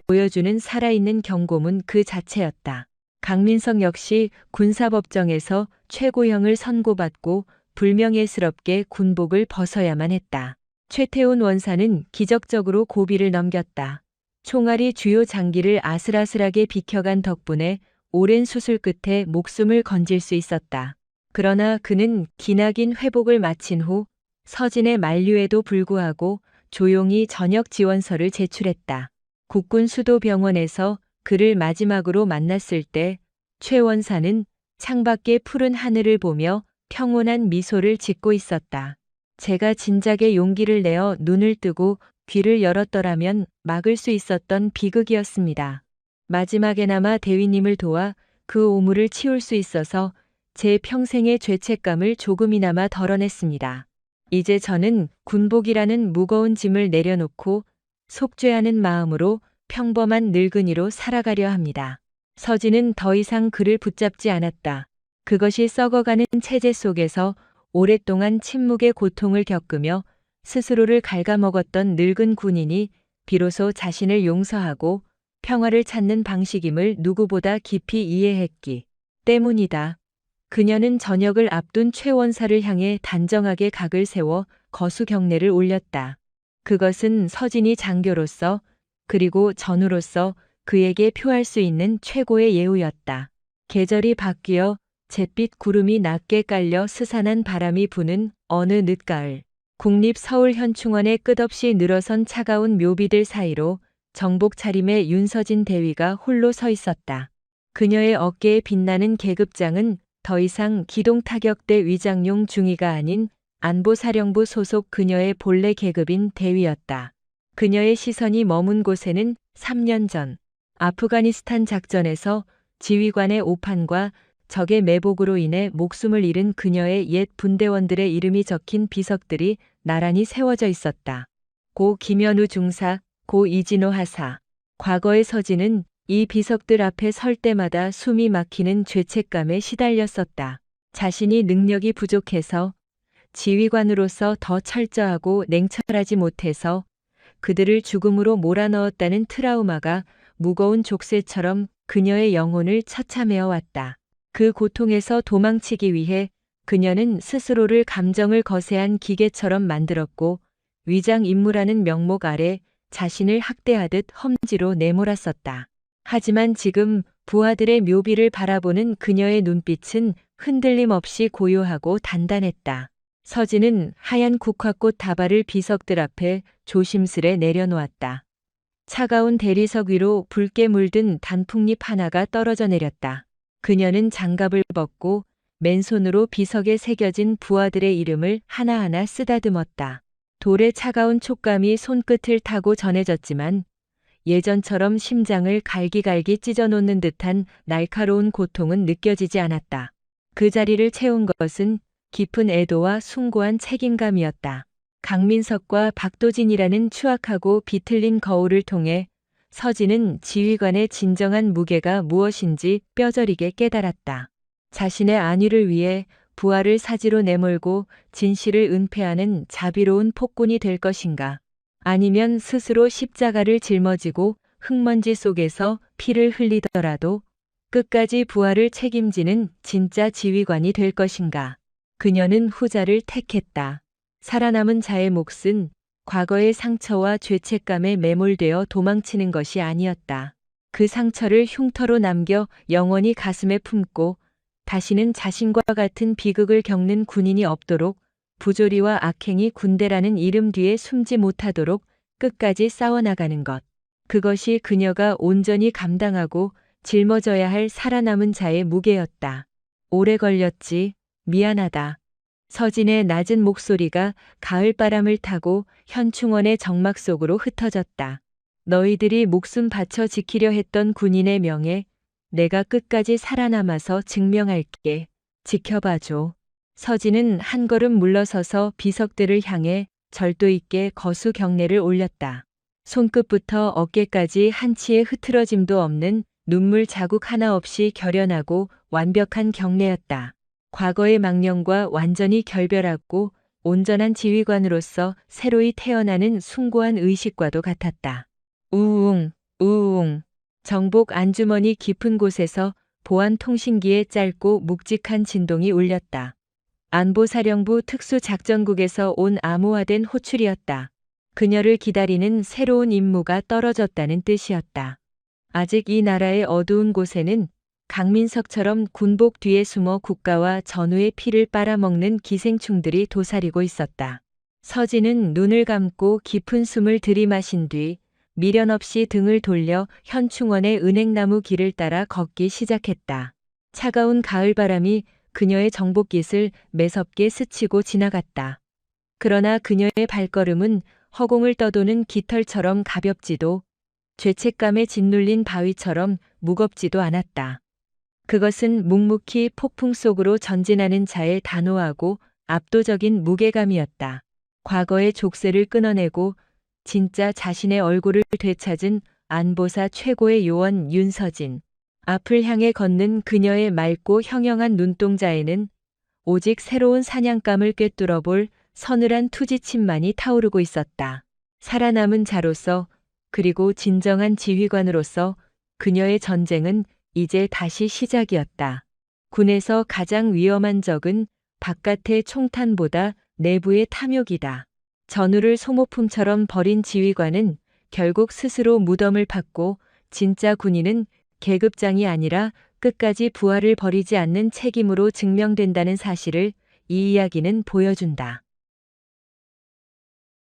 보여주는 살아있는 경고문 그 자체였다. 강민석 역시 군사법정에서 최고형을 선고받고 불명예스럽게 군복을 벗어야만 했다. 최태훈 원사는 기적적으로 고비를 넘겼다. 총알이 주요 장기를 아슬아슬하게 비켜간 덕분에 오랜 수술 끝에 목숨을 건질 수 있었다. 그러나 그는 기나긴 회복을 마친 후 서진의 만류에도 불구하고 조용히 전역 지원서를 제출했다. 국군 수도병원에서 그를 마지막으로 만났을 때 최 원사는 창밖의 푸른 하늘을 보며 평온한 미소를 짓고 있었다. 제가 진작에 용기를 내어 눈을 뜨고 귀를 열었더라면 막을 수 있었던 비극이었습니다. 마지막에나마 대위님을 도와 그 오물을 치울 수 있어서 제 평생의 죄책감을 조금이나마 덜어냈습니다. 이제 저는 군복이라는 무거운 짐을 내려놓고 속죄하는 마음으로 평범한 늙은이로 살아가려 합니다. 서진은 더 이상 그를 붙잡지 않았다. 그것이 썩어가는 체제 속에서 오랫동안 침묵의 고통을 겪으며 스스로를 갉아먹었던 늙은 군인이 비로소 자신을 용서하고 평화를 찾는 방식임을 누구보다 깊이 이해했기 때문이다. 그녀는 전역을 앞둔 최 원사를 향해 단정하게 각을 세워 거수 경례를 올렸다. 그것은 서진이 장교로서 그리고 전우로서 그에게 표할 수 있는 최고의 예우였다. 계절이 바뀌어 잿빛 구름이 낮게 깔려 스산한 바람이 부는 어느 늦가을, 국립서울현충원에 끝없이 늘어선 차가운 묘비들 사이로 정복 차림의 윤서진 대위가 홀로 서 있었다. 그녀의 어깨에 빛나는 계급장은 더 이상 기동타격대 위장용 중위가 아닌 안보사령부 소속 그녀의 본래 계급인 대위였다. 그녀의 시선이 머문 곳에는 3년 전 아프가니스탄 작전에서 지휘관의 오판과 적의 매복으로 인해 목숨을 잃은 그녀의 옛 분대원들의 이름이 적힌 비석들이 나란히 세워져 있었다. 고 김현우 중사, 고 이진호 하사. 과거의 서진은 이 비석들 앞에 설 때마다 숨이 막히는 죄책감에 시달렸었다. 자신이 능력이 부족해서, 지휘관으로서 더 철저하고 냉철하지 못해서 그들을 죽음으로 몰아넣었다는 트라우마가 무거운 족쇄처럼 그녀의 영혼을 처참해어 왔다. 그 고통에서 도망치기 위해 그녀는 스스로를 감정을 거세한 기계처럼 만들었고 위장 임무라는 명목 아래 자신을 학대하듯 험지로 내몰았었다. 하지만 지금 부하들의 묘비를 바라보는 그녀의 눈빛은 흔들림 없이 고요하고 단단했다. 서진은 하얀 국화꽃 다발을 비석들 앞에 조심스레 내려놓았다. 차가운 대리석 위로 붉게 물든 단풍잎 하나가 떨어져 내렸다. 그녀는 장갑을 벗고 맨손으로 비석에 새겨진 부하들의 이름을 하나하나 쓰다듬었다. 돌의 차가운 촉감이 손끝을 타고 전해졌지만 예전처럼 심장을 갈기갈기 찢어놓는 듯한 날카로운 고통은 느껴지지 않았다. 그 자리를 채운 것은 깊은 애도와 숭고한 책임감이었다. 강민석과 박도진이라는 추악하고 비틀린 거울을 통해 서진은 지휘관의 진정한 무게가 무엇인지 뼈저리게 깨달았다. 자신의 안위를 위해 부하를 사지로 내몰고 진실을 은폐하는 자비로운 폭군이 될 것인가? 아니면 스스로 십자가를 짊어지고 흙먼지 속에서 피를 흘리더라도 끝까지 부하를 책임지는 진짜 지휘관이 될 것인가? 그녀는 후자를 택했다. 살아남은 자의 몫은 과거의 상처와 죄책감에 매몰되어 도망치는 것이 아니었다. 그 상처를 흉터로 남겨 영원히 가슴에 품고 다시는 자신과 같은 비극을 겪는 군인이 없도록 부조리와 악행이 군대라는 이름 뒤에 숨지 못하도록 끝까지 싸워나가는 것. 그것이 그녀가 온전히 감당하고 짊어져야 할 살아남은 자의 무게였다. 오래 걸렸지. 미안하다. 서진의 낮은 목소리가 가을바람을 타고 현충원의 정막 속으로 흩어졌다. 너희들이 목숨 바쳐 지키려 했던 군인의 명예, 내가 끝까지 살아남아서 증명할게. 지켜봐줘. 서진은 한 걸음 물러서서 비석들을 향해 절도 있게 거수 경례를 올렸다. 손끝부터 어깨까지 한치의 흐트러짐도 없는 눈물 자국 하나 없이 결연하고 완벽한 경례였다. 과거의 망령과 완전히 결별하고 온전한 지휘관으로서 새로이 태어나는 숭고한 의식과도 같았다. 우웅, 우웅. 정복 안주머니 깊은 곳에서 보안 통신기의 짧고 묵직한 진동이 울렸다. 안보사령부 특수작전국에서 온 암호화된 호출이었다. 그녀를 기다리는 새로운 임무가 떨어졌다는 뜻이었다. 아직 이 나라의 어두운 곳에는 강민석처럼 군복 뒤에 숨어 국가와 전우의 피를 빨아먹는 기생충들이 도사리고 있었다. 서진은 눈을 감고 깊은 숨을 들이마신 뒤 미련 없이 등을 돌려 현충원의 은행나무 길을 따라 걷기 시작했다. 차가운 가을바람이 그녀의 정복깃을 매섭게 스치고 지나갔다. 그러나 그녀의 발걸음은 허공을 떠도는 깃털처럼 가볍지도 죄책감에 짓눌린 바위처럼 무겁지도 않았다. 그것은 묵묵히 폭풍 속으로 전진하는 자의 단호하고 압도적인 무게감이었다. 과거의 족쇄를 끊어내고 진짜 자신의 얼굴을 되찾은 안보사 최고의 요원 윤서진. 앞을 향해 걷는 그녀의 맑고 형형한 눈동자에는 오직 새로운 사냥감을 꿰뚫어 볼 서늘한 투지침만이 타오르고 있었다. 살아남은 자로서 그리고 진정한 지휘관으로서 그녀의 전쟁은 이제 다시 시작이었다. 군에서 가장 위험한 적은 바깥의 총탄보다 내부의 탐욕이다. 전우를 소모품처럼 버린 지휘관은 결국 스스로 무덤을 팠고 진짜 군인은 계급장이 아니라 끝까지 부하를 버리지 않는 책임으로 증명된다는 사실을 이 이야기는 보여준다.